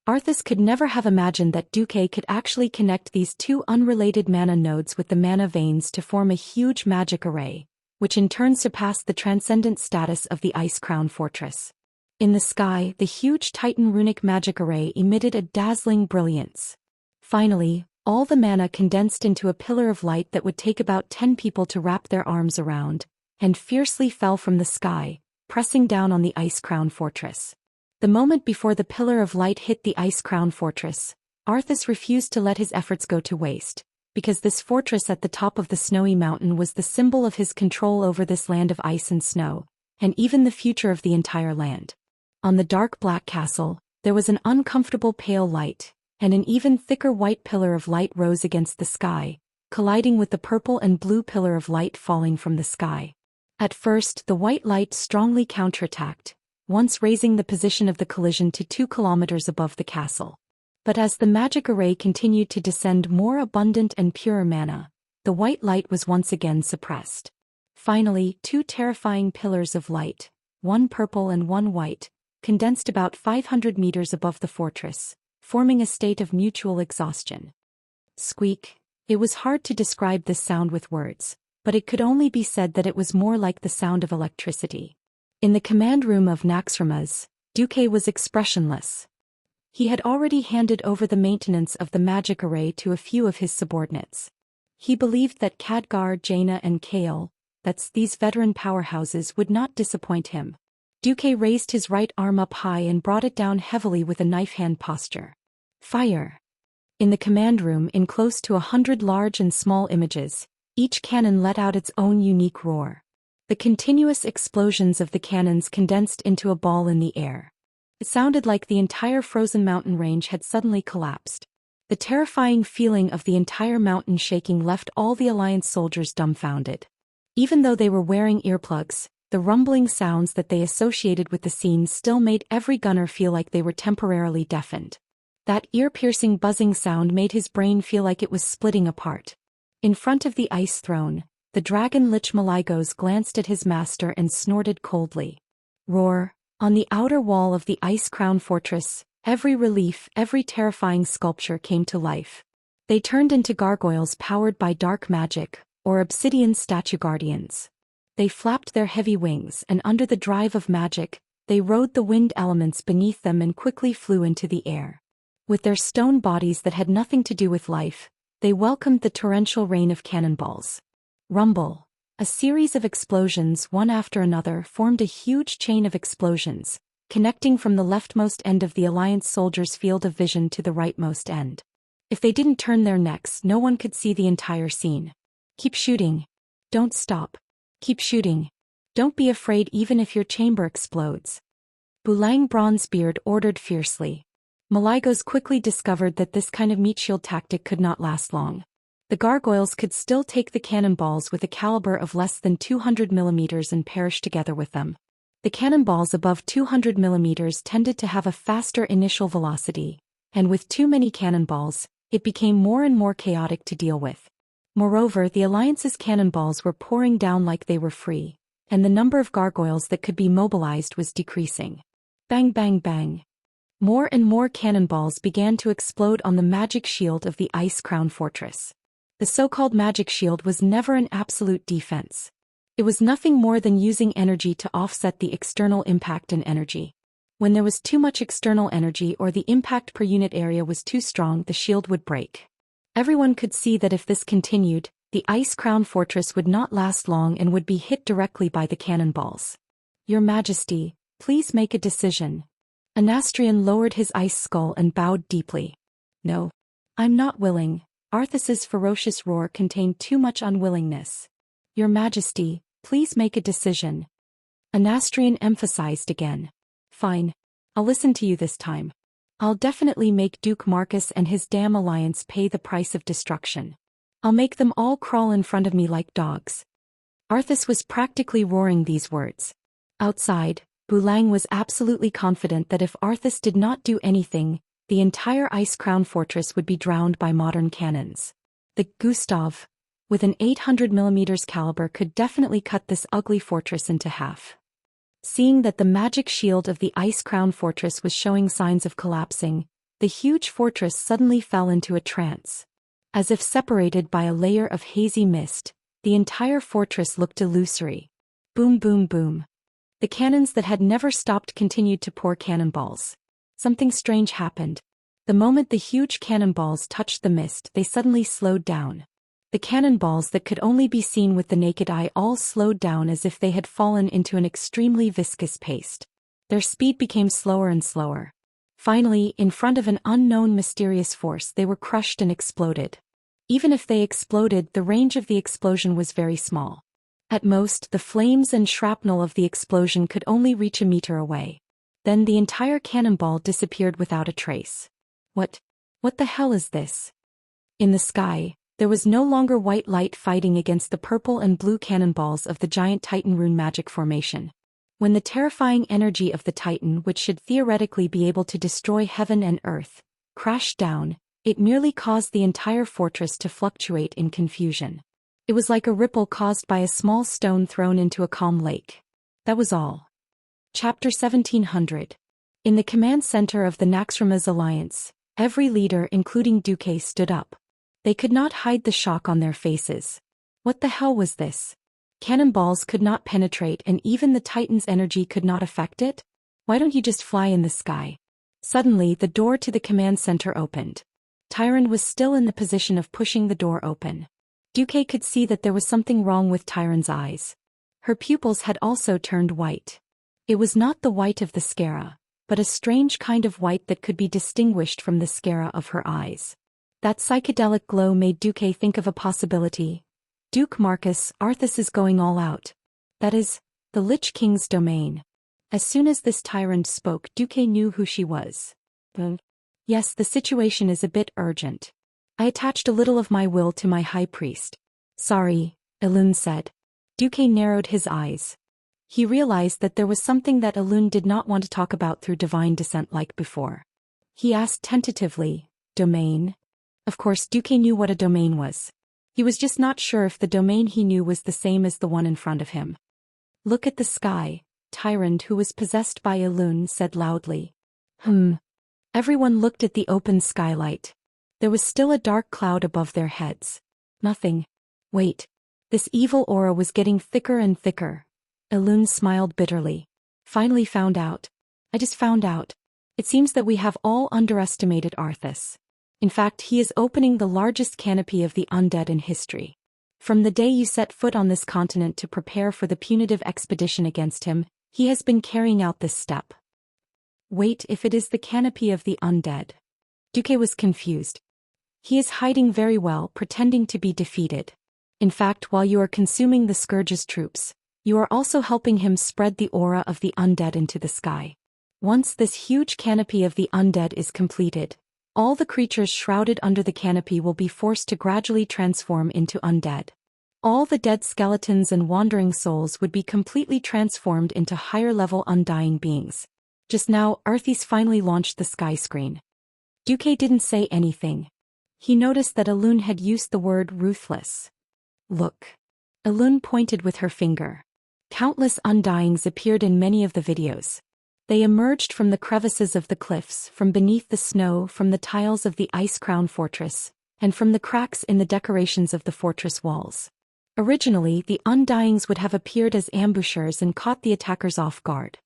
Arthas could never have imagined that Duque could actually connect these 2 unrelated mana nodes with the mana veins to form a huge magic array, which in turn surpassed the transcendent status of the Ice Crown Fortress. In the sky, the huge Titan runic magic array emitted a dazzling brilliance. Finally, all the mana condensed into a pillar of light that would take about 10 people to wrap their arms around, and fiercely fell from the sky, pressing down on the Ice Crown Fortress. The moment before the pillar of light hit the Ice Crown Fortress, Arthas refused to let his efforts go to waste, because this fortress at the top of the snowy mountain was the symbol of his control over this land of ice and snow, and even the future of the entire land. On the dark black castle, there was an uncomfortable pale light, and an even thicker white pillar of light rose against the sky, colliding with the purple and blue pillar of light falling from the sky. At first, the white light strongly counterattacked, once raising the position of the collision to 2 kilometers above the castle. But as the magic array continued to descend more abundant and purer mana, the white light was once again suppressed. Finally, 2 terrifying pillars of light, one purple and one white, condensed about 500 meters above the fortress, forming a state of mutual exhaustion. Squeak. It was hard to describe this sound with words, but it could only be said that it was more like the sound of electricity. In the command room of Naxxramas, Duque was expressionless. He had already handed over the maintenance of the magic array to a few of his subordinates. He believed that Khadgar, Jaina and Kael, that's these veteran powerhouses, would not disappoint him. Duque raised his right arm up high and brought it down heavily with a knife hand posture. Fire! In the command room, in close to 100 large and small images, each cannon let out its own unique roar. The continuous explosions of the cannons condensed into a ball in the air. It sounded like the entire frozen mountain range had suddenly collapsed. The terrifying feeling of the entire mountain shaking left all the Alliance soldiers dumbfounded. Even though they were wearing earplugs, the rumbling sounds that they associated with the scene still made every gunner feel like they were temporarily deafened. That ear-piercing buzzing sound made his brain feel like it was splitting apart. In front of the ice throne, the dragon Lich Maligos glanced at his master and snorted coldly. Roar! On the outer wall of the Ice Crown Fortress, every relief, every terrifying sculpture came to life. They turned into gargoyles powered by dark magic, or obsidian statue guardians. They flapped their heavy wings, and under the drive of magic, they rode the winged elements beneath them and quickly flew into the air. With their stone bodies that had nothing to do with life, they welcomed the torrential rain of cannonballs. Rumble! A series of explosions, one after another, formed a huge chain of explosions, connecting from the leftmost end of the Alliance soldiers' field of vision to the rightmost end. If they didn't turn their necks, no one could see the entire scene. Keep shooting. Don't stop. Keep shooting. Don't be afraid even if your chamber explodes. Bulang Bronzebeard ordered fiercely. Maligos quickly discovered that this kind of meat shield tactic could not last long. The gargoyles could still take the cannonballs with a caliber of less than 200 mm and perish together with them. The cannonballs above 200 mm tended to have a faster initial velocity, and with too many cannonballs, it became more and more chaotic to deal with. Moreover, the Alliance's cannonballs were pouring down like they were free, and the number of gargoyles that could be mobilized was decreasing. Bang bang bang. More and more cannonballs began to explode on the magic shield of the Ice Crown Fortress. The so-called magic shield was never an absolute defense. It was nothing more than using energy to offset the external impact and energy. When there was too much external energy or the impact per unit area was too strong, the shield would break. Everyone could see that if this continued, the Ice Crown Fortress would not last long and would be hit directly by the cannonballs. Your Majesty, please make a decision. Anastrian lowered his ice skull and bowed deeply. No. I'm not willing. Arthas's ferocious roar contained too much unwillingness. Your Majesty, please make a decision. Anastrian emphasized again. Fine. I'll listen to you this time. I'll definitely make Duke Marcus and his damn alliance pay the price of destruction. I'll make them all crawl in front of me like dogs. Arthas was practically roaring these words. Outside, Bulang was absolutely confident that if Arthas did not do anything, the entire Ice Crown Fortress would be drowned by modern cannons. The Gustav, with an 800 mm caliber, could definitely cut this ugly fortress into half. Seeing that the magic shield of the Ice Crown Fortress was showing signs of collapsing, the huge fortress suddenly fell into a trance. As if separated by a layer of hazy mist, the entire fortress looked illusory. Boom boom boom. The cannons that had never stopped continued to pour cannonballs. Something strange happened. The moment the huge cannonballs touched the mist, they suddenly slowed down. The cannonballs that could only be seen with the naked eye all slowed down as if they had fallen into an extremely viscous paste. Their speed became slower and slower. Finally, in front of an unknown mysterious force, they were crushed and exploded. Even if they exploded, the range of the explosion was very small. At most, the flames and shrapnel of the explosion could only reach a meter away. Then the entire cannonball disappeared without a trace. What the hell is this? In the sky, there was no longer white light fighting against the purple and blue cannonballs of the giant Titan rune magic formation. When the terrifying energy of the Titan, which should theoretically be able to destroy heaven and earth, crashed down, it merely caused the entire fortress to fluctuate in confusion. It was like a ripple caused by a small stone thrown into a calm lake. That was all. Chapter 1700. In the command center of the Naxxramas Alliance, every leader, including Duque, stood up. They could not hide the shock on their faces. What the hell was this? Cannonballs could not penetrate and even the Titan's energy could not affect it? Why don't you just fly in the sky? Suddenly, the door to the command center opened. Tyrande was still in the position of pushing the door open. Duque could see that there was something wrong with Tyrande's eyes. Her pupils had also turned white. It was not the white of the scara, but a strange kind of white that could be distinguished from the scara of her eyes. That psychedelic glow made Duque think of a possibility. Duke Marcus, Arthas is going all out. That is, the Lich King's domain. As soon as this Tyrande spoke, Duque knew who she was. Yes, the situation is a bit urgent. I attached a little of my will to my high priest. Sorry, Elune said. Duque narrowed his eyes. He realized that there was something that Elune did not want to talk about through divine descent like before. He asked tentatively, domain? Of course, Duque knew what a domain was. He was just not sure if the domain he knew was the same as the one in front of him. Look at the sky, Tyrande, who was possessed by Elune, said loudly. Everyone looked at the open skylight. There was still a dark cloud above their heads. Nothing. Wait. This evil aura was getting thicker and thicker. Elune smiled bitterly. Finally found out. I just found out. It seems that we have all underestimated Arthas. In fact, he is opening the largest canopy of the undead in history. From the day you set foot on this continent to prepare for the punitive expedition against him, he has been carrying out this step. Wait, if it is the canopy of the undead. Duque was confused. He is hiding very well, pretending to be defeated. In fact, while you are consuming the Scourge's troops, you are also helping him spread the aura of the undead into the sky. Once this huge canopy of the undead is completed, all the creatures shrouded under the canopy will be forced to gradually transform into undead. All the dead skeletons and wandering souls would be completely transformed into higher-level undying beings. Just now, Arthis finally launched the sky screen. Duque didn't say anything. He noticed that Elune had used the word ruthless. Look. Elune pointed with her finger. Countless undyings appeared in many of the videos. They emerged from the crevices of the cliffs, from beneath the snow, from the tiles of the Ice Crown Fortress, and from the cracks in the decorations of the fortress walls. Originally, the undyings would have appeared as ambushers and caught the attackers off guard.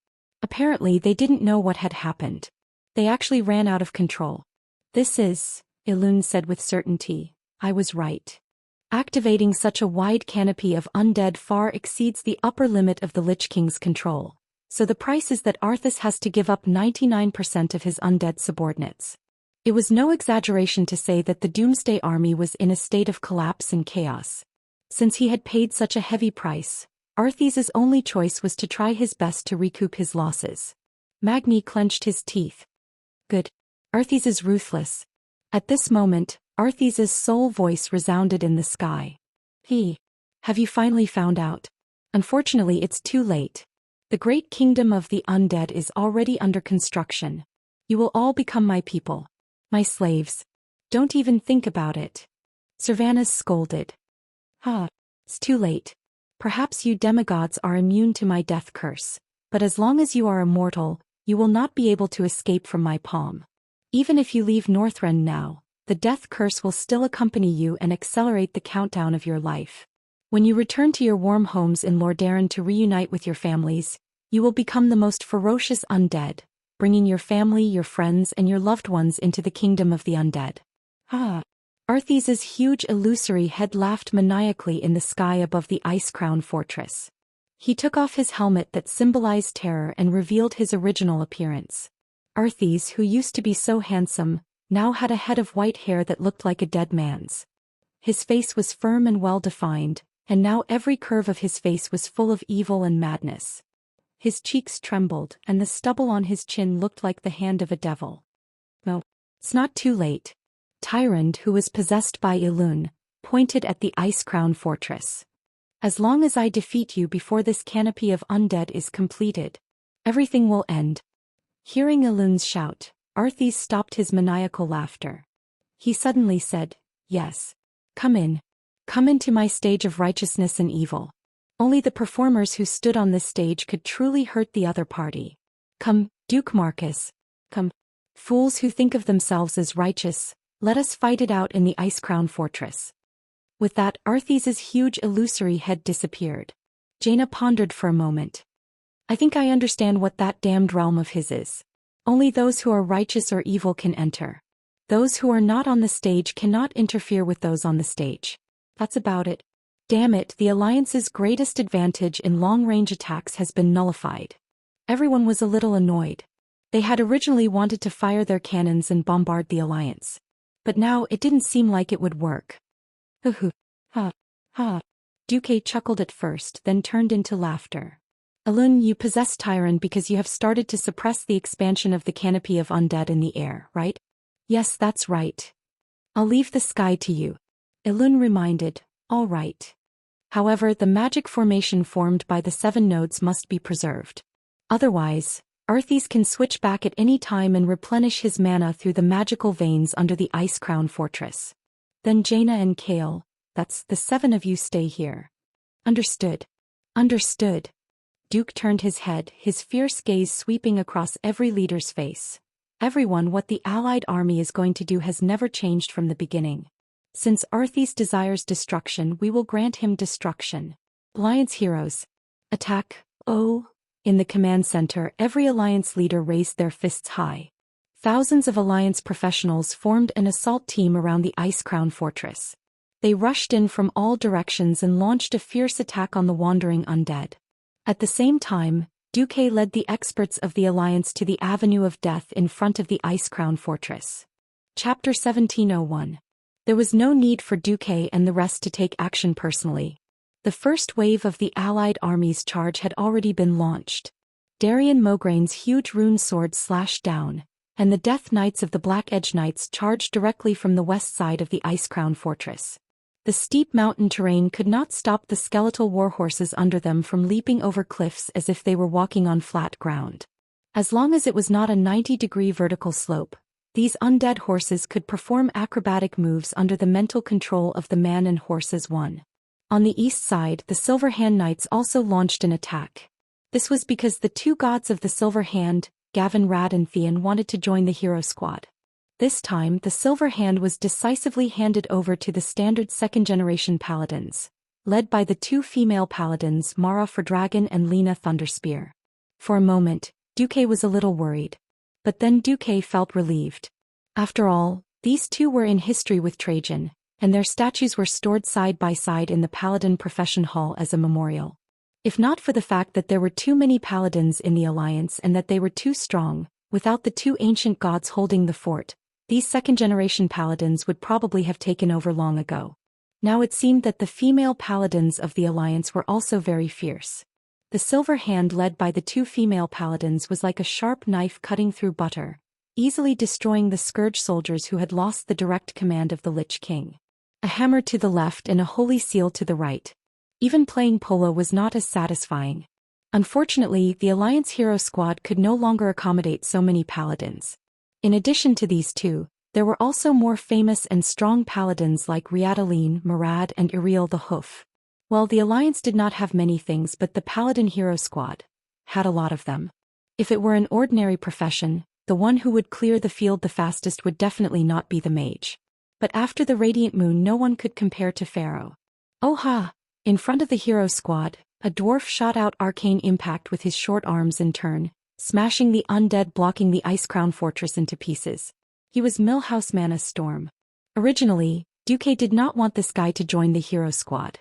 Apparently, they didn't know what had happened. They actually ran out of control. This is, Elune said with certainty, I was right. Activating such a wide canopy of undead far exceeds the upper limit of the Lich King's control. So the price is that Arthas has to give up 99% of his undead subordinates. It was no exaggeration to say that the Doomsday Army was in a state of collapse and chaos. Since he had paid such a heavy price, Arthas' only choice was to try his best to recoup his losses. Magni clenched his teeth. Good. Arthas is ruthless. At this moment, Arthas' sole voice resounded in the sky. Have you finally found out? Unfortunately, it's too late. The great kingdom of the undead is already under construction. You will all become my people. My slaves. Don't even think about it. Servanas scolded. It's too late. Perhaps you demigods are immune to my death curse, but as long as you are immortal, you will not be able to escape from my palm. Even if you leave Northrend now, the death curse will still accompany you and accelerate the countdown of your life. When you return to your warm homes in Lordaeron to reunite with your families, you will become the most ferocious undead, bringing your family, your friends, and your loved ones into the kingdom of the undead. Arthas' huge illusory head laughed maniacally in the sky above the Ice Crown Fortress. He took off his helmet that symbolized terror and revealed his original appearance. Arthas, who used to be so handsome, now had a head of white hair that looked like a dead man's. His face was firm and well-defined, and now every curve of his face was full of evil and madness. His cheeks trembled, and the stubble on his chin looked like the hand of a devil. No, it's not too late. Tyrande, who was possessed by Elune, pointed at the Ice Crown Fortress. As long as I defeat you before this canopy of undead is completed, everything will end. Hearing Elune's shout, Arthas stopped his maniacal laughter. He suddenly said, Yes. Come in. Come into my stage of righteousness and evil. Only the performers who stood on this stage could truly hurt the other party. Come, Duke Marcus. Come. Fools who think of themselves as righteous, let us fight it out in the Ice Crown Fortress. With that, Arthas' huge illusory head disappeared. Jaina pondered for a moment. I think I understand what that damned realm of his is. Only those who are righteous or evil can enter. Those who are not on the stage cannot interfere with those on the stage. That's about it. Damn it, the Alliance's greatest advantage in long-range attacks has been nullified. Everyone was a little annoyed. They had originally wanted to fire their cannons and bombard the Alliance. But now it didn't seem like it would work. Duque chuckled at first, then turned into laughter. Elune, you possess Tyrande because you have started to suppress the expansion of the canopy of undead in the air, right? Yes, that's right. I'll leave the sky to you. Elune reminded, all right. However, the magic formation formed by the 7 nodes must be preserved. Otherwise, Arthas can switch back at any time and replenish his mana through the magical veins under the Ice Crown Fortress. Then Jaina and Kale, that's the 7 of you, stay here. Understood. Understood. Duke turned his head, his fierce gaze sweeping across every leader's face. Everyone, what the allied army is going to do has never changed from the beginning. Since Arthas desires destruction, we will grant him destruction. Alliance heroes. Attack. Oh. In the command center, every Alliance leader raised their fists high. Thousands of Alliance professionals formed an assault team around the Ice Crown Fortress. They rushed in from all directions and launched a fierce attack on the wandering undead. At the same time, Duque led the experts of the Alliance to the Avenue of Death in front of the Ice Crown Fortress. Chapter 1701. There was no need for Duque and the rest to take action personally. The first wave of the Allied army's charge had already been launched. Darian Mograine's huge rune sword slashed down, and the Death Knights of the Black Edge Knights charged directly from the west side of the Ice Crown Fortress. The steep mountain terrain could not stop the skeletal warhorses under them from leaping over cliffs as if they were walking on flat ground. As long as it was not a 90-degree vertical slope, these undead horses could perform acrobatic moves under the mental control of the man and horse as one. On the east side, the Silver Hand Knights also launched an attack. This was because the two gods of the Silver Hand, Gavin Rad and Theon, wanted to join the hero squad. This time, the Silver Hand was decisively handed over to the standard second-generation paladins, led by the two female paladins Mara Fordragon and Lena Thunderspear. For a moment, Duque was a little worried. But then Duque felt relieved. After all, these two were in history with Trajan, and their statues were stored side by side in the Paladin Profession Hall as a memorial. If not for the fact that there were too many paladins in the Alliance and that they were too strong, without the two ancient gods holding the fort, these second-generation paladins would probably have taken over long ago. Now it seemed that the female paladins of the Alliance were also very fierce. The Silver Hand led by the two female paladins was like a sharp knife cutting through butter, easily destroying the Scourge soldiers who had lost the direct command of the Lich King. A hammer to the left and a holy seal to the right. Even playing polo was not as satisfying. Unfortunately, the Alliance hero squad could no longer accommodate so many paladins. In addition to these two, there were also more famous and strong paladins like Riadaline, Murad and Iriel the Hoof. Well, the Alliance did not have many things, but the Paladin hero squad had a lot of them. If it were an ordinary profession, the one who would clear the field the fastest would definitely not be the mage. But after the Radiant Moon, no one could compare to Pharaoh. Oh ha! In front of the hero squad, a dwarf shot out arcane impact with his short arms in turn, smashing the undead blocking the Ice Crown Fortress into pieces. He was Millhouse Mana Storm. Originally, Duque did not want this guy to join the hero squad.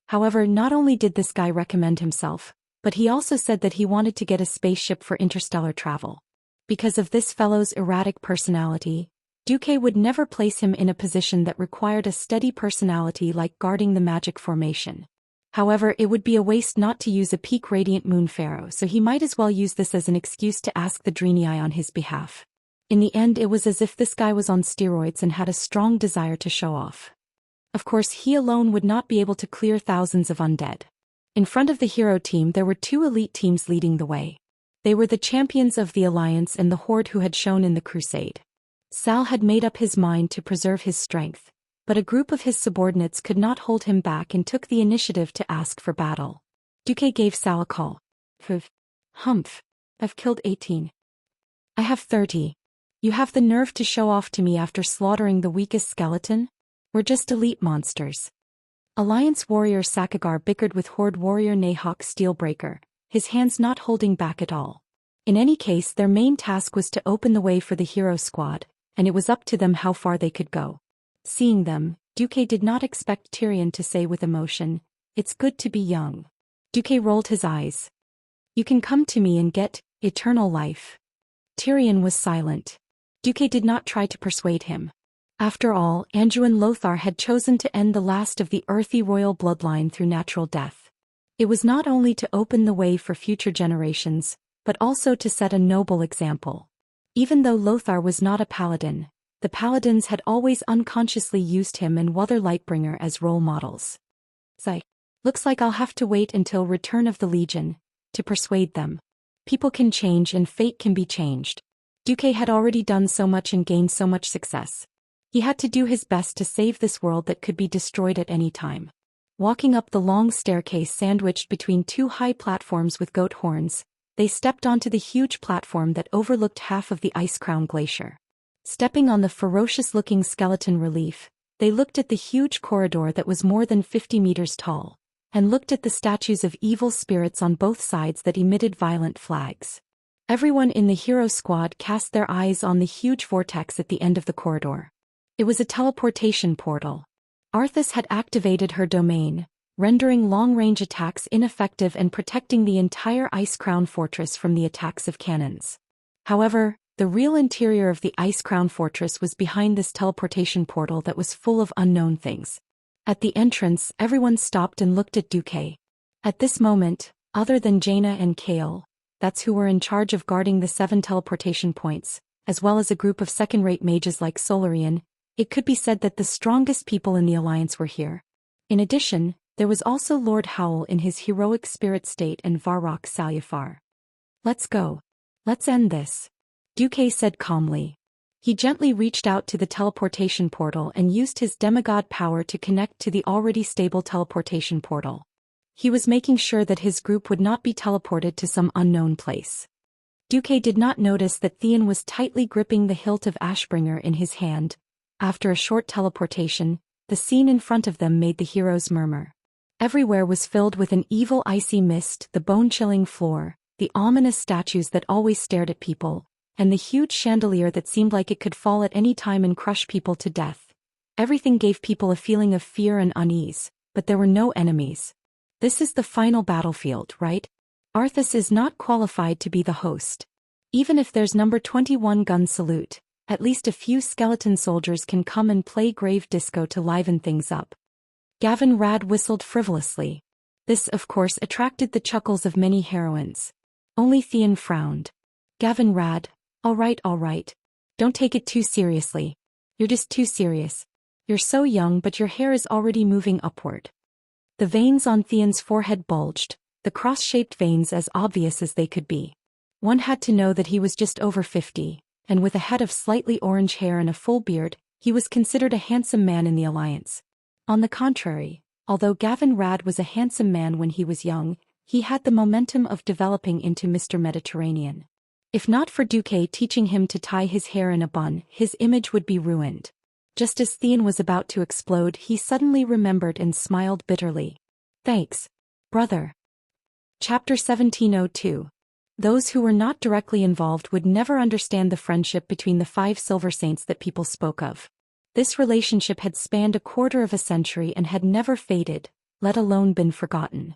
However, not only did this guy recommend himself, but he also said that he wanted to get a spaceship for interstellar travel. Because of this fellow's erratic personality, Duque would never place him in a position that required a steady personality like guarding the magic formation. However, it would be a waste not to use a peak Radiant Moon Pharaoh, so he might as well use this as an excuse to ask the Draenei on his behalf. In the end, it was as if this guy was on steroids and had a strong desire to show off. Of course, he alone would not be able to clear thousands of undead. In front of the hero team there were two elite teams leading the way. They were the champions of the Alliance and the Horde who had shown in the Crusade. Sal had made up his mind to preserve his strength, but a group of his subordinates could not hold him back and took the initiative to ask for battle. Duque gave Sal a call. Humph. I've killed 18. I have 30. You have the nerve to show off to me after slaughtering the weakest skeleton? We're just elite monsters. Alliance warrior Sakagar bickered with Horde warrior Nahawk Steelbreaker, his hands not holding back at all. In any case, their main task was to open the way for the hero squad, and it was up to them how far they could go. Seeing them, Duque did not expect Tyrion to say with emotion, "It's good to be young." Duque rolled his eyes. "You can come to me and get eternal life." Tyrion was silent. Duque did not try to persuade him. After all, Anduin Lothar had chosen to end the last of the earthy royal bloodline through natural death. It was not only to open the way for future generations, but also to set a noble example. Even though Lothar was not a paladin, the paladins had always unconsciously used him and Wother Lightbringer as role models. Looks like I'll have to wait until Return of the Legion to persuade them. People can change and fate can be changed. Duque had already done so much and gained so much success. He had to do his best to save this world that could be destroyed at any time. Walking up the long staircase sandwiched between two high platforms with goat horns, they stepped onto the huge platform that overlooked half of the Ice Crown Glacier. Stepping on the ferocious-looking skeleton relief, they looked at the huge corridor that was more than 50 meters tall, and looked at the statues of evil spirits on both sides that emitted violent flags. Everyone in the hero squad cast their eyes on the huge vortex at the end of the corridor. It was a teleportation portal. Arthas had activated her domain, rendering long-range attacks ineffective and protecting the entire Ice Crown Fortress from the attacks of cannons. However, the real interior of the Ice Crown Fortress was behind this teleportation portal that was full of unknown things. At the entrance, everyone stopped and looked at Duque. At this moment, other than Jaina and Kale, that's who were in charge of guarding the 7 teleportation points, as well as a group of second-rate mages like Solarian, it could be said that the strongest people in the Alliance were here. In addition, there was also Lord Howl in his heroic spirit state and Varrock Salyafar. "Let's go. Let's end this," Duque said calmly. He gently reached out to the teleportation portal and used his demigod power to connect to the already stable teleportation portal. He was making sure that his group would not be teleported to some unknown place. Duque did not notice that Theon was tightly gripping the hilt of Ashbringer in his hand. After a short teleportation, the scene in front of them made the heroes murmur. Everywhere was filled with an evil icy mist, the bone-chilling floor, the ominous statues that always stared at people, and the huge chandelier that seemed like it could fall at any time and crush people to death. Everything gave people a feeling of fear and unease, but there were no enemies. This is the final battlefield, right? Arthas is not qualified to be the host. Even if there's number 21 gun salute, at least a few skeleton soldiers can come and play grave disco to liven things up. Gavin Rad whistled frivolously. This, of course, attracted the chuckles of many heroines. Only Theon frowned. "Gavin Rad, all right. Don't take it too seriously. You're just too serious. You're so young but your hair is already moving upward." The veins on Theon's forehead bulged, the cross-shaped veins as obvious as they could be. One had to know that he was just over 50, and with a head of slightly orange hair and a full beard, he was considered a handsome man in the Alliance. On the contrary, although Gavin Rad was a handsome man when he was young, he had the momentum of developing into Mr. Mediterranean. If not for Duque teaching him to tie his hair in a bun, his image would be ruined. Just as Theon was about to explode, he suddenly remembered and smiled bitterly. "Thanks, brother." Chapter 1702. Those who were not directly involved would never understand the friendship between the 5 Silver Saints that people spoke of. This relationship had spanned a quarter of a century and had never faded, let alone been forgotten.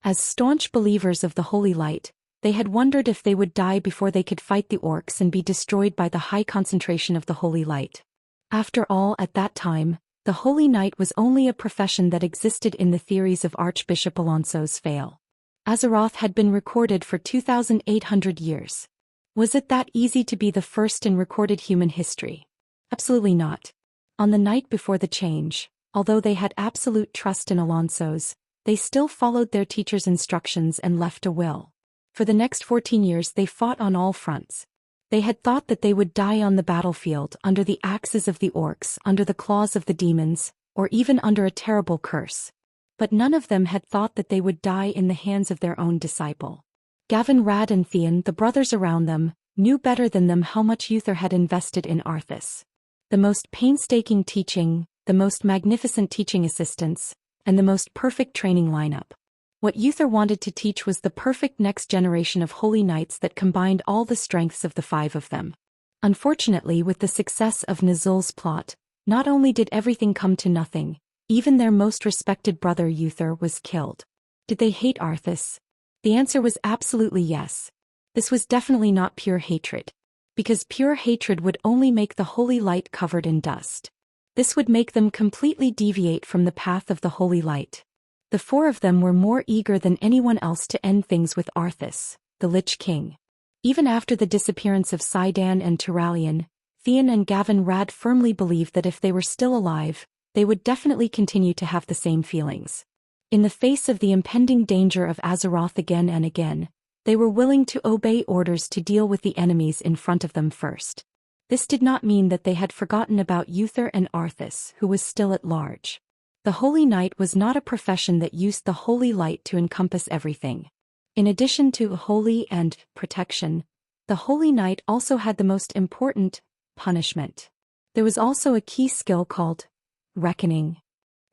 As staunch believers of the Holy Light, they had wondered if they would die before they could fight the orcs and be destroyed by the high concentration of the Holy Light. After all, at that time, the Holy Knight was only a profession that existed in the theories of Archbishop Alonso's Fail. Azeroth had been recorded for 2,800 years. Was it that easy to be the first in recorded human history? Absolutely not. On the night before the change, although they had absolute trust in Alonso's, they still followed their teacher's instructions and left a will. For the next 14 years they fought on all fronts. They had thought that they would die on the battlefield, under the axes of the orcs, under the claws of the demons, or even under a terrible curse. But none of them had thought that they would die in the hands of their own disciple. Gavin Rad and Theon, the brothers around them, knew better than them how much Uther had invested in Arthas. The most painstaking teaching, the most magnificent teaching assistants, and the most perfect training lineup. What Uther wanted to teach was the perfect next generation of holy knights that combined all the strengths of the 5 of them. Unfortunately, with the success of Nizul's plot, not only did everything come to nothing, even their most respected brother Uther was killed. Did they hate Arthas? The answer was absolutely yes. This was definitely not pure hatred. Because pure hatred would only make the holy light covered in dust. This would make them completely deviate from the path of the holy light. The 4 of them were more eager than anyone else to end things with Arthas, the Lich King. Even after the disappearance of Sidon and Turalian, Theon and Gavin Rad firmly believed that if they were still alive, they would definitely continue to have the same feelings. In the face of the impending danger of Azeroth again and again, they were willing to obey orders to deal with the enemies in front of them first. This did not mean that they had forgotten about Uther and Arthas, who was still at large. The Holy Knight was not a profession that used the holy light to encompass everything. In addition to holy and protection, the Holy Knight also had the most important punishment. There was also a key skill called reckoning.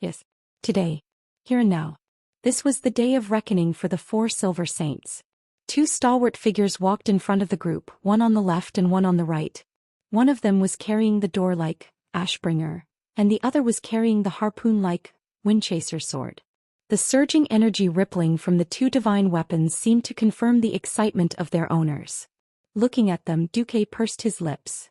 Yes, today, here and now. This was the day of reckoning for the 4 Silver Saints. 2 stalwart figures walked in front of the group, one on the left and one on the right. One of them was carrying the door like Ashbringer, and the other was carrying the harpoon-like Windchaser sword. The surging energy rippling from the two divine weapons seemed to confirm the excitement of their owners. Looking at them, Duque pursed his lips.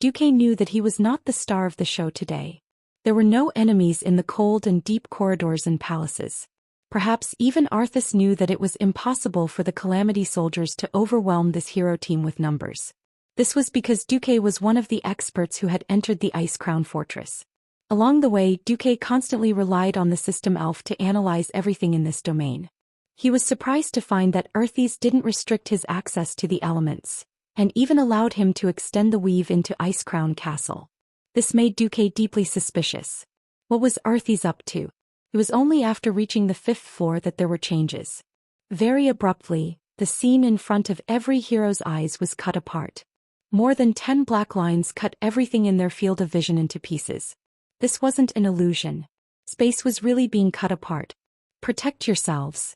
Duque knew that he was not the star of the show today. There were no enemies in the cold and deep corridors and palaces. Perhaps even Arthas knew that it was impossible for the Calamity soldiers to overwhelm this hero team with numbers. This was because Duque was one of the experts who had entered the Ice Crown Fortress. Along the way, Duque constantly relied on the system elf to analyze everything in this domain. He was surprised to find that Arthas didn't restrict his access to the elements, and even allowed him to extend the weave into Ice Crown Castle. This made Duque deeply suspicious. What was Arthas up to? It was only after reaching the 5th floor that there were changes. Very abruptly, the scene in front of every hero's eyes was cut apart. More than 10 black lines cut everything in their field of vision into pieces. This wasn't an illusion. Space was really being cut apart. "Protect yourselves,"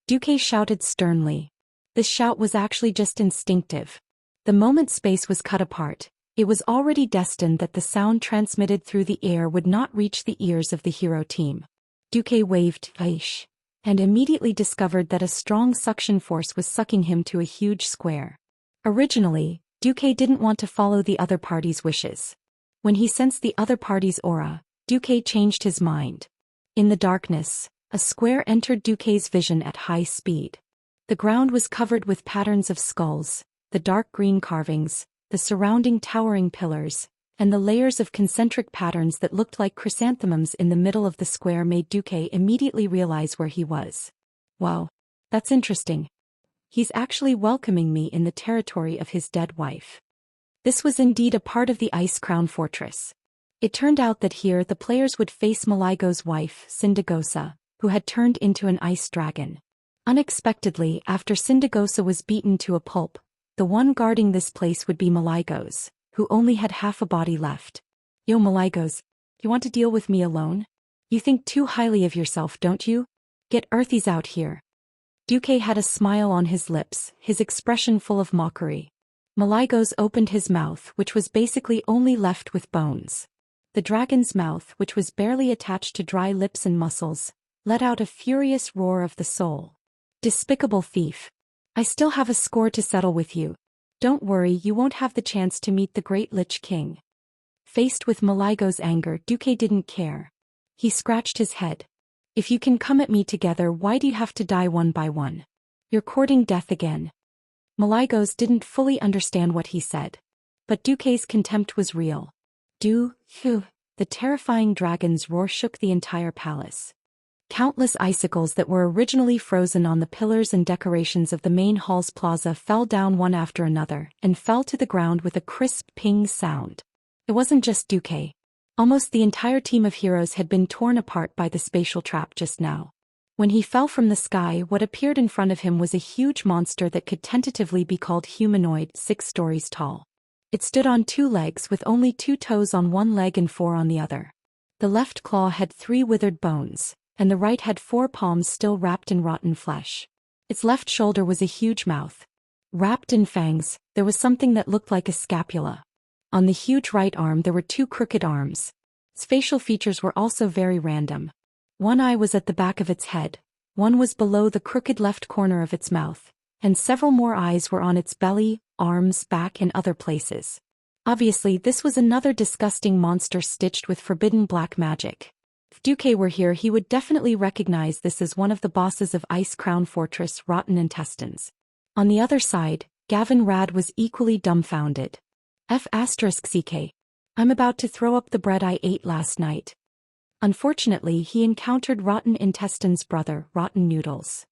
Duque shouted sternly. This shout was actually just instinctive. The moment space was cut apart, it was already destined that the sound transmitted through the air would not reach the ears of the hero team. Duque waved "Aish," and immediately discovered that a strong suction force was sucking him to a huge square. Originally, Duque didn't want to follow the other party's wishes. When he sensed the other party's aura, Duque changed his mind. In the darkness, a square entered Duque's vision at high speed. The ground was covered with patterns of skulls, the dark green carvings, the surrounding towering pillars, and the layers of concentric patterns that looked like chrysanthemums in the middle of the square made Duque immediately realize where he was. Wow, that's interesting. He's actually welcoming me in the territory of his dead wife. This was indeed a part of the Ice Crown Fortress. It turned out that here the players would face Malago's wife, Sindagosa, who had turned into an ice dragon. Unexpectedly, after Sindagosa was beaten to a pulp, the one guarding this place would be Malagos, who only had half a body left. "Yo Malagos, you want to deal with me alone? You think too highly of yourself, don't you? Get Arthas out here." Duque had a smile on his lips, his expression full of mockery. Malagos opened his mouth, which was basically only left with bones. The dragon's mouth, which was barely attached to dry lips and muscles, let out a furious roar of the soul. "Despicable thief. I still have a score to settle with you. Don't worry, you won't have the chance to meet the great Lich King." Faced with Malagos' anger, Duque didn't care. He scratched his head. "If you can come at me together, why do you have to die one by one? You're courting death again." Malagos didn't fully understand what he said. But Duque's contempt was real. The terrifying dragon's roar shook the entire palace. Countless icicles that were originally frozen on the pillars and decorations of the main hall's plaza fell down one after another and fell to the ground with a crisp ping sound. It wasn't just Duque. Almost the entire team of heroes had been torn apart by the spatial trap just now. When he fell from the sky, what appeared in front of him was a huge monster that could tentatively be called humanoid, 6 stories tall. It stood on 2 legs with only 2 toes on one leg and 4 on the other. The left claw had 3 withered bones, and the right had 4 palms still wrapped in rotten flesh. Its left shoulder was a huge mouth. Wrapped in fangs, there was something that looked like a scapula. On the huge right arm there were 2 crooked arms. Its facial features were also very random. One eye was at the back of its head, one was below the crooked left corner of its mouth, and several more eyes were on its belly, arms, back, and other places. Obviously, this was another disgusting monster stitched with forbidden black magic. If Duque were here, he would definitely recognize this as one of the bosses of Ice Crown Fortress, Rotten Intestines. On the other side, Gavin Rad was equally dumbfounded. "F***ck. I'm about to throw up the bread I ate last night." Unfortunately, he encountered Rotten Intestines' brother, Rotten Noodles.